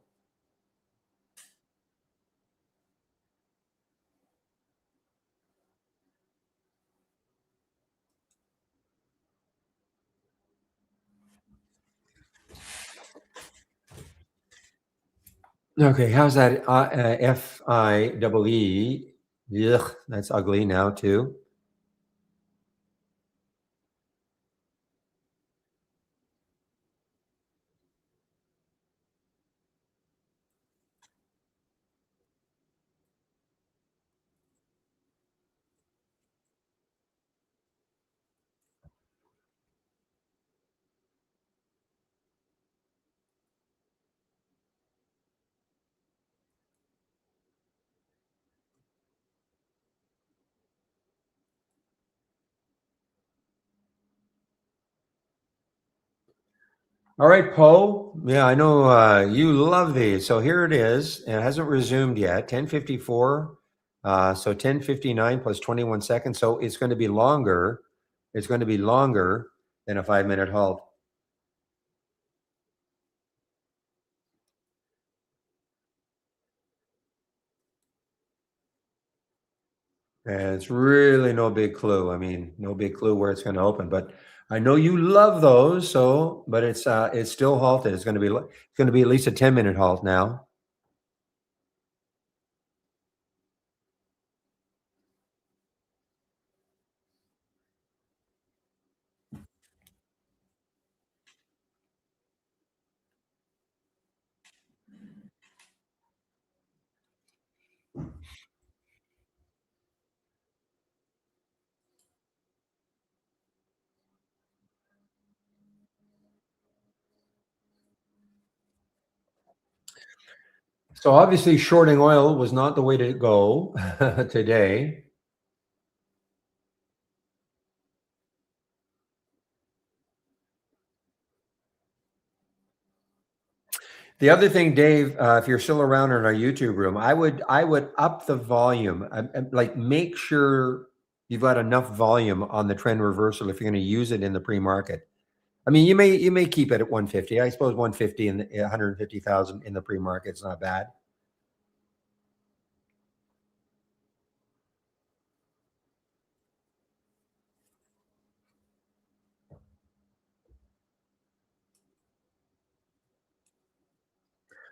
Okay, how's that? FIEE. Ugh, that's ugly now too. All right, Poe. Yeah, I know you love these. So here it is. It hasn't resumed yet. 10:54. So 10:59 plus 21 seconds. So it's going to be longer. It's going to be longer than a 5-minute halt. And it's really no big clue. I mean, no big clue where it's going to open. But I know you love those. So, but it's still halted. It's going to be at least a 10-minute halt now. So obviously, shorting oil was not the way to go today. The other thing, Dave, if you're still around in our YouTube room, I would up the volume, like make sure you've got enough volume on the trend reversal if you're going to use it in the pre-market. I mean, you may keep it at 150. I suppose 150 and 150,000 in the pre-market is not bad.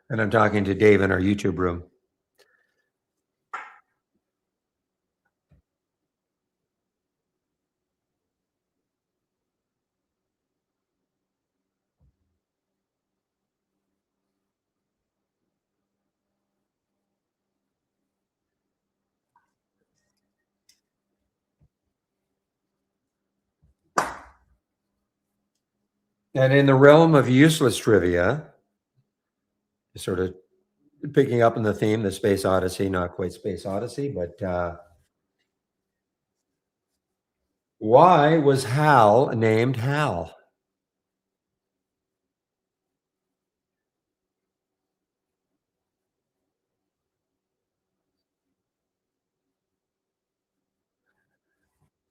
And I'm talking to Dave in our YouTube room. And in the realm of useless trivia, sort of picking up on the theme, the Space Odyssey, not quite Space Odyssey, but why was Hal named Hal?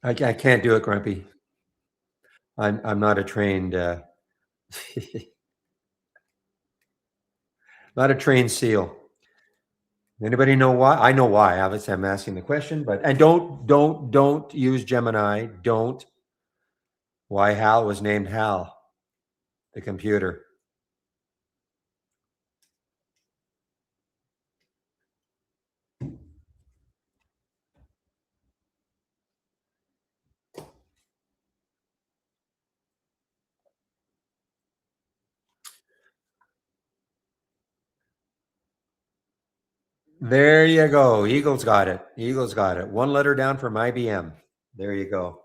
I can't do it, Grumpy. I'm not a trained not a trained SEAL. Anybody know why? I know why. Obviously, I'm asking the question, but and don't use Gemini. Don't. Why Hal was named Hal, the computer. There you go. Eagles got it. Eagles got it. One letter down from IBM. There you go.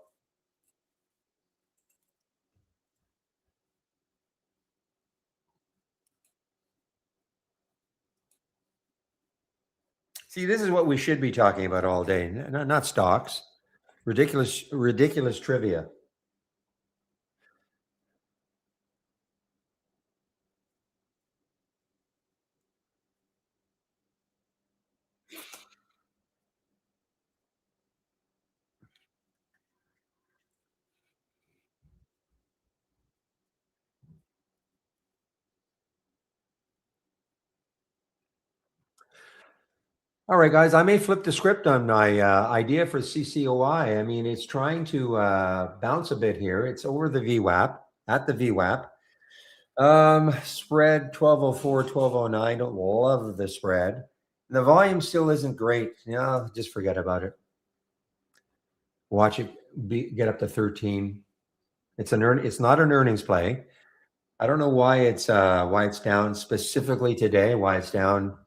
See, this is what we should be talking about all day. Not stocks. Ridiculous trivia. All right, guys. I may flip the script on my idea for CCOI. I mean, it's trying to bounce a bit here. It's over the VWAP at the VWAP. Spread 1204, 1209. Don't love the spread. The volume still isn't great. Yeah, just forget about it. Watch it get up to 13. It's not an earnings play. I don't know why it's down specifically today, why it's down.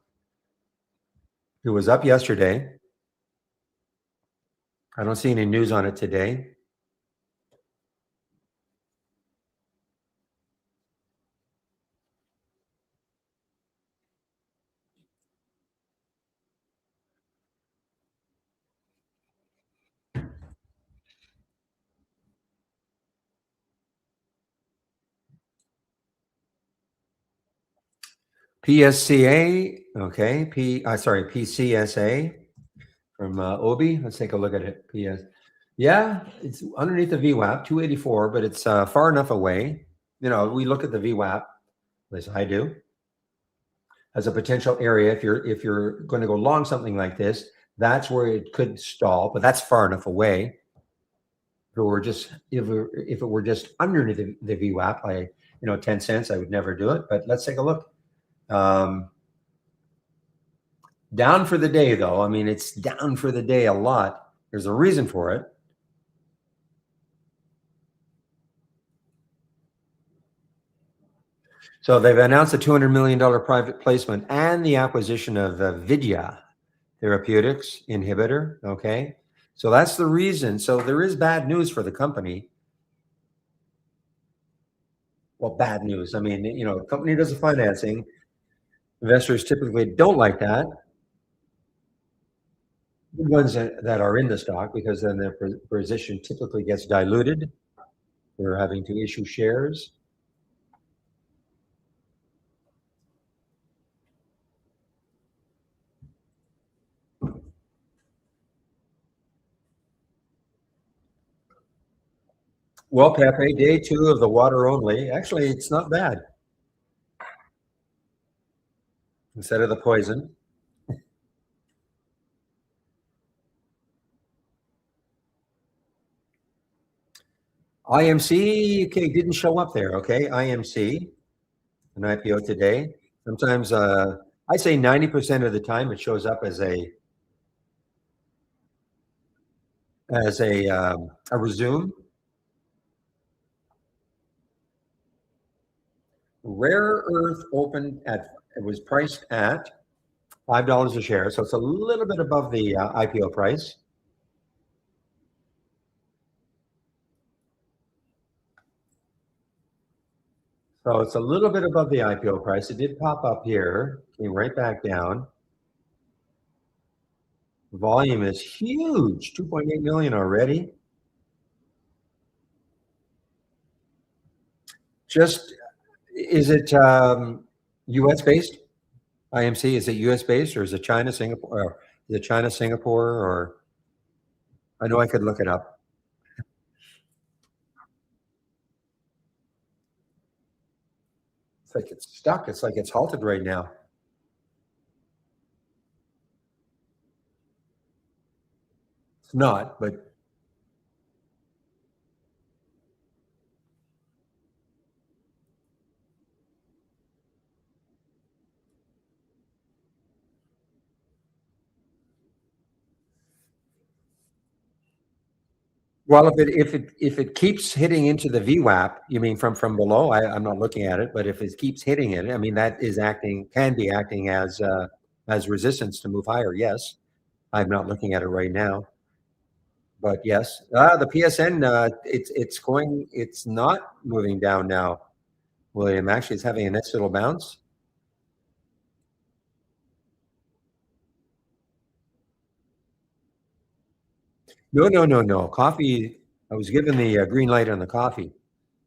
It was up yesterday. I don't see any news on it today. PSCA, okay. PCSA from Obi. Let's take a look at it. Yeah, it's underneath the VWAP, 284, but it's far enough away. You know, we look at the VWAP, at least I do, as a potential area. If you're going to go long something like this, that's where it could stall, but that's far enough away. If it were just underneath the VWAP, 10 cents, I would never do it. But let's take a look. Um, Down for the day, though. I mean, it's down for the day a lot. There's a reason for it. So they've announced a $200 million private placement and the acquisition of Vidya Therapeutics inhibitor. Okay. So that's the reason. So there is bad news for the company. Well, bad news. I mean, company does the financing. Investors typically don't like that. The ones that are in the stock, because then their position typically gets diluted. They're having to issue shares. Well, Pepe, day two of the water only. Actually, it's not bad instead of the poison. IMC, okay, didn't show up there. Okay, IMC, an IPO today. Sometimes I say 90% of the time it shows up as a resume. Rare earth opened at it was priced at $5 a share, so it's a little bit above the IPO price. So it's a little bit above the IPO price. It did pop up here, came right back down. Volume is huge, 2.8 million already. Just is it US based? IMC, is it US based or is it China, Singapore? Or is it China, Singapore? Or I know I could look it up. It's like it's stuck. It's like it's halted right now. It's not, but well, if it keeps hitting into the VWAP, you mean from below? I'm not looking at it, but if it keeps hitting it, I mean that is acting can be acting as resistance to move higher. Yes, I'm not looking at it right now, but yes, the PSN it's not moving down now. William, actually, it's having a nice little bounce. No, no, no, no. Coffee. I was given the green light on the coffee,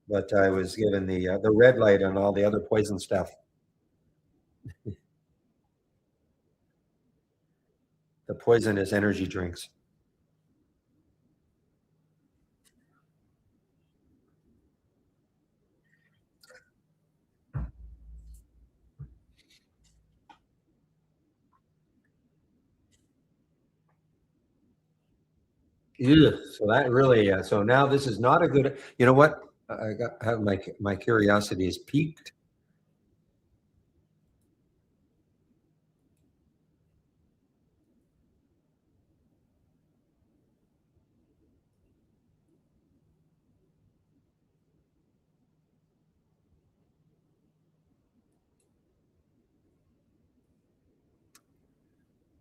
but I was given the red light on all the other poison stuff. The poisonous energy drinks. Ugh. So that really. So now this is not a good. You know what? I got have my curiosity is piqued.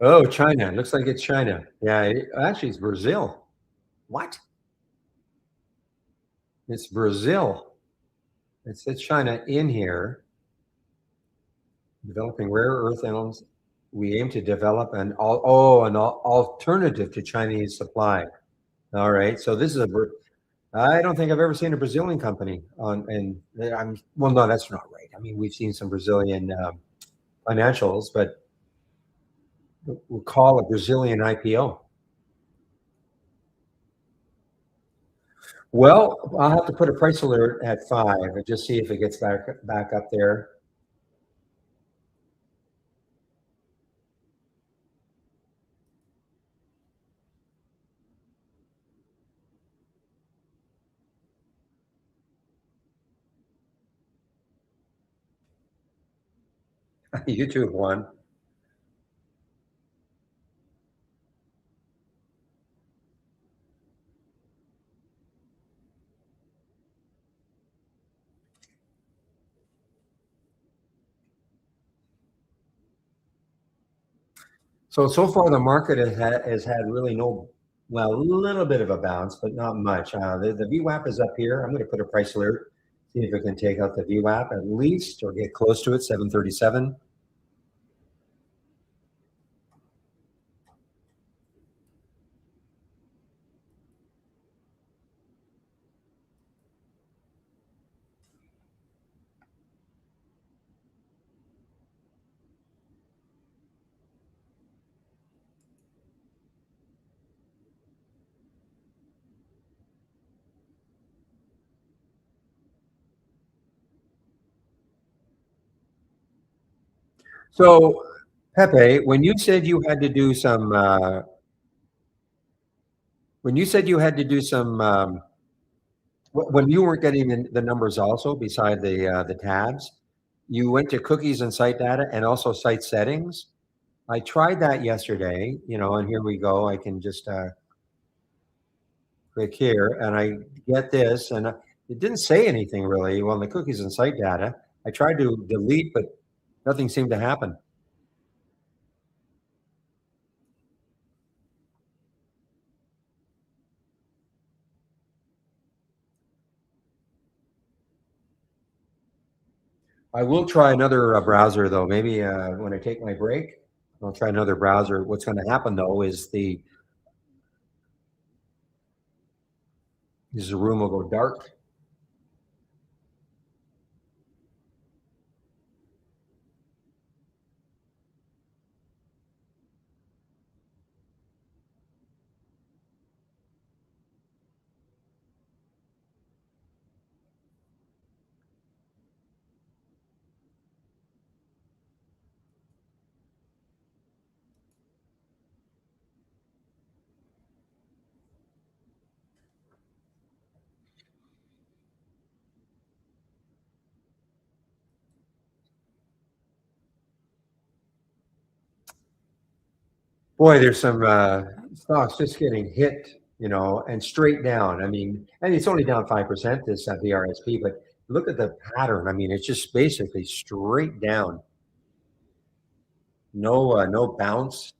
Oh, China. Looks like it's China. Yeah, actually, it's Brazil. What? It's Brazil. It says China in here. Developing rare earth elements. We aim to develop an alternative to Chinese supply. All right. So this is I don't think I've ever seen a Brazilian company on, and I'm, well, no, that's not right. I mean, we've seen some Brazilian financials, but we'll call a Brazilian IPO. Well, I'll have to put a price alert at 5 and just see if it gets back up there. YouTube one. So far the market has had really no, well, a little bit of a bounce, but not much. The VWAP is up here. I'm going to put a price alert, see if it can take out the VWAP at least or get close to it, 737. So, Pepe, when you said you had to do some, when you weren't getting the numbers also beside the tabs, you went to cookies and site data and also site settings. I tried that yesterday, and here we go. I can just click here and I get this, and it didn't say anything really. Well, the cookies and site data, I tried to delete, but nothing seemed to happen. I will try another browser though. Maybe when I take my break, I'll try another browser. What's going to happen though is the room will go dark. Boy, there's some stocks just getting hit, and straight down. I mean, and it's only down 5% this VRSP, but look at the pattern. I mean, it's just basically straight down. No bounce.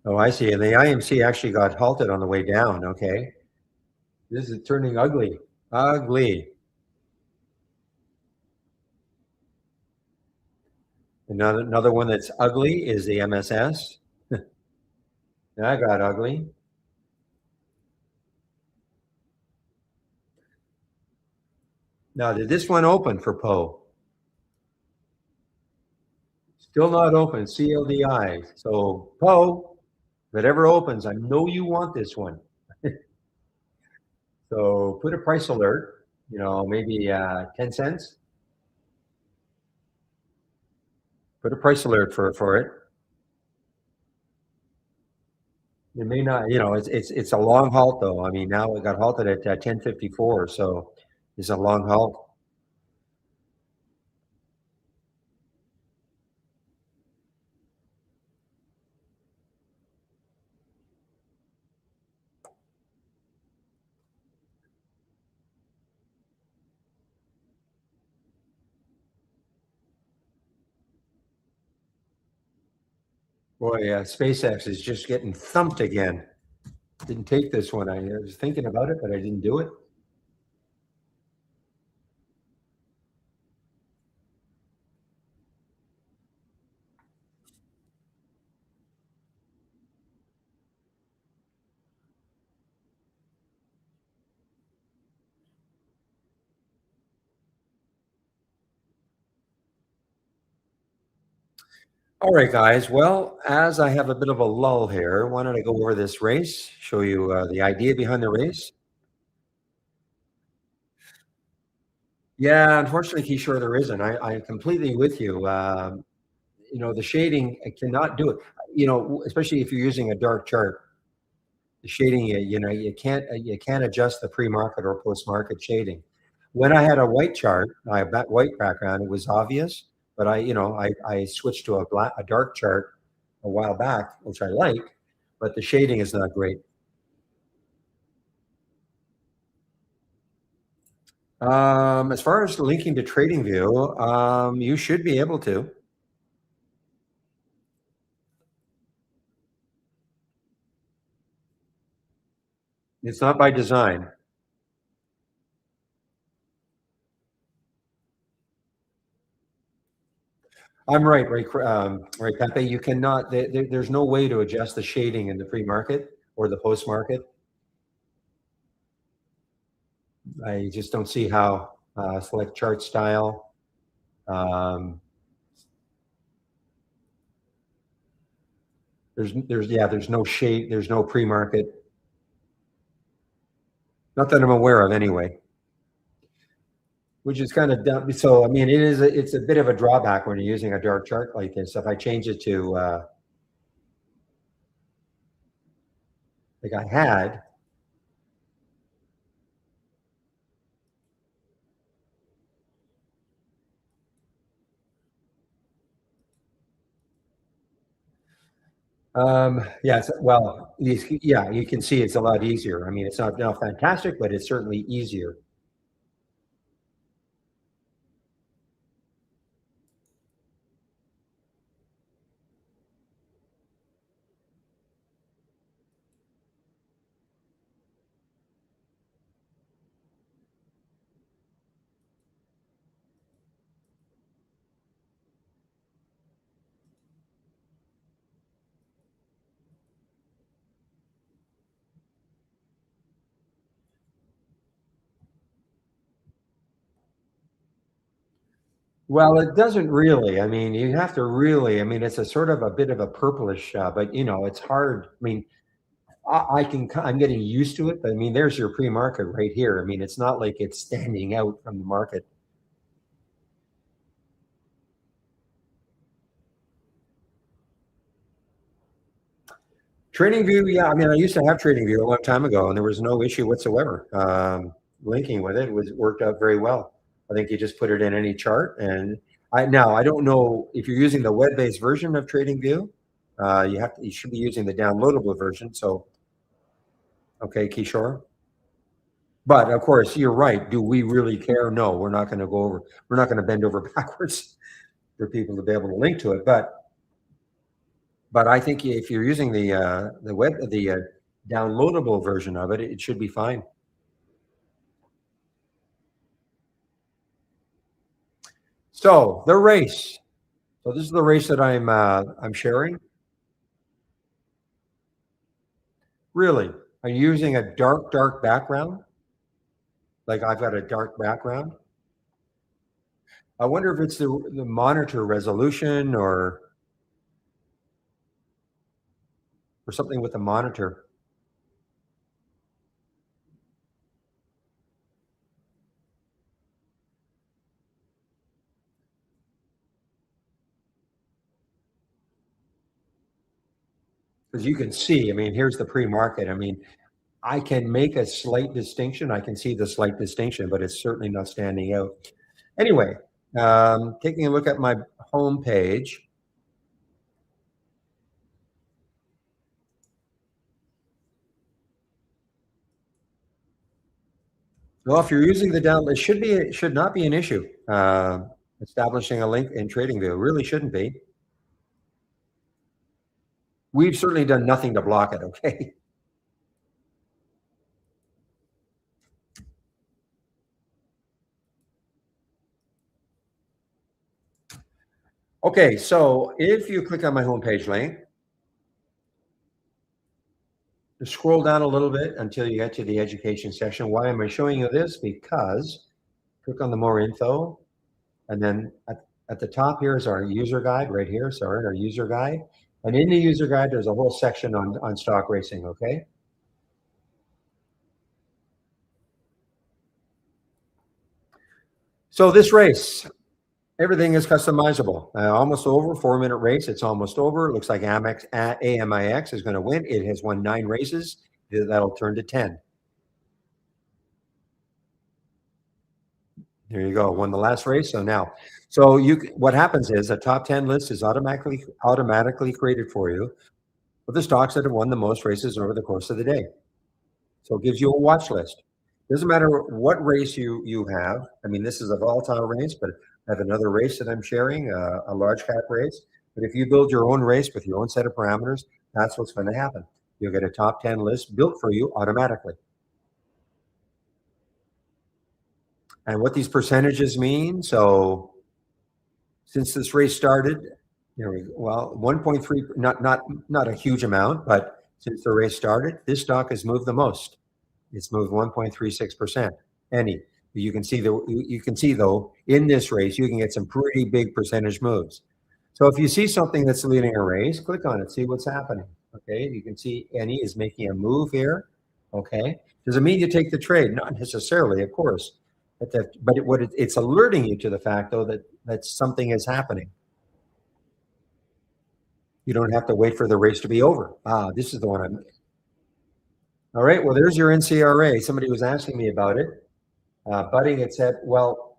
Oh, I see. And the IMC actually got halted on the way down. Okay, this is turning ugly. Ugly. Another one that's ugly is the MSS. That got ugly. Now, did this one open for Poe? Still not open. CLDI. So Poe, if it ever opens, I know you want this one. So put a price alert. Maybe 10 cents. Put a price alert for it. It may not. It's a long halt though. I mean, now it got halted at 10:54. So it's a long halt. Boy, SpaceX is just getting thumped again. Didn't take this one. I was thinking about it, but I didn't do it. All right, guys. Well, as I have a bit of a lull here, why don't I go over this race, show you the idea behind the race? Yeah, unfortunately, Kishore, there isn't. I'm completely with you. The shading cannot do it. Especially if you're using a dark chart, the shading, you can't adjust the pre-market or post-market shading. When I had a white chart, I have that white background, it was obvious. But I switched to a dark chart a while back, which I like, but the shading is not great. As far as linking to TradingView, you should be able to. It's not by design. I'm right, right, right, Pepe. You cannot. There's no way to adjust the shading in the pre-market or the post-market. I just don't see how. Select chart style. Um, there's no shade. There's no pre-market. Not that I'm aware of, anyway. Which is kind of dumb. So I mean, it's a bit of a drawback when you're using a dark chart like this. If I change it to like I had, yeah, well, yeah, you can see it's a lot easier. I mean, it's not now fantastic, but it's certainly easier. Well, it doesn't really. I mean, you have to really. I mean, it's a sort of a bit of a purplish, but it's hard. I mean, I can. I'm getting used to it. But I mean, there's your pre-market right here. I mean, it's not like it's standing out from the market. TradingView, yeah. I mean, I used to have TradingView a long time ago, and there was no issue whatsoever. Linking with it was worked out very well. I think you just put it in any chart, and I don't know if you're using the web-based version of TradingView. You should be using the downloadable version. So, okay, Kishore. But of course, you're right. Do we really care? No, we're not going to go over. We're not going to bend over backwards for people to be able to link to it. But I think if you're using the downloadable version of it, it should be fine. So the race. So this is the race that I'm sharing. Really, are you using a dark background? Like I've got a dark background. I wonder if it's the monitor resolution or something with the monitor. Because you can see, I mean, here's the pre-market. I mean, I can make a slight distinction. I can see the slight distinction, but it's certainly not standing out. Anyway, taking a look at my home page. Well, if you're using the download, it should not be an issue. Establishing a link in TradingView really shouldn't be. We've certainly done nothing to block it. Okay. Okay, so if you click on my homepage link, just scroll down a little bit until you get to the education section. Why am I showing you this? Because click on the more info, and then at the top here is our user guide right here. Sorry, our user guide. And in the user guide, there's a whole section on stock racing, okay? So this race, everything is customizable. Almost over, 4-minute race. It's almost over. It looks like AMIX is going to win. It has won 9 races. That'll turn to 10. There you go. Won the last race. What happens is a top 10 list is automatically created for you with the stocks that have won the most races over the course of the day. So it gives you a watch list. Doesn't matter what race you have. I mean, this is a volatile race, but I have another race that I'm sharing, a large cap race. But if you build your own race with your own set of parameters, that's what's going to happen. You'll get a top 10 list built for you automatically. And what these percentages mean, so since this race started, well, 1.3, not a huge amount, but since the race started, this stock has moved the most. It's moved 1.36%. Any. You can see though in this race you can get some pretty big percentage moves. So if you see something that's leading a race, click on it, see what's happening. Okay, you can see any is making a move here. Okay, does it mean you take the trade? Not necessarily, of course, but it's alerting you to the fact though that something is happening. You don't have to wait for the race to be over. This is the one I'm. All right, well, there's your NCRA. Somebody was asking me about it. Budding had said, well,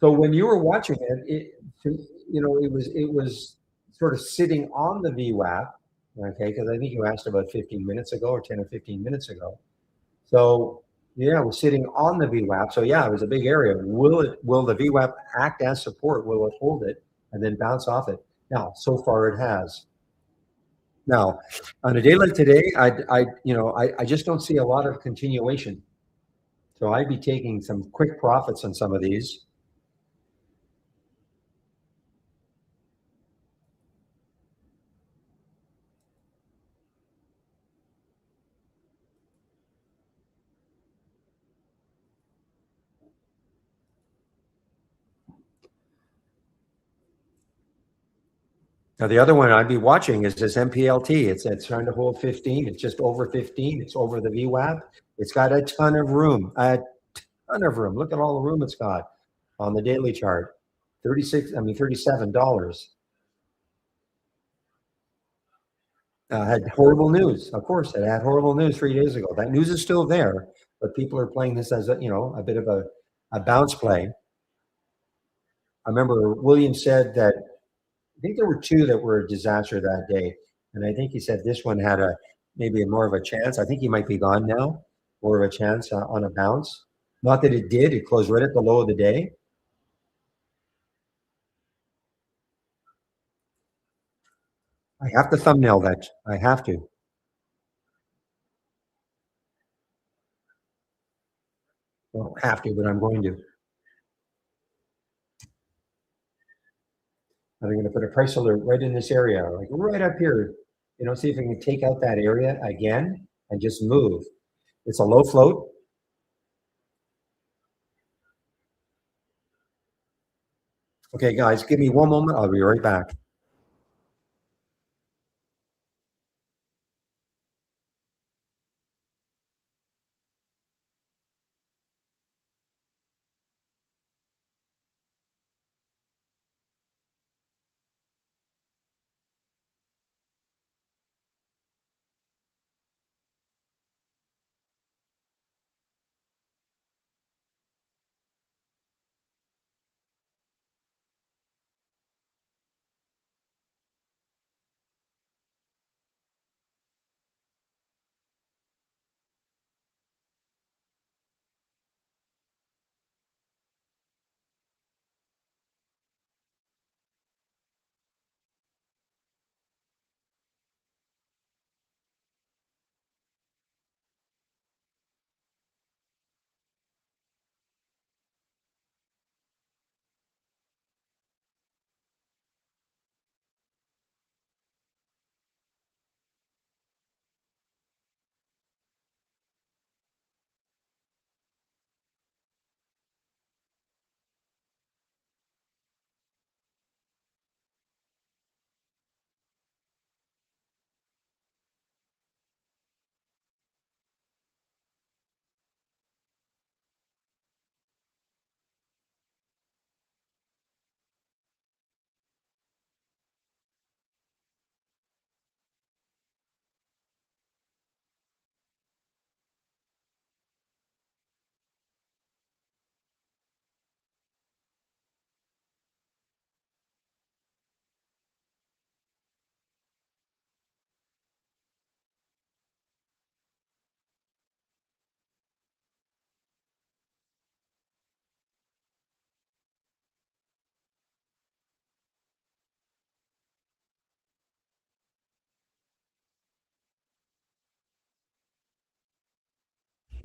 so when you were watching it was sort of sitting on the VWAP, okay, because I think you asked about 15 minutes ago or 10 or 15 minutes ago. So yeah, it was sitting on the VWAP. So yeah, it was a big area. Will the VWAP act as support? Will it hold it and then bounce off it? Now, so far it has. Now, on a day like today, I just don't see a lot of continuation. So I'd be taking some quick profits on some of these. Now, the other one I'd be watching is this MPLT. It's trying to hold 15. It's just over 15. It's over the VWAP. It's got a ton of room. A ton of room. Look at all the room it's got on the daily chart. $37. Had horrible news. Of course, it had horrible news 3 days ago. That news is still there, but people are playing this as a bit of a bounce play. I remember William said that I think there were two that were a disaster that day, and I think he said this one had maybe more of a chance. I think he might be gone now. More of a chance on a bounce. Not that it did. It closed right at the low of the day. I have to thumbnail that. I have to. Well, have to, but I'm going to. I'm going to put a price alert right in this area, like right up here. See if we can take out that area again and just move. It's a low float. Okay, guys, give me one moment. I'll be right back.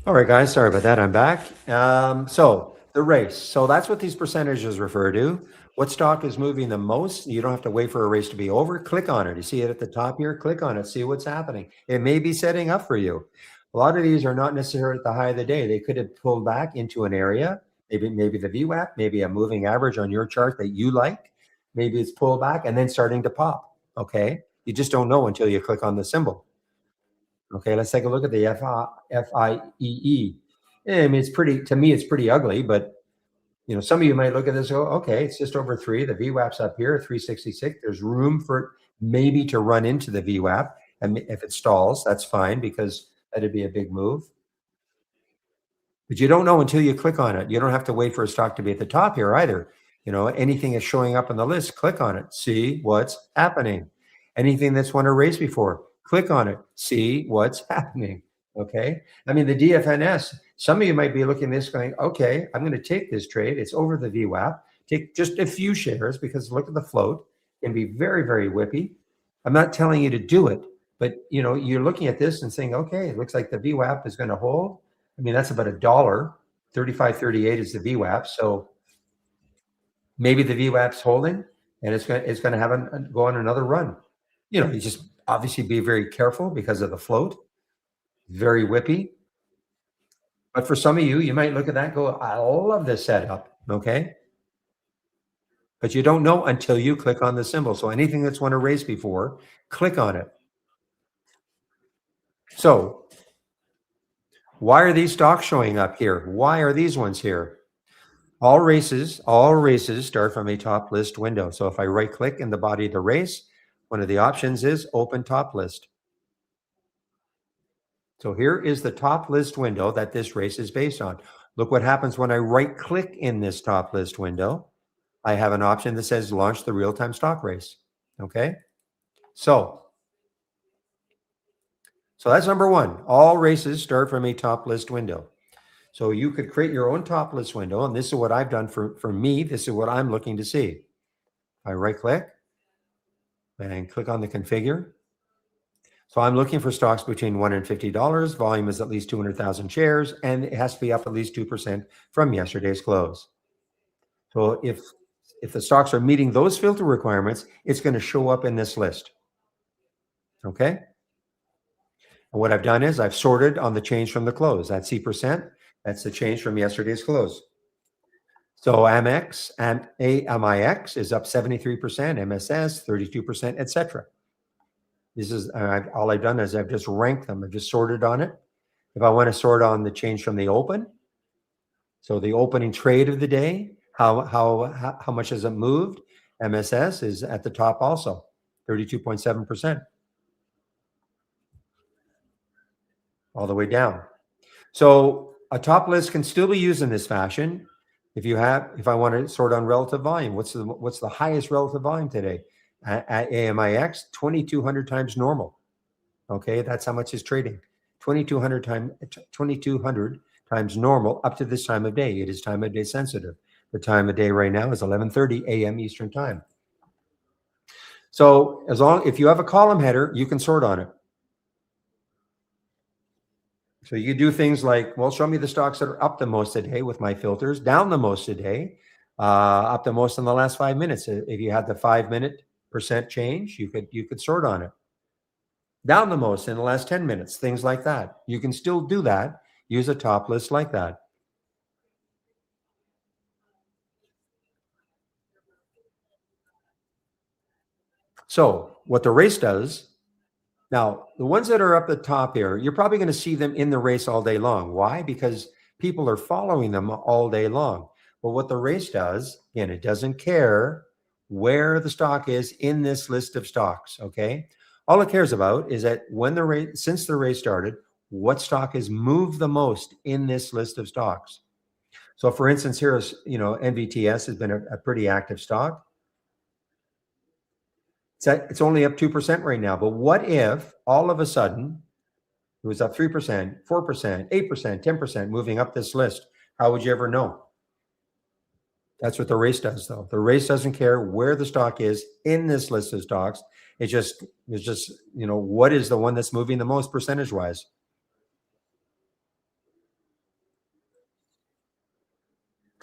All right, guys. Sorry about that. I'm back. So The race. So that's what these percentages refer to. What stock is moving the most? You don't have to wait for a race to be over. Click on it. You see it at the top here. Click on it. See what's happening. It may be setting up for you. A lot of these are not necessarily at the high of the day. They could have pulled back into an area. Maybe the VWAP, maybe a moving average on your chart that you like. Maybe it's pulled back and then starting to pop. Okay. You just don't know until you click on the symbol. Okay, let's take a look at the FIEE. I mean, it's pretty, to me, it's pretty ugly, but some of you might look at this and go, okay, it's just over 3. The VWAP's up here, 366. There's room for it maybe to run into the VWAP. And if it stalls, that's fine because that'd be a big move. But you don't know until you click on it. You don't have to wait for a stock to be at the top here either. Anything is showing up on the list, click on it, see what's happening. Anything that's won a race before, click on it, see what's happening. Okay. I mean, the DFNS, some of you might be looking at this going, okay, I'm going to take this trade. It's over the VWAP. Take just a few shares because look at the float. It can be very, very whippy. I'm not telling you to do it, but you're looking at this and saying, okay, it looks like the VWAP is going to hold. I mean, that's about $1. 35.38 is the VWAP. So maybe the VWAP's holding and it's going to have go on another run. You just obviously be very careful because of the float. Very whippy. But for some of you, you might look at that and go, I love this setup. Okay. But you don't know until you click on the symbol. So anything that's won a race before, click on it. So why are these stocks showing up here? Why are these ones here? All races start from a top list window. So if I right click in the body of the race, one of the options is open top list. So here is the top list window that this race is based on. Look what happens when I right click in this top list window. I have an option that says launch the real-time stock race. Okay. So that's number one. All races start from a top list window. So you could create your own top list window. And this is what I've done for me. This is what I'm looking to see. I right click and click on the configure. So I'm looking for stocks between $1 and $50. Volume is at least 200,000 shares, and it has to be up at least 2% from yesterday's close. So if the stocks are meeting those filter requirements, it's going to show up in this list. Okay. And what I've done is I've sorted on the change from the close. That's C%. That's the change from yesterday's close. So Amex and AMIX is up 73%, MSS 32%, etc. This is all I've done is I've just ranked them. I've just sorted on it. If I want to sort on the change from the open, so the opening trade of the day, how much has it moved? MSS is at the top also, 32.7%, all the way down. So a top list can still be used in this fashion. If I want to sort on relative volume, what's the highest relative volume today? At AMIX, 2,200 times normal. Okay, that's how much is trading. 2,200 times normal up to this time of day. It is time of day sensitive. The time of day right now is 11:30 a.m. Eastern time. So if you have a column header, you can sort on it. So you do things like, well, show me the stocks that are up the most today with my filters, down the most today, up the most in the last 5 minutes. If you had the 5-minute percent change, you could sort on it. Down the most in the last 10 minutes, things like that. You can still do that. Use a top list like that. So what the race does, now the ones that are up the top here, you're probably going to see them in the race all day long. Why? Because people are following them all day long. But what the race does, again, it doesn't care where the stock is in this list of stocks. Okay. All it cares about is that since the race started, what stock has moved the most in this list of stocks. So for instance, here is, NVTS has been a pretty active stock. It's only up 2% right now. But what if all of a sudden it was up 3%, 4%, 8%, 10%, moving up this list? How would you ever know? That's what the race does, though. The race doesn't care where the stock is in this list of stocks. It's just, what is the one that's moving the most percentage-wise?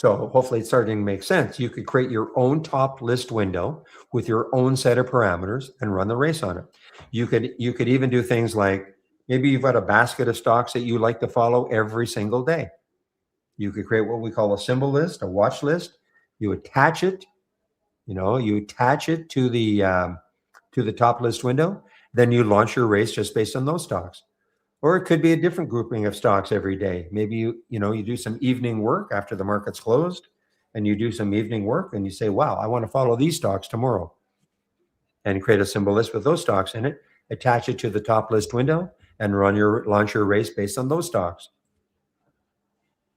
So hopefully it's starting to make sense. You could create your own top list window with your own set of parameters and run the race on it. You could even do things like maybe you've got a basket of stocks that you like to follow every single day. You could create what we call a symbol list, a watch list. You attach it, you attach it to the top list window. Then you launch your race just based on those stocks. Or it could be a different grouping of stocks every day. Maybe you do some evening work after the market's closed, and you do some evening work and you say, wow, I want to follow these stocks tomorrow, and create a symbol list with those stocks in it, attach it to the top list window, and launch your race based on those stocks.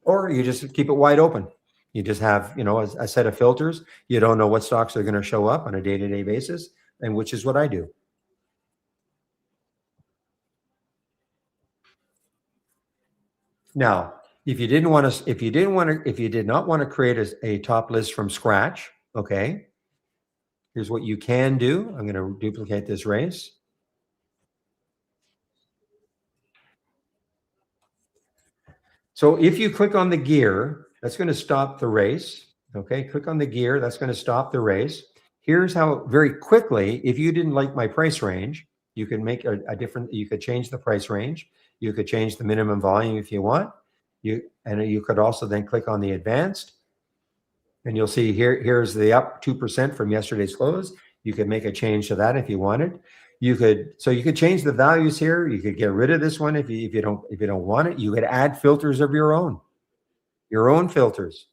Or you just keep it wide open. You just have, a set of filters. You don't know what stocks are going to show up on a day-to-day basis, and which is what I do. Now, if you did not want to create a top list from scratch, okay, here's what you can do. I'm going to duplicate this race. So if you click on the gear, that's going to stop the race. Okay, click on the gear, that's going to stop the race. Here's how very quickly, if you didn't like my price range, you can make you could change the price range. You could change the minimum volume if you want. You could also then click on the advanced, and you'll see here's the up 2% from yesterday's close. You could make a change to that if you wanted. You could change the values here. You could get rid of this one if you don't want it. You could add filters of your own filters,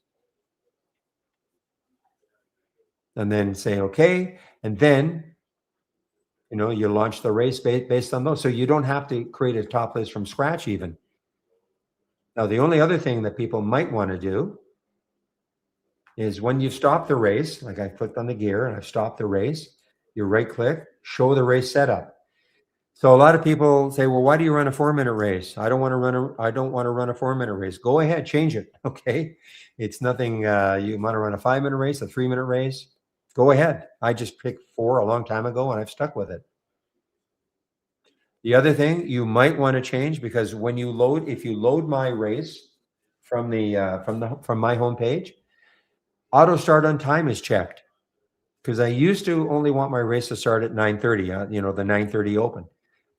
and then say okay, and then you launch the race based on those. So you don't have to create a top list from scratch even. Now the only other thing that people might want to do is when you stop the race, like I clicked on the gear and I've stopped the race, you right click, show the race setup. So a lot of people say, well, why do you run a 4-minute race? I don't want to run a 4-minute race. Go ahead, change it. Okay. It's nothing. You want to run a 5-minute race, a 3-minute race. Go ahead. I just picked 4 a long time ago and I've stuck with it. The other thing you might want to change, because if you load my race from my homepage, auto start on time is checked, because I used to only want my race to start at 9:30, the 9:30 open.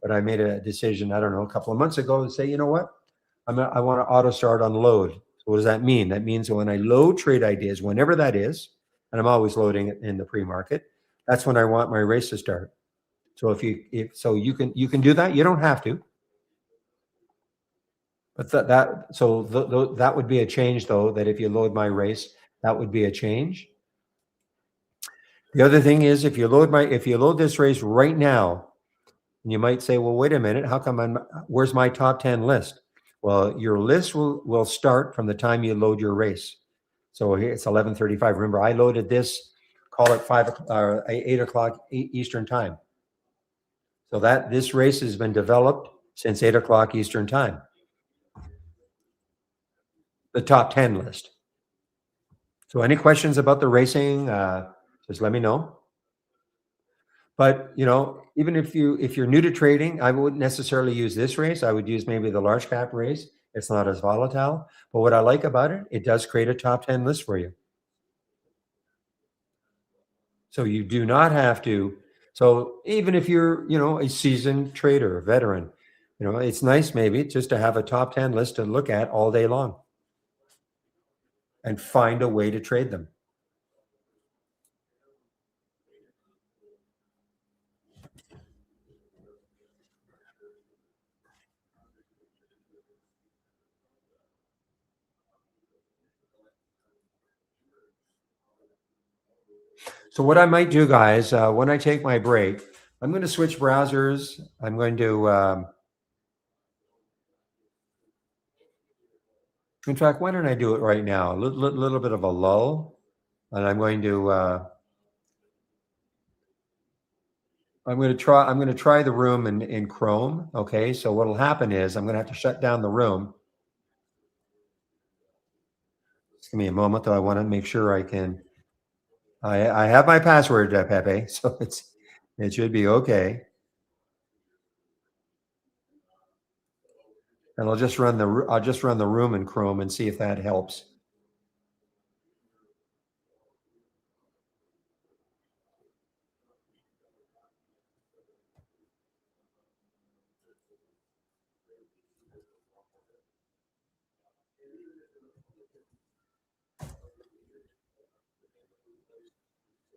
But I made a decision, I don't know, a couple of months ago to say, you know what? I want to auto start on load. So what does that mean? That means when I load trade ideas, whenever that is, and I'm always loading it in the pre-market, that's when I want my race to start. So you can do that. You don't have to. But that would be a change, though, that if you load my race, that would be a change. The other thing is, if you load this race right now, and you might say, well, wait a minute, how come where's my top 10 list? Well, your list will start from the time you load your race. So here it's 11:35. Remember, I loaded this, call it 8 o'clock Eastern time. So this race has been developed since 8 o'clock Eastern time. The top 10 list. So any questions about the racing, just let me know. But even if you're new to trading, I wouldn't necessarily use this race. I would use maybe the large cap race. It's not as volatile. But what I like about it, it does create a top 10 list for you. So you do not have to. So even if you're, a seasoned trader, a veteran, it's nice maybe just to have a top 10 list to look at all day long and find a way to trade them. So what I might do, guys, when I take my break, I'm going to switch browsers. I'm going to, in fact, why don't I do it right now? A little bit of a lull, and I'm going to try the room in Chrome. Okay, so what'll happen is I'm going to have to shut down the room. Just give me a moment, though. I want to make sure I can. I have my password, Pepe, so it should be okay. And I'll just run the room in Chrome and see if that helps.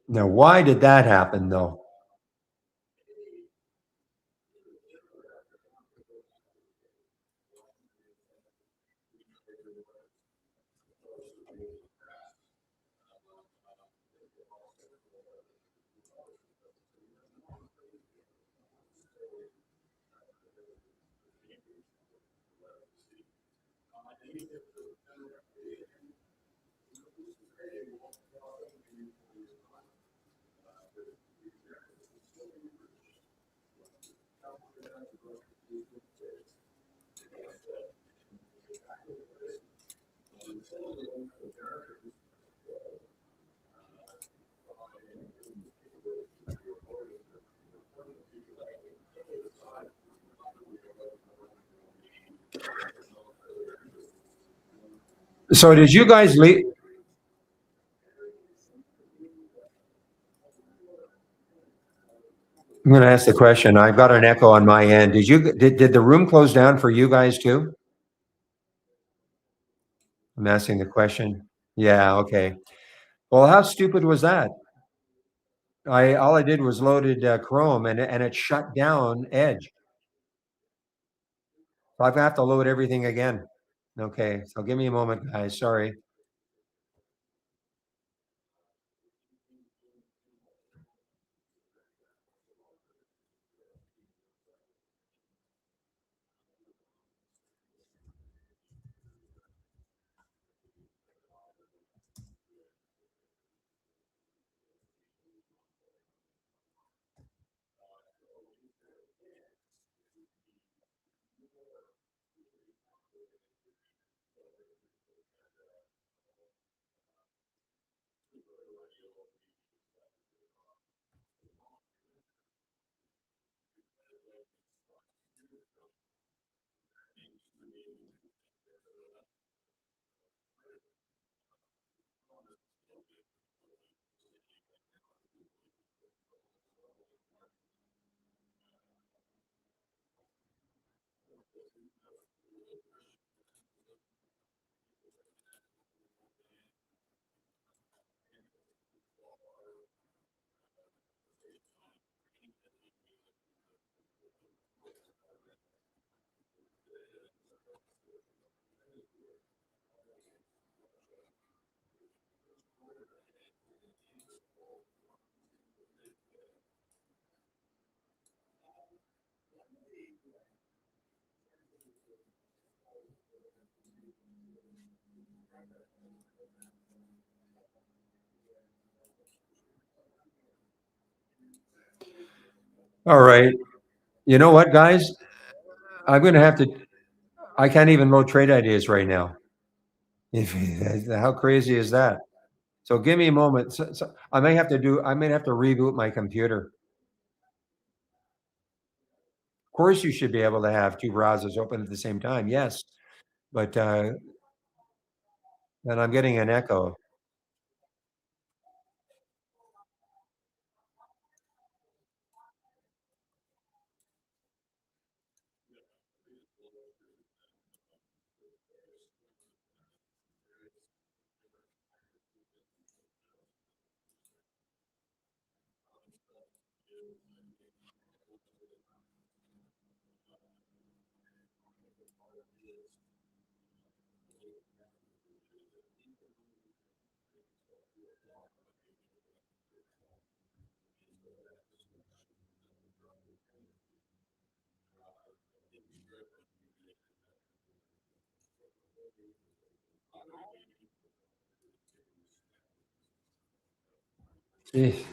Now, why did that happen, though? So, did you guys leave? I'm going to ask the question. I've got an echo on my end. Did the room close down for you guys too? I'm asking the question. Yeah. Okay. Well, how stupid was that? I all I did was loaded Chrome and it shut down Edge. So I have to load everything again. Okay. So give me a moment, guys. Sorry. All right. You know what, guys? I'm going to have to. I can't even load trade ideas right now. How crazy is that? So give me a moment. So I may have to do. I may have to reboot my computer. Of course, you should be able to have two browsers open at the same time. Yes, but then I'm getting an echo. Gee.